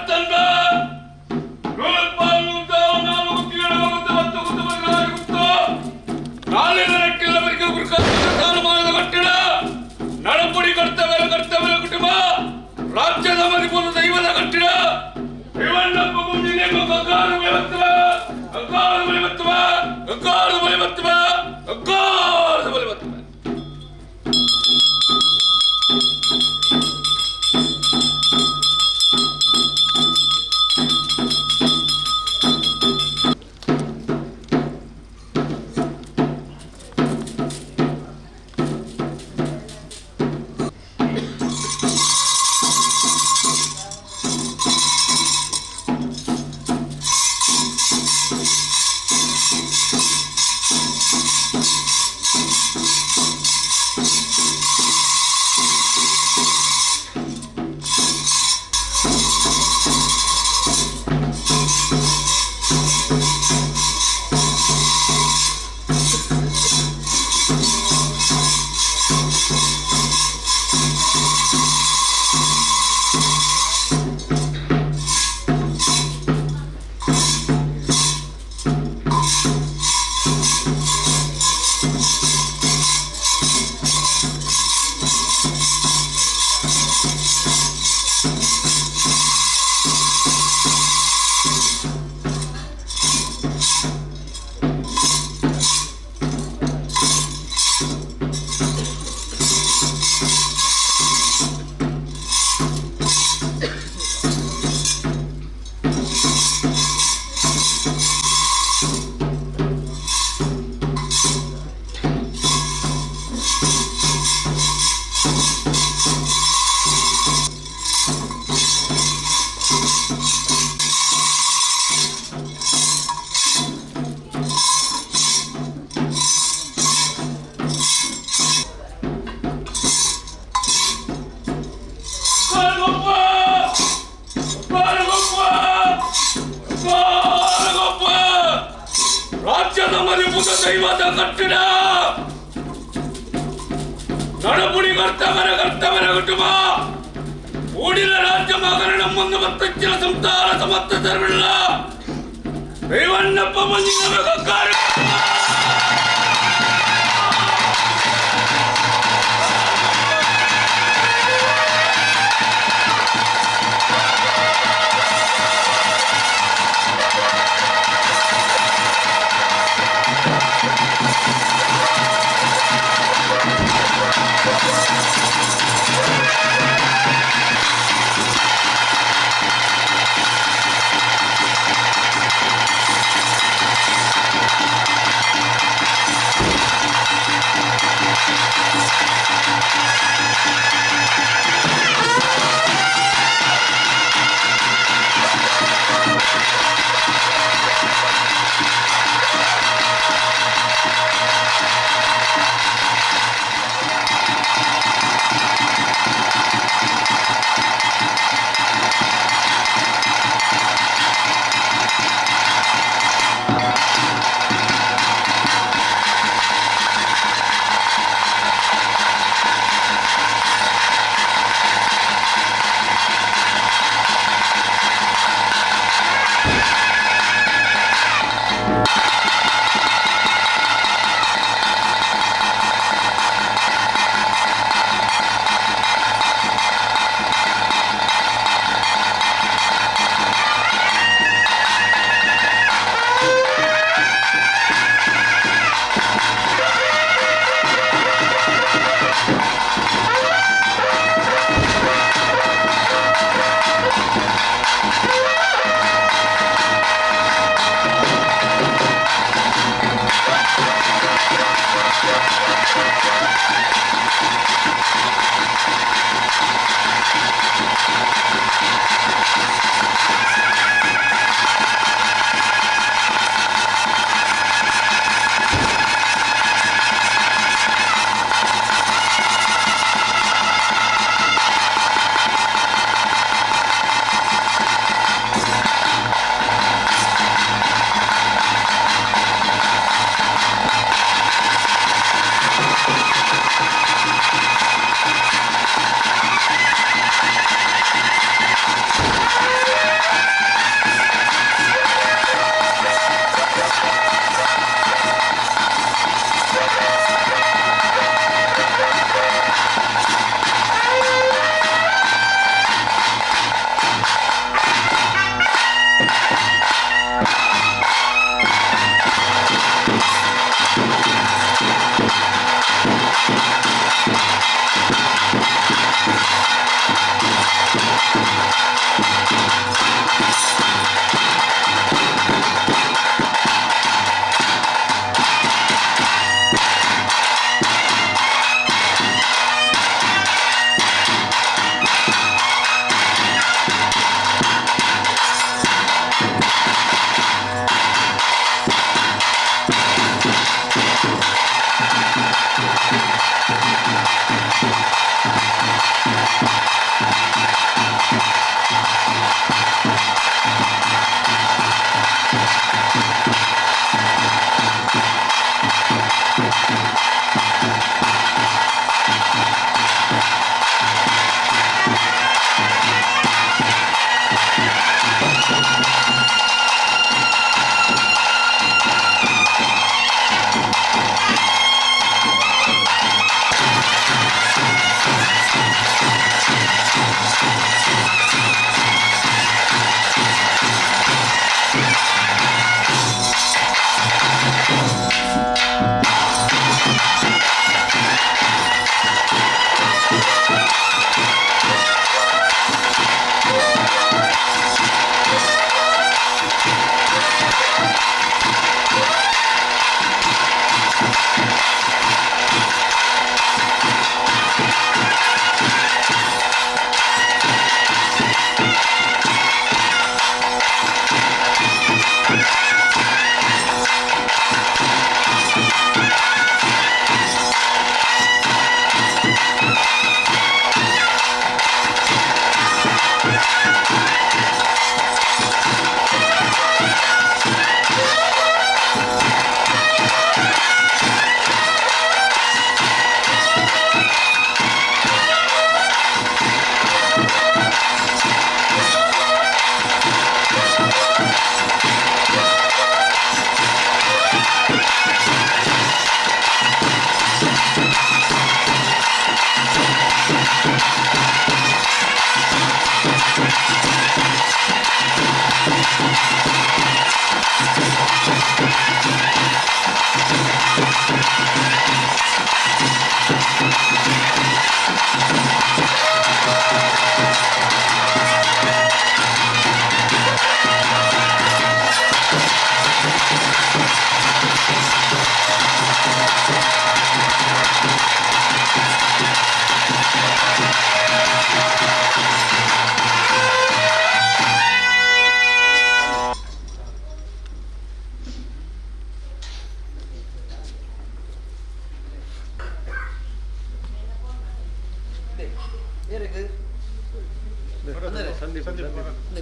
ತಂದ ನಡಪುಡಿ ಕರ್ತವ್ಯ ಕುಟುಂಬ ರಾಜ್ಯದ ಮರಿಪುರ ದೈವದ ಕಟ್ಟಡ ರೇವಣ್ಣಪ್ಪ ಮುಂದಿನ ಅಗಾರು ಬಲಿವತ್ತವ ರಾಜ್ಯದ ಮರಿಪುರ ದೈವದ ಕಟ್ಟಡ ನಡಪುಡಿ ಕರ್ತವರ ಕುಟುಂಬ ಊಡಿನ ರಾಜ್ಯ ಮಗನ ನಮ್ಮನ್ನು ಮತ್ತಚ್ಚಿನ ಸಂತಾನ ಸಮರ್ಥ ಧರ್ಮಿಲ್ಲ ರೇವಣ್ಣಪ್ಪ ಮಂಜಿನ ಕಾರ್ಯ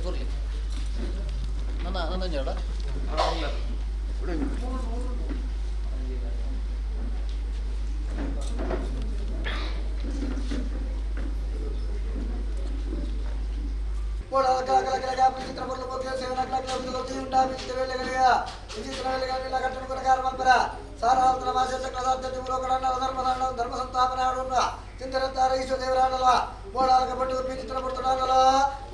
ಕೊರ್ಲಿ ನನ್ನ ಜಡ ಚಿತ್ರ ಬರಲು ಬಗ್ಗೆ ಸೇವನ ಉಂಟಾಗಿ ವೇಳೆಗಳಿಗೆ ವಿಚಿತ್ರ ವೇಳೆಗಳಿಲ್ಲ ಕಟ್ಟಣ ಕೊರಗಾರ ಮಲ್ಪರ ಸಾರಾವತನ ಮಾಸ ಚಕ್ರಸಾಧ್ಯತೆ ಮೂಲಕರಣ ಧರ್ಮ ಸಂಸ್ಥಾಪನೆ ಆಡೋಣ ಚಿಂತನೆತ್ತಾರೆ ಈಶ್ವರ ದೇವರಾಡಲ್ಲ ಮೋಡಾಲಕ ಪಟ್ಟು ಚಿತ್ರ ಬರ್ತಡಲ್ಲ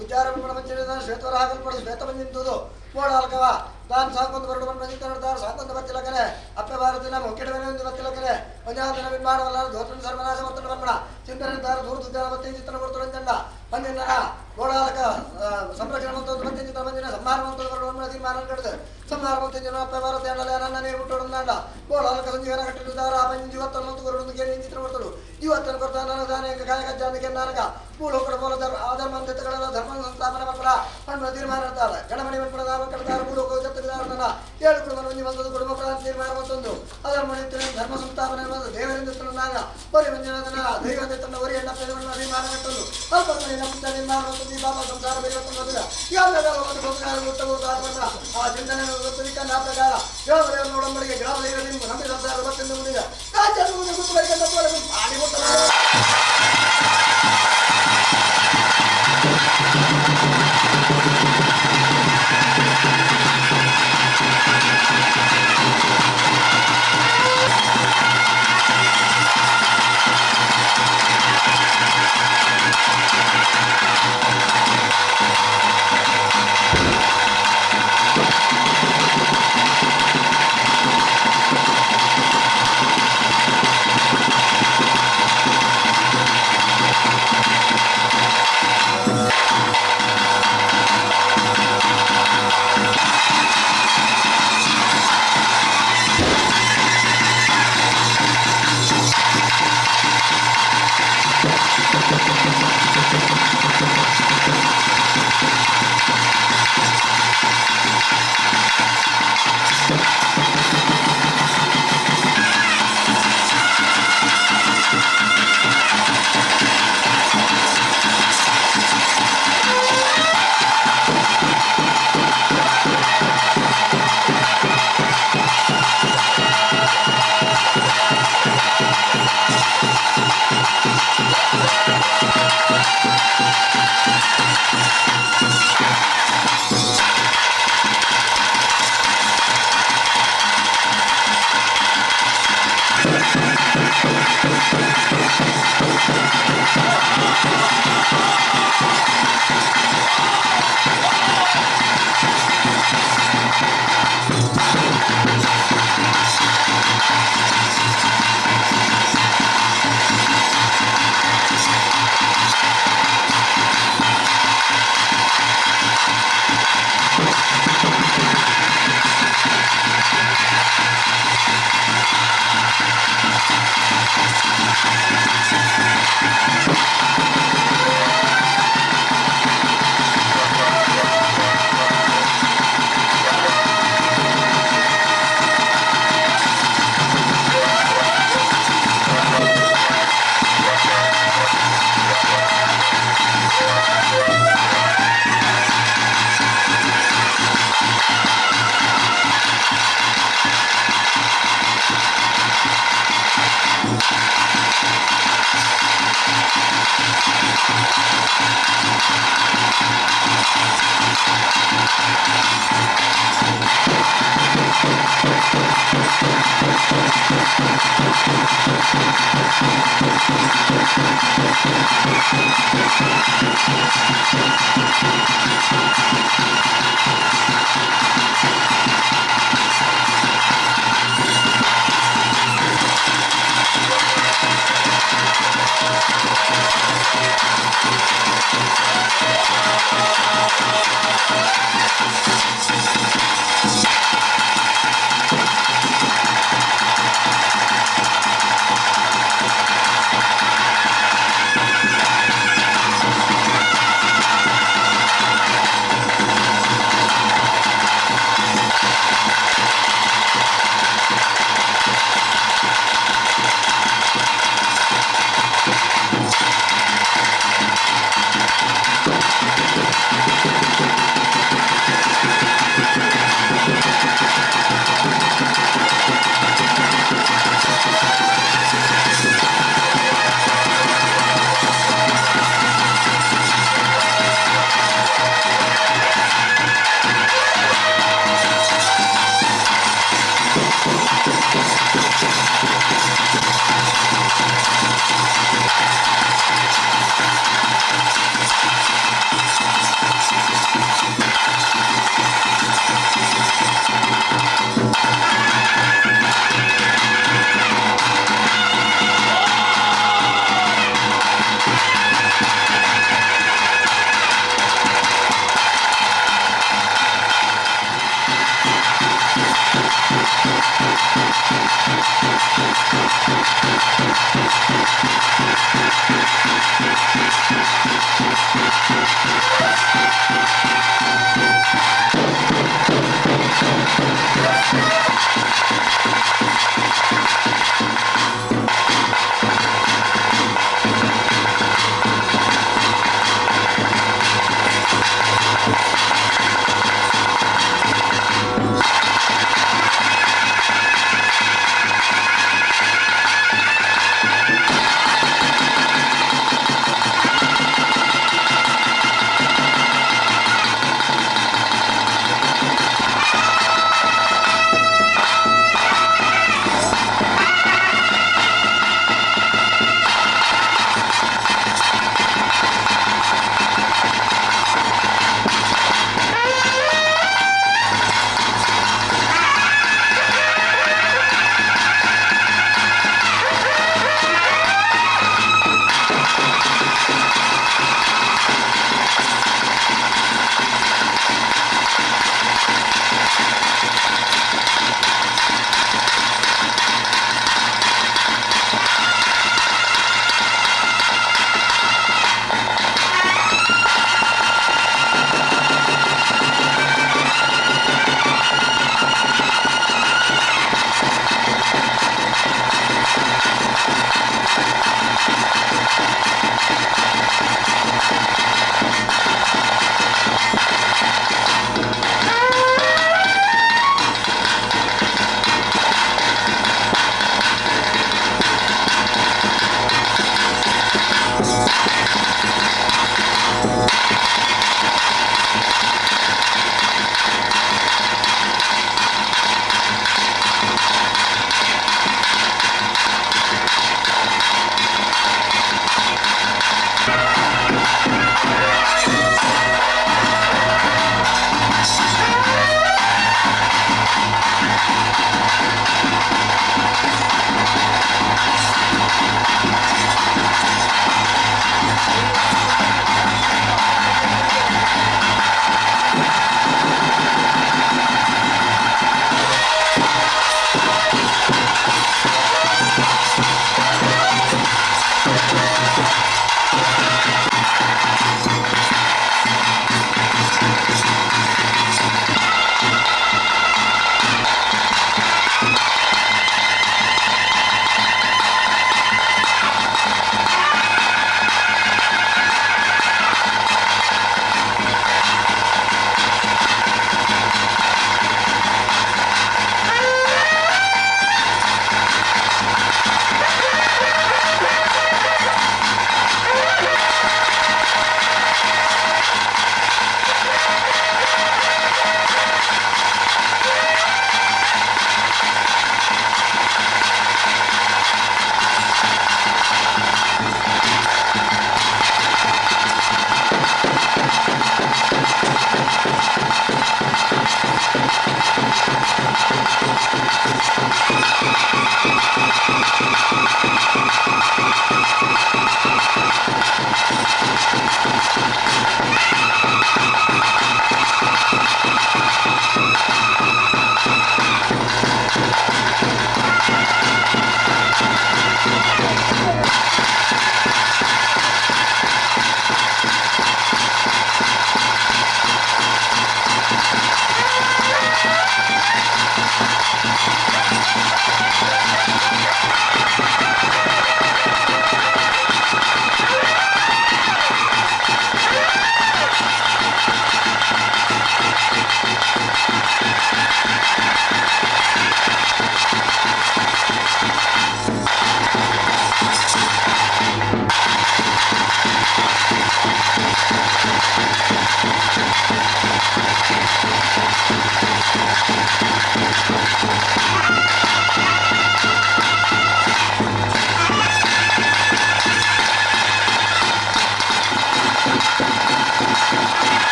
ಉಚ್ಚಾರ ಪಂಚ ಶ್ವೇತವರ ಹಾಕಲ್ಪಡು ಶ್ವೇತ ಬಂದಿಂತದು ಮೋಡಾಲಕವ ತಾನು ಸಾಕೊಂದು ಬರಡು ಬಂದು ಚಿತ್ರತಾರೆ ಸಾಕೊಂದು ಬತ್ತಿಲಕನೆ ಅಪ್ಪೆ ಭಾರತಿನ ಮೊಕ್ಕೆಡವೇ ಒಂದು ಬತ್ತಿಲಕನೆ ಒಂದಾದಿನ ಮಾಡವಲ್ಲ ಧೋತ್ರ ಸರ್ವನಾಶ ಮತ್ತು ಬಂಬಣ ಚಿಂತನೆತ್ತಾರೆ ದೂರ ದುದ್ದ ಬತ್ತಿ ಚಿತ್ರ ಬರ್ತಡಂಡ ಬಂದಿನ ಮೋಡಾಲಕ ಸಂರಕ್ಷಣೆ ಮತ್ತು ಬತ್ತಿ ಚಿತ್ರ ಬಂದಿನ ಸಂಹಾರ ಮತ್ತು ಬರಡು ತೀರ್ಮಾನ ಕಡಿದು ಸಂಹಾರ ಮತ್ತು ಜನ ಅಪ್ಪೆ ಭಾರತಿ ಅಂಡಲ್ಲ ನನ್ನ ನೀರು ಬಿಟ್ಟೋಡಂಡ ಮೋಡಾಲಕ ಸಂಜೀವನ ಕಟ್ಟಿದ್ದಾರೆ ಆ ಪಂಚ ಇವತ್ತನ್ನು ಮತ್ತು ಬರಡು ಗೆಲ್ಲಿ ಚಿತ್ರ ಬರ್ತಡು ಇವತ್ತನ್ನು ಕೊಡ್ತಾ ನಾನು ದಾನಿಕ ಕಾಯಕ ಜಾನಿಕೆ ನಾನಕ ಮೂಲೋಕಡ ಮೂಲ ಆಧರ್ಮ ಅಂತ್ಯಗಳೆಲ್ಲ ಧರ್ಮ ಸಂಸ್ಥಾಪನೆ ಮಾಡ್ತಾರ ಹಣ್ಣು ತೀರ್ಮಾನ ಇರ್ತಾರೆ ಗಣಮಣಿ ಮಕ್ಕಳ ಕಡ್ತಾರೆ ಮೂಲೋಕ ಜತ್ತಿದಾರನ ಏಳು ಕುಟುಂಬ ಮಂದಿ ಬಂದದ್ದು ಕುಟುಂಬ ತೀರ್ಮಾನ ಮತ್ತೊಂದು ಅಧರ್ಮಣಿ ಧರ್ಮ ಸಂಸ್ಥಾಪನೆ ದೇವರಿಂದ ನಾಗ ಬರಿ ಮಂಜುನಾಥನ ದೈವದ ತನ್ನ ವರಿ ಎಣ್ಣ ತೀರ್ಮಾನ ಕಟ್ಟೊಂದು ಅಲ್ಪ ನಮ್ಮ ನಿರ್ಮಾಣ ಮತ್ತೊಂದು ಬಾಬ ಸಂಸಾರ ಬೇರೆ ಆ ಚಿಂತನೆ ಆ ಪ್ರಕಾರ ದೇವರ ನೋಡಂಬಳಿಗೆ ಗ್ರಾಮ ದೈವದಿಂದ ನಮ್ಮ ಸಂಸಾರ ಬತ್ತಿಂದ ಮುಂದಿದೆ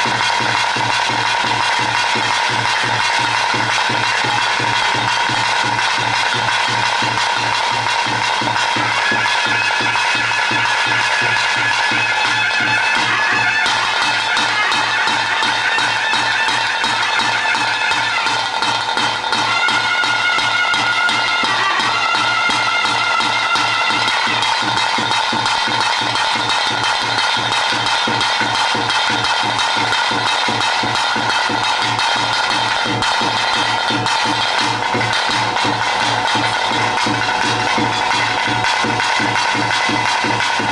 Thank you.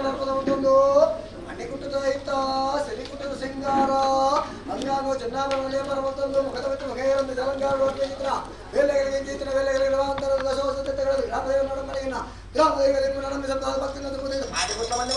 ಒಂದು ಅಣ್ಣೆ ಕುಟ್ಟದ ಇತ್ತ ಸೆಲಿ ಕುಟ್ಟದ ಸಿಂಗಾರ ಅಂಗಾಂಗ ಚೆನ್ನಾಗಿ ಪರ್ವತೊಂದು ಮುಖದ ಬಿಟ್ಟು ಮುಖೇರೊಂದು ಜಲಂಗಾರ ಚಿತ್ರ ವೇಲೆಗಳಿಗೆ ಚಿತ್ರ ವೇಲೆಗಳಿಗೆ ಅಂತರದ ದಶವಸತೆಗಳಲ್ಲಿ ಗ್ರಾಮದೇವ ನಡಮನೆಗಿನ ಗ್ರಾಮದೇವ ನಡಮಿ ಸಂತಾದ ಭಕ್ತಿನ ದುರ್ಬುದ್ಧ ಮಾಡಿ ಕೊಟ್ಟ ಮನೆ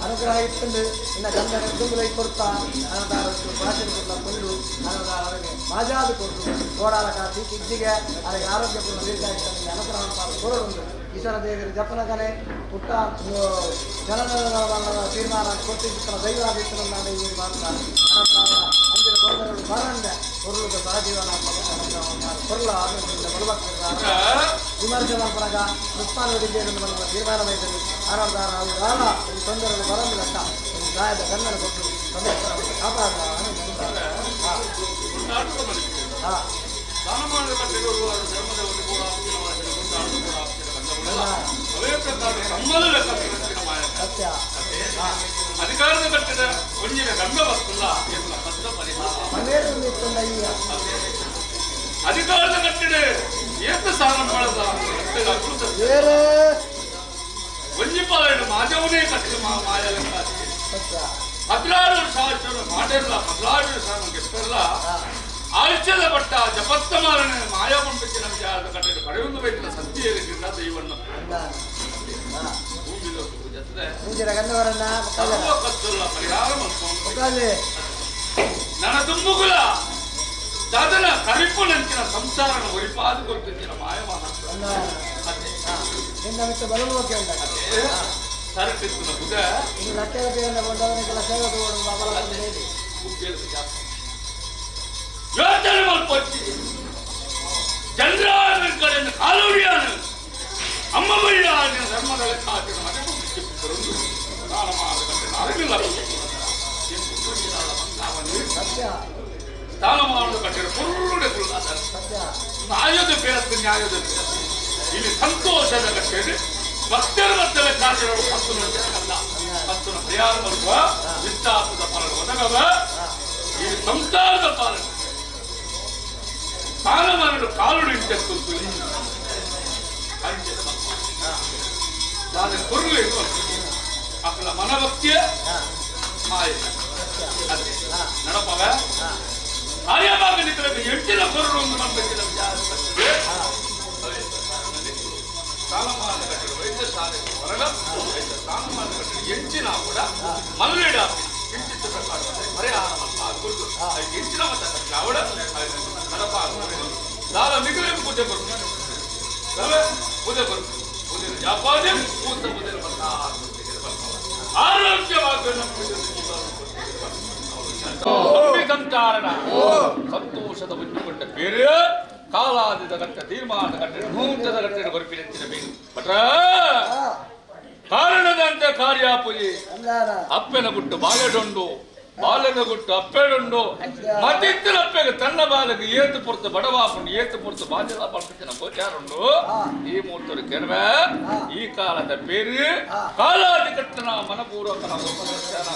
ಅನುಗ್ರಹ ಇಟ್ಟುಂಡು ಇನ್ನ ಗಂಧನ ದುಂಗುಲೈ ಕೊಡ್ತಾ ಅನಂತರ ಭಾಷೆ ಕೊಡ್ತಾ ಕೊಂಡು ಅನಂತರ ಮಾಜಾದು ಕೊಟ್ಟು ಕೋಡಾಲ ಕಾಸಿ ಕಿಜ್ಜಿಗೆ ಅದಕ್ಕೆ ಆರೋಗ್ಯಪೂರ್ಣ ದೀರ್ಘಾಯುಷ್ಯ ಅನುಗ್ರಹ ಕೋರುಂಡು ಈಶ್ವರ ದೇವರ ಜಪನಗನೆ ಪುಟ್ಟ ಜನನ ತೀರ್ಮಾನ ಕೊಟ್ಟಿದ್ದ ದೈವಾದಿತ್ಯ ಮಾಡಿ ಮಾಡ್ತಾರೆ ಅನಂತರ ಅಂಜಿನ ಗೊಂದಗಳು ಬರಂಡ பொருளுக்கு சகஜீவன பொருள் ஆரம்பித்த பலபக்தர் விமர்சனப்பனக கிருஷ்ணான் வெடிக்கேருந்து நம்ம தீர்மானమైంది ಆರಾಮದಾರ ಅವರ ತೊಂದರೆಗಳು ಬರಂಗಿಲ್ಲ ಗಾಯದ ಕನ್ನಡ ಕೊಟ್ಟು ಕಾಪಾಡಲು ಸತ್ಯ ಅಧಿಕಾರದ ಕಟ್ಟಿದ ಒಂದಿನ ಗಂಧ ಬರ್ತಲ್ಲ ಅಧಿಕಾರದ ಕಟ್ಟಿಡ ಎಷ್ಟು ಸಾಲ ಮಾಡದ ಒಂಜಿ ಪಾಲನೆ ಮಾಜವನೇ ಕಟ್ಟಿದ ಮಾಯ ಸತ್ಯ ಹದಿನಾರು ಸಾವಿರ ಮಾಡಿರಲ್ಲ, 16 ಸಾವಿರ ಗೆಪ್ಪಲ್ಲ ಆಯುಷ್ಯದ ಪಟ್ಟ ಜಪತ್ತಮಾಲನೆ ಮಾಯಾಮಂಟಕ್ಕಿನ ವಿಚಾರದ ಕಟ್ಟಡ ಕಡೆಯೊಂದು ಬೈತಿನ ಸತ್ಯೇರಿಲ್ಲ ದೈವನ್ನ ಭೂಮಿలో ಜೊತೆ ಸರ್ವ ಕಷ್ಟಲ್ಲ ಪರಿಹಾರ ಮಾಡ್ಕೊಂಡು ನನ್ನ ತುಂಬುಗುಲ దాదన కరిపునంచిన సంసారను ఒరిపాదు కొడుతున్న మాయమాన సరకిస్తున్న బుధ ಯೋಚನೆ ಮಲ್ಪಚ್ಚಿ ಚಂದ್ರಾನ ಕಡೆ ಕಾಲುಡಿಯಾನು ಅಮ್ಮ ಬೈಯಾನ ಧರ್ಮದ ಲೆಕ್ಕಾಚಾರ ಮನೆ ಮುಗಿಸಿಬಿಟ್ಟರು ತಾಲಮಾನದ ಕಟ್ಟಡ ಪುರುಡೆ ನ್ಯಾಯದ ಬೇರತ್ತು ನ್ಯಾಯದ ಇಲ್ಲಿ ಸಂತೋಷದ ಕಟ್ಟಡ ಭಕ್ತರ ಮಧ್ಯೆ ಲೆಕ್ಕಾಚಾರಗಳು ಹತ್ತುನಲ್ಲ ಹತ್ತುನ ಪರಿಹಾರ ಬರುವ ವಿಶ್ವಾಸದ ಪಾಲನೆ ಒದಗವ ಈ ಸಂಸಾರದ ಪಾಲನೆ ತಾಲಮಾನದ ಕಾಲುಡಿ ಇಂಟೆತ್ತು ನಾನು ಪುರುಳು ಅಕ್ಕಳ ಮನಭಕ್ತಿಯ ಮಾಯ ಅದೇ ನಡಪವ ಕಾರ್ಯಭಾಗ ನಿಂತರೆ ಹೆಚ್ಚಿನ ಪುರುಳು ಒಂದು ನಂಬಿಕೆ ತಾಲಮಾನ ಕಟ್ಟಡ ವೈದ್ಯ ಶಾಲೆ ಹೊರಗ ತಾಲಮಾನ ಕಟ್ಟಡ ಹೆಚ್ಚಿನ ಕೂಡ ಮಲ್ಲೇಡ ಕಿಂಚಿತ್ ಪ್ರಕಾರ ಪರಿಹಾರ ಕುರಿತು ಹೆಚ್ಚಿನ ಮತ ಅವಡ ನಡಪ ದಾಲ ಮಿಗಿಲಿನ ಪೂಜೆ ಬರುತ್ತೆ ಪೂಜೆ ಬರುತ್ತೆ ಪೂಜೆ ವ್ಯಾಪಾರ ಪೂಜೆ ಪೂಜೆ ಬರ್ತಾ ಆರೋಗ್ಯವಾಗಿ ಸಂಚಾರಣ ಸಂತೋಷದ ಹುಟ್ಟಿಕೊಂಡ ಬೇರೆ ಕಾಲಾದಿದ ಕಟ್ಟ ತೀರ್ಮಾನ ಕಟ್ಟಡ ಮೂರ್ಚದ ಕಟ್ಟಡ ಗೊರಪಿನೆತ್ತಿರಬೇಕು ಭಟ್ರ ಕಾರಣದಂತೆ ಕಾರ್ಯಾಪುಲಿ ಅಪ್ಪೆನ ಗುಟ್ಟು ಬಾಲೆಡೊಂಡು ಬಾಲನ ಗುಟ್ಟು ಅಪ್ಪೆಡೊಂಡು ಮತ್ತಿತ್ತಿನ ಅಪ್ಪೆಗೆ ತನ್ನ ಬಾಲಗೆ ಏತು ಪುರ್ತು ಬಡವಾಪುಂಡು ಏತು ಪುರ್ತು ಬಾಲ್ಯದ ಪಲ್ಪಿನ ಗೋಚಾರುಂಡು ಈ ಮೂರ್ತರು ಕೆರವೆ ಈ ಕಾಲದ ಬೇರೆ ಕಾಲಾದಿ ಕಟ್ಟನ ಮನಪೂರ್ವಕನ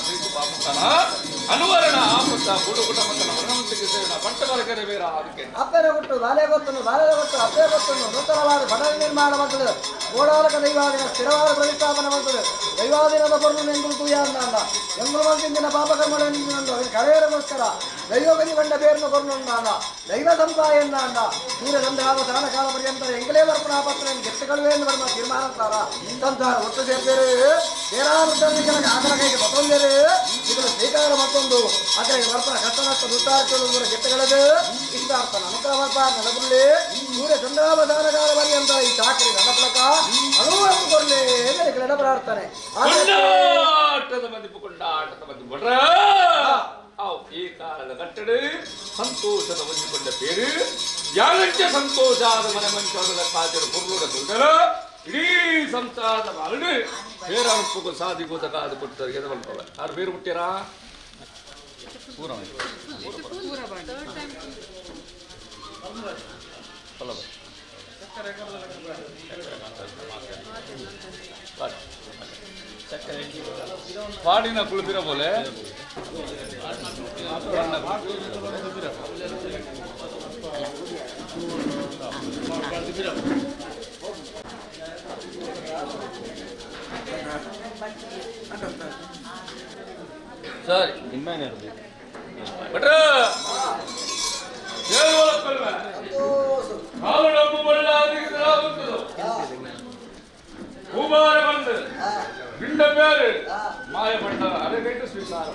ಪ್ರೀತಿ ಪಾಪಕನ ಅನುವರಣ ಆಪತ್ತ ಗುಡುಗುಟ ಮತನ ವರ್ಣವಂತಿಗೆ ಸೇವನ ಪಟ್ಟಬರಗರೆ ಬೇರ ಅದಕ್ಕೆ ಅಪ್ಪೆನ ಗುಟ್ಟು ಬಾಲೆ ಗೊತ್ತನು ಬಾಲ್ಯದ ಗುಟ್ಟು ಅಪ್ಪೆ ಗೊತ್ತನು ನೂತನವಾದ ಬಡವ ನಿರ್ಮಾಣ ಮಾಡ್ತದೆ ಗೋಡಾಲಕ ದೈವಾದಿನ ಸ್ಥಿರವಾದ ಪ್ರತಿಷ್ಠಾಪನೆ ಮಾಡ್ತದೆ ದೈವಾದಿನದ ಬರುವುದು ಎಂಗುಳು ತೂಯ ಅಂದ ಎಂಗುಳು ಮಂತಿನ ಪಾಪಕರ್ಮಗಳು ಕಳೆಯರಗೋಸ್ಕರ ದೈವಗನಿ ಕಂಡ ಬೇರನ್ನು ಕೊರನುಂಡ ದೈವ ಸಂಪಾಯ ಎಂದ ಸೂರ್ಯ ಸಂಧ್ಯಾವ ಸಾನ ಕಾಲ ಪರ್ಯಂತ ಎಂಗಲೇ ವರ್ಪಣಾ ಪತ್ರ ಗೆಟ್ಟುಗಳೇ ಎಂದು ಬರುವ ತೀರ್ಮಾನ ಸಂಸಾರ ಒಟ್ಟು ಸೇರ್ಬೇರೆ ಬೇರಾವೃತ್ತನಿಗೆ ಆಕರ ಕೈಗೆ ಮತ್ತೊಂದೇರೆ ಇದನ್ನು ಸ್ವೀಕಾರ ಮತ್ತೊಂದು ಆಕರಿಗೆ ವರ್ಪಣ ಕಷ್ಟ ನಷ್ಟ ದುಷ್ಟಾರ್ಥಗಳು ಗೆಟ್ಟಗಳದು ಇಷ್ಟಾರ್ಥ ನಮಕ ವರ್ಪ ನೆನಪುಳ್ಳಿ ಸೂರ್ಯ ಸಂಧ್ಯಾವ ಸಾನ ಕಾಲ ಪರ್ಯಂತ ಈ ಚಾಕರಿ ನಡಪಲಕ ಅನುವತ್ತು ಕೊರಲೇ ಎಂದು ಪ್ರಾರ್ಥನೆ ಕೊಂಡಾಟದ ಮಂದಿ ಬಿಡ್ರ ಈ ಕಾಲದ ಕಟ್ಟಡ ಸಂತೋಷದ ಹೊಂದಿಕೊಂಡ ಬೇರೆ ಯಾಗಕ್ಕೆ ಸಂತೋಷ ಆದ ಮನೆ ಮಂಚದ ಕಾಚರ ಪುರುಡ ದುರ್ಗಲ ಇಡೀ ಸಂಸಾರದ ಮರಳು ಬೇರೆ ಅನುಪ್ಪು ಸಾಧಿಗೋದ ಕಾದು ಕೊಡ್ತಾರೆ ಎದ ಬಲ್ಪವ ಯಾರು ಬೇರು ಮುಟ್ಟ್ಯಾರಾ ಪಾಡಿನ ಕುಳಿತಿರ ಬೋಲೆ ಸರಿ ಇನ್ಮೇಲೆ ಬಟ್ರ ಹೂಬಾರ ಬಂದು ಗಿಂಡ ಬೇರೆ ಮಾಯ ಮಂಡಲ ಅಲೆಗೈಟು ಸ್ವೀಕಾರ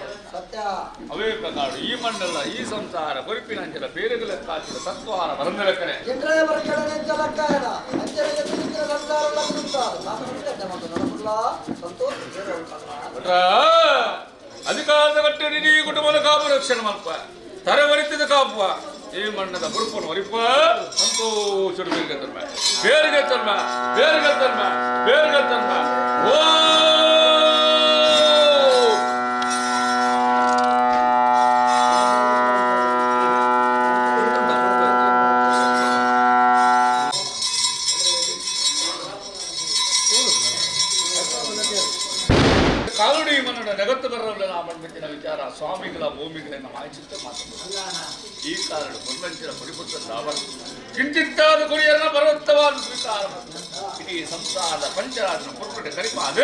ಅವೇ ಪ್ರಕಾರ ಈ ಮಂಡಲ ಈ ಸಂಸಾರ ಬರುಪಿನಂಚಲ ಬೇರೆಗಳ ಕಾಚಿದ ತತ್ವಾರ ಬರಂದಲಕ್ಕನೆ ಅಧಿಕಾರದ ಕಟ್ಟೆ ನೀ ಕುಟುಂಬದ ಕಾಪು ರಕ್ಷಣೆ ಮಲ್ಪ ತರೆ ಒರಿತಿದ ಕಾಪುವ ಈ ಮಣ್ಣದ ಬುರುಪನ್ನು ಒರಿಪ ಸಂತೋಷ ಬೇರಿಗೆ ತನ್ಮ ಬೇರಿಗೆ ತನ್ಮ ಬೇರಿಗೆ ತನ್ಮ ಬೇರಿಗೆ ತನ್ಮ ಓ ಕಾಲುಡಿ ಮನ್ನಡ ನಗತ್ತು ಬರಲ್ಲ ಮಣ್ಣಿನ ವಿಚಾರ ಸ್ವಾಮಿಗಳ ಭೂಮಿಗಳನ್ನ ಮಾಯಿಸುತ್ತೆ ಮಾತಾಡ ಈ ಕಾರಣ ಮುನ್ನಂಚಿನ ಪರಿಪುತ್ರ ಲಾಭ ಕಿಂಚಿತ್ತಾದ ಗುರಿಯನ್ನ ಬಲವತ್ತವಾದ ಸ್ವೀಕಾರ ಇಡೀ ಸಂಸಾರದ ಪಂಚರಾಜನ ಪುರುಷ ಕರಿಪಾದ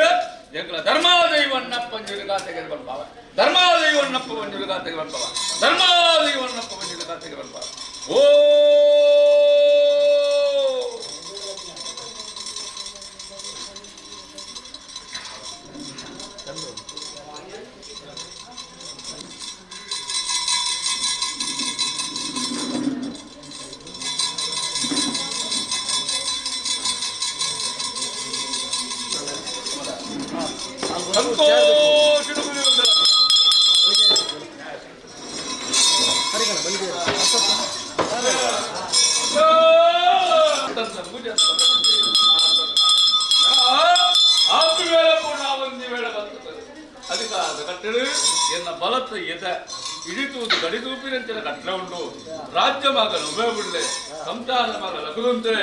ಎಂಕಲ ಧರ್ಮಾದೈವನ್ನಪ್ಪ ಗಾತೆಗೆ ಬರ್ಬಾವ ಧರ್ಮಾದೈವನ್ನಪ್ಪ ಗಾತೆಗೆ ಬರ್ಬಾವ ಧರ್ಮಾದೈವನ್ನಪ್ಪ ಗಾತೆಗೆ ಬರ್ಬಾವ ಓ ಎನ್ನ ಬಲತ್ತ ಎದ ಇಡಿತುವುದು ಗಡಿದೂಪಿನಂಚಿನ ಕಟ್ಟ ಉಂಟು ರಾಜ್ಯ ಮಗ ಉಭಯ ಬಿಡಲೆ ಸಂಸಾರ ಮಗ ಲಗುದಂತೆ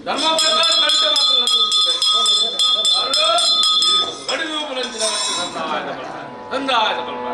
ಧರ್ಮ ಪ್ರಕಾರ ಕಡಿತ ಮಗ ಲಗುದಂತೆ ಗಡಿದೂಪಿನಂಚಿನ ಕಟ್ಟ ನಂದಾಯದ ಬಲ್ಪ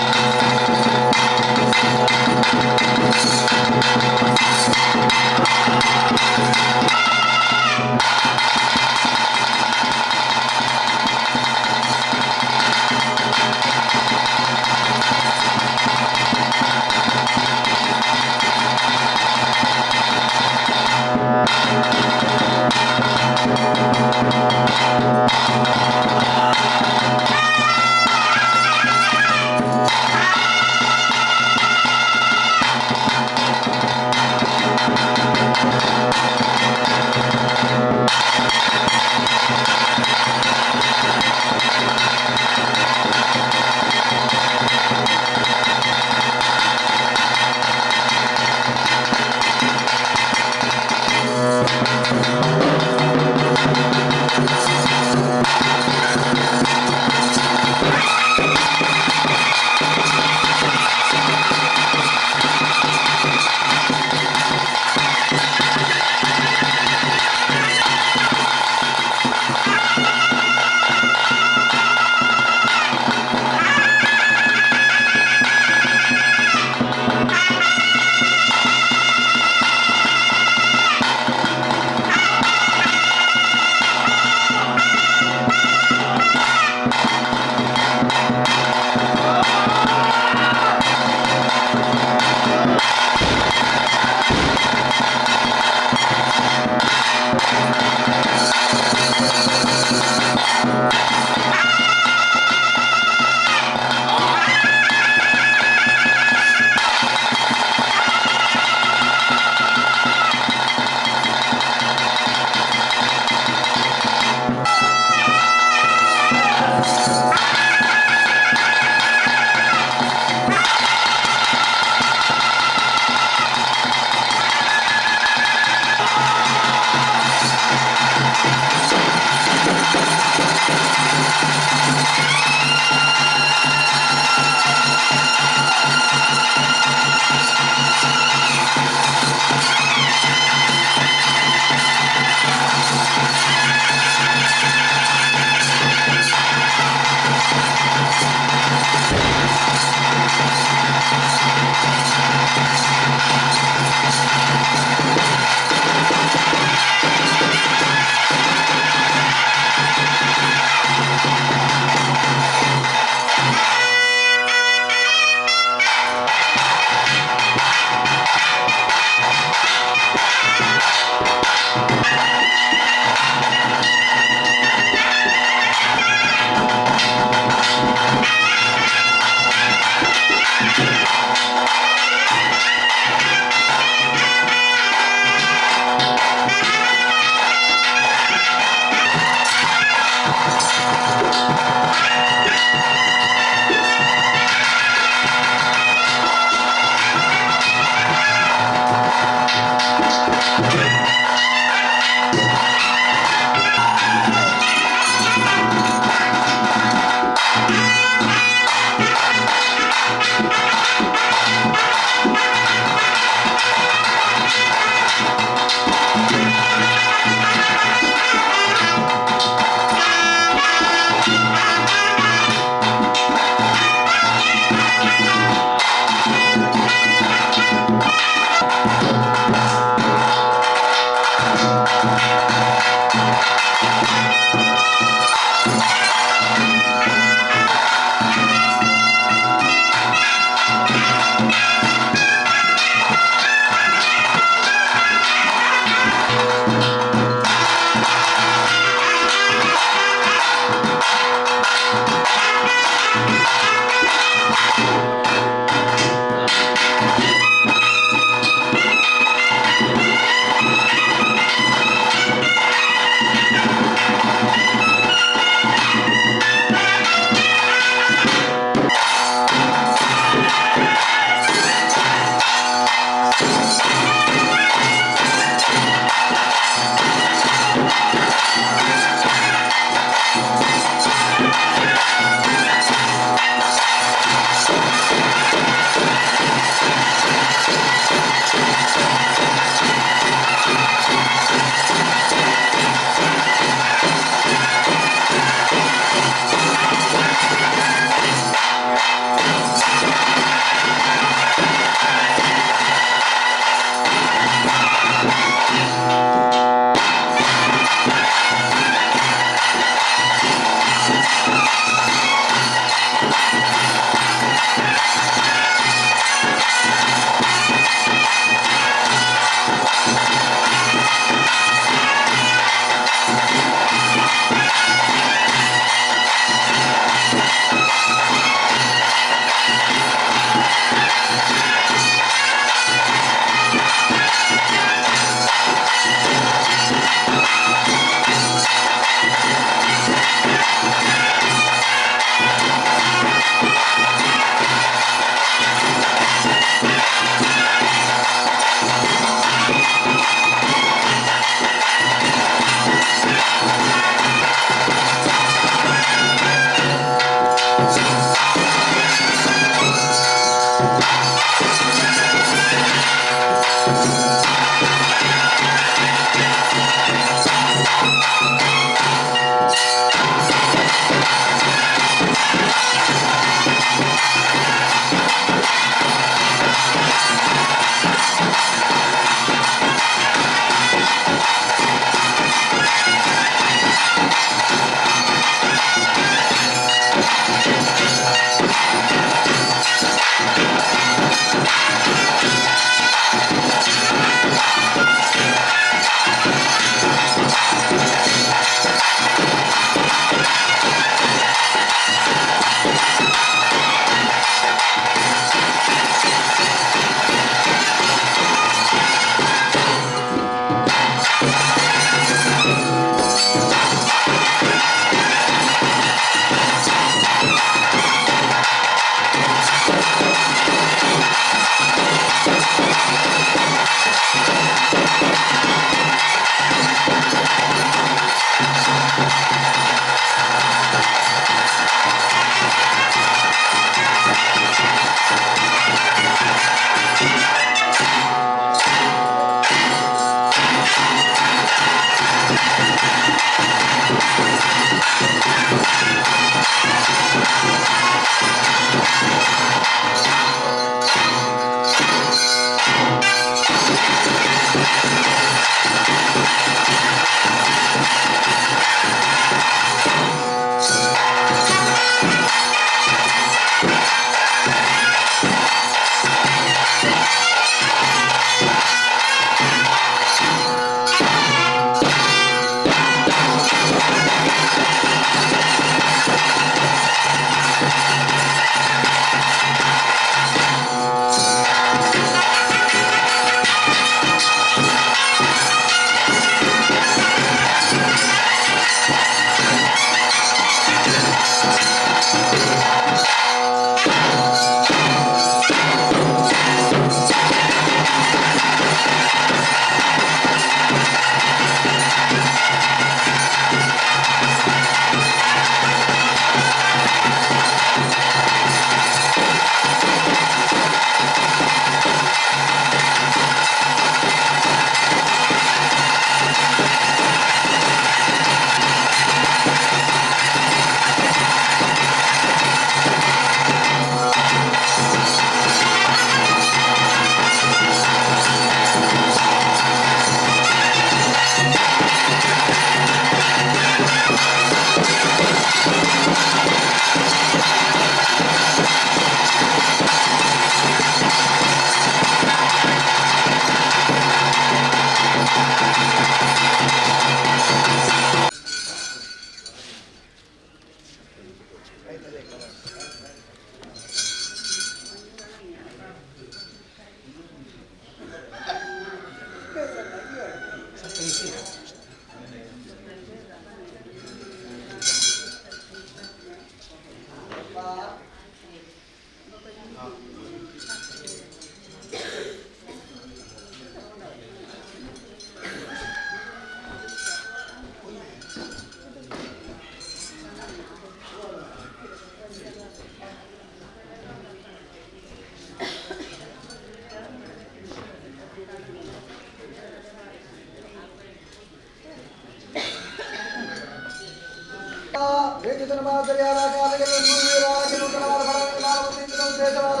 ವೇದಿತನ ಮಾದರಿಯಾದ ಕಾಲದಲ್ಲಿ ನೂರಾಗಿ ನೂತನವಾದ ಫಲವನ್ನು ಮುಟ್ಟಿಸಿದ ಉದ್ದೇಶವಾದ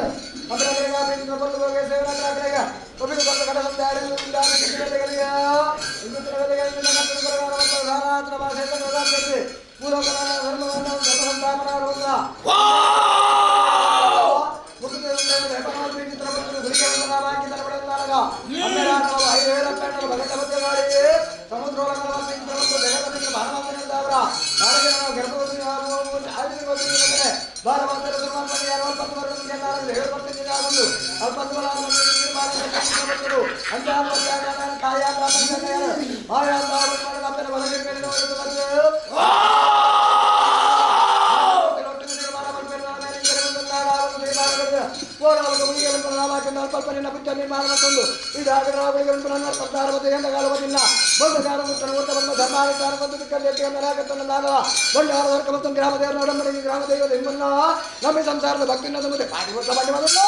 ಅದರಲ್ಲಿಗ ವೇದಿತನ ಬಂಧುಗಳಿಗೆ ಸೇವನಕಾರರಿಗೆ ಒಬ್ಬರು ಬಂದ ಕಡಲ ದಾರಿಯಿಂದ ಕಿಸಿಗಳಿಗೆ ಇಂದ್ರಗಳಿಗೆ ಕಟ್ಟಡಗಳನ್ನು ಧಾರಾತ್ರ ಭಾಷೆ ಸಂಘದಲ್ಲಿ ಮೂಲಕನ ಧರ್ಮವನ್ನು ಧರ್ಮಸಂತಾಪನಾರವನ್ನ ನಿರ್ಮಾಣಗೊಂಡು ಇದಾಗಿ ಎಂದಗಾಲವದಿಲ್ಲ ಬಂಧಕಾರ ಧರ್ಮಾನುಸಾರ ಬಂದು ಬಂಡಾರ ಗ್ರಾಮದೇವರ ನಡಂಬಡಿ ಗ್ರಾಮದೇವರ ನಿಮ್ಮನ್ನ ನಮ್ಮ ಸಂಸಾರದ ಭಕ್ತಿನ ಮುಂದೆ ಪಾಟಿ ಬಂದಿಲ್ಲ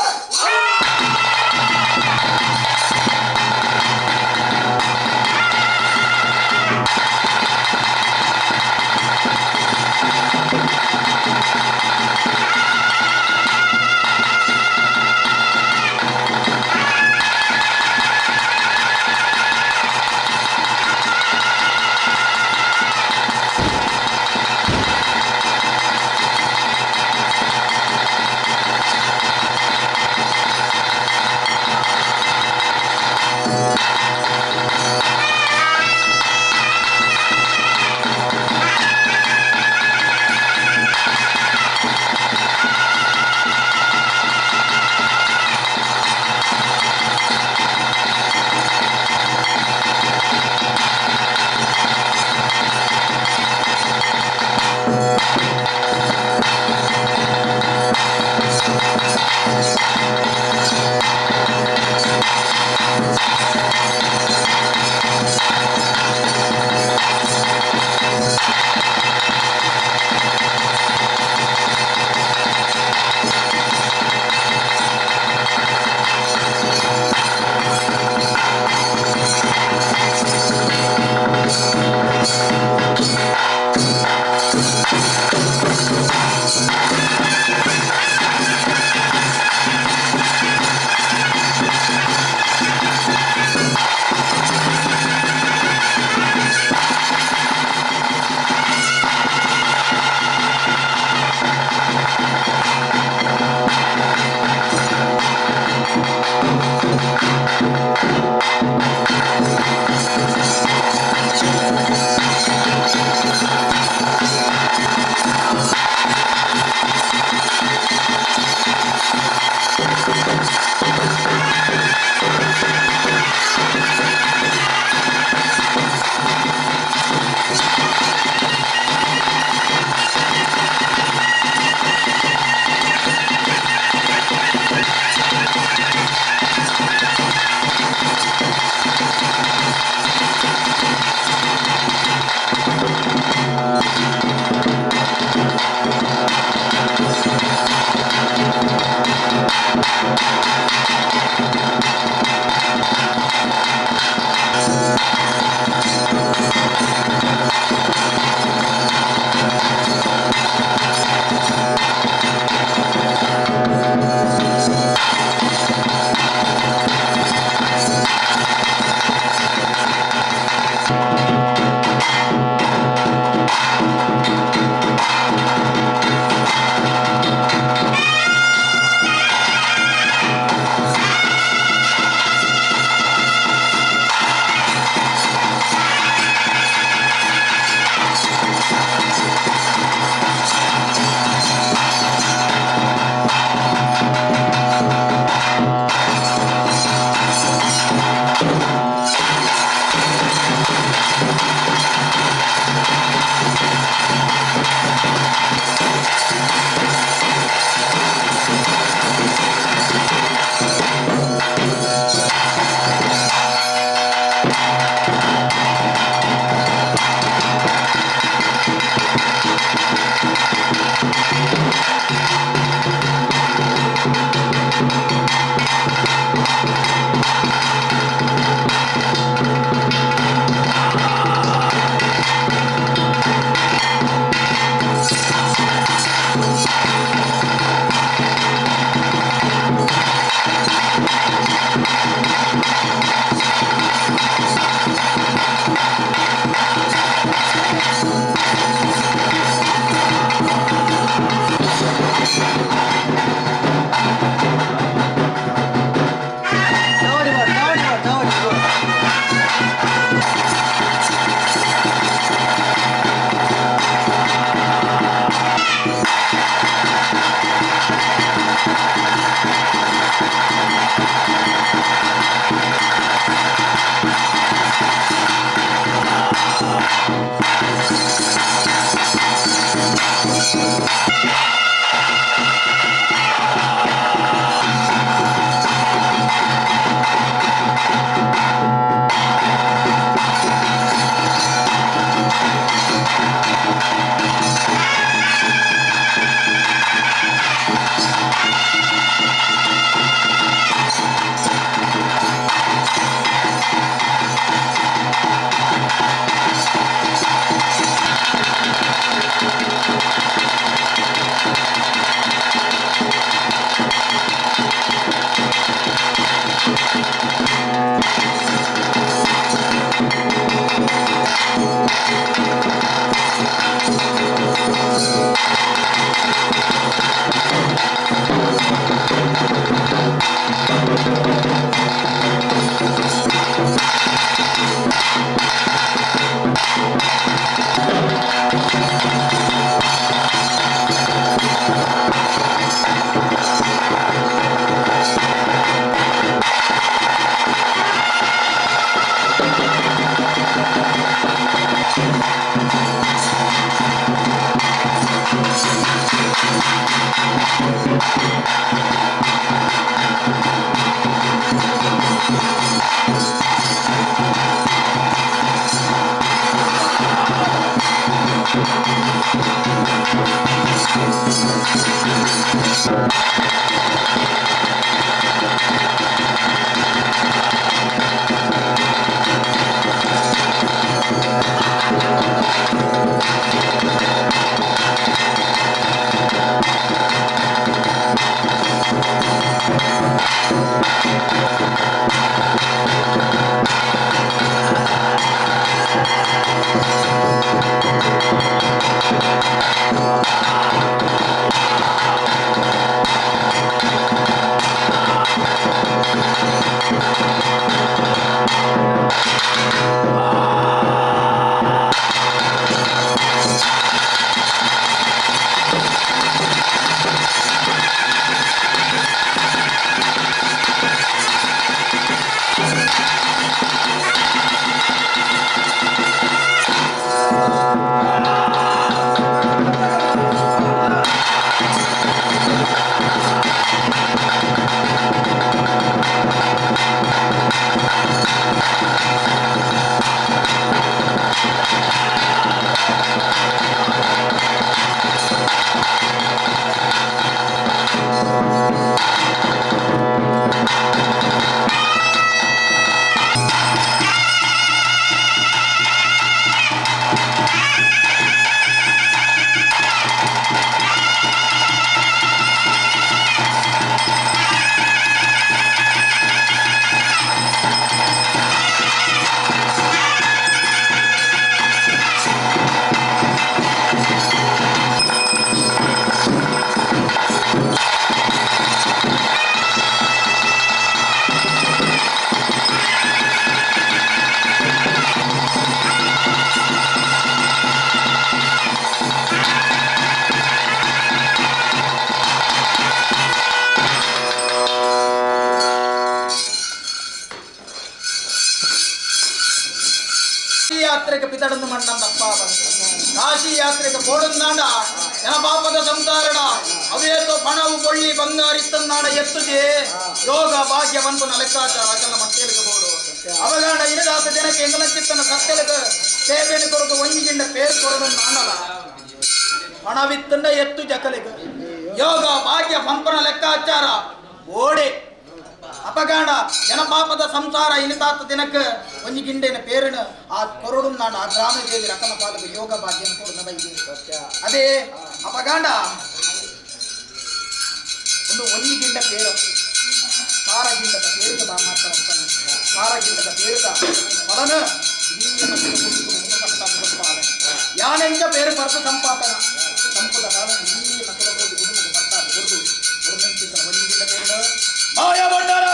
ಯಾತ್ರೆಗೆ ಪಿತಡನ್ನು ಮಣ್ಣಂದಪ್ಪ ಕಾಶಿ ಯಾತ್ರೆಗೆ ಪೋಡನ್ನಾಡ ಜನಪಾಪದ ಸಂಸಾರಣ ಅವೇತೋ ಪಣವು ಬೊಳ್ಳಿ ಬಂಗಾರಿತ್ತನ್ನಾಡ ಎತ್ತುಗೆ ಯೋಗ ಭಾಗ್ಯ ಬಂದು ಲೆಕ್ಕಾಚಾರ ಅಕಲ ಮಟ್ಟೇಲಿಗೆ ಬೋಡು ಅವಗಾಡ ಇರದಾತ ಜನಕ್ಕೆ ಎಂಗಲಕ್ಕಿತ್ತನ ಸತ್ಯಲಗ ಸೇವೆಯನ್ನು ಕೊರದು ಒಂಜಿಗಿಂಡ ಪೇರು ಕೊರದು ನಾನಲ ಹಣವಿತ್ತಂಡ ಎತ್ತು ಜಕಲಿಗ ಯೋಗ ಭಾಗ್ಯ ಪಂಪನ ಲೆಕ್ಕಾಚಾರ ಓಡೆ ಅಪಗಾಡ ಜನಪಾಪದ ಸಂಸಾರ ಇನಿತಾತ ದಿನಕ್ಕೆ ಒಂಜಿ ಗಿಂಡೆನ ಪೇರಿನ ಆ ಕೊರಡು ನಾಡ ಆ ಗ್ರಾಮ ದೇವಿ ರಕನ ಪಾಲಕ ಯೋಗ ಭಾಗ್ಯನ ಕೊರನ ಬೈಗೆ ಅದೇ ಅಪಗಾಡ ಒಂದು ಒಂಜಿ ಗಿಂಡ ಪೇರು ಸಾರ ಗಿಂಡದ ಪೇರುಗ ಮಾತ್ರ ಸಾರ ಗಿಂಡದ ಪೇರುಗ ಫಲನ ಯಾನೆಂಜ ಪೇರು ಬರ್ತ ಸಂಪಾದನ ಸಂಪದ ಕಾಲ ಒಂಜಿ ಗಿಂಡ ಪೇರು ಮಾಯ ಭಂಡಾರ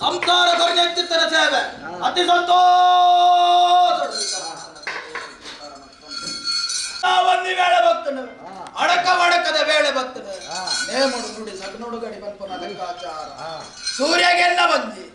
ಸಂಸಾರ ಕೊರನೆತ್ತಿತ್ತರ ಸೇವೆ ಅತಿ ಸಂತೋಷ ಒಂದಿ ವೇಳೆ ಭಕ್ತನು ಅಡಕ ಮಡಕದ ವೇಳೆ ಭಕ್ತನು ನೇಮುಡು ನುಡಿ ಸಗನುಡು ಗಡಿ ಬಂಪನ ಲೆಕ್ಕಾಚಾರ ಸೂರ್ಯಗೆಲ್ಲ ಬಂದಿ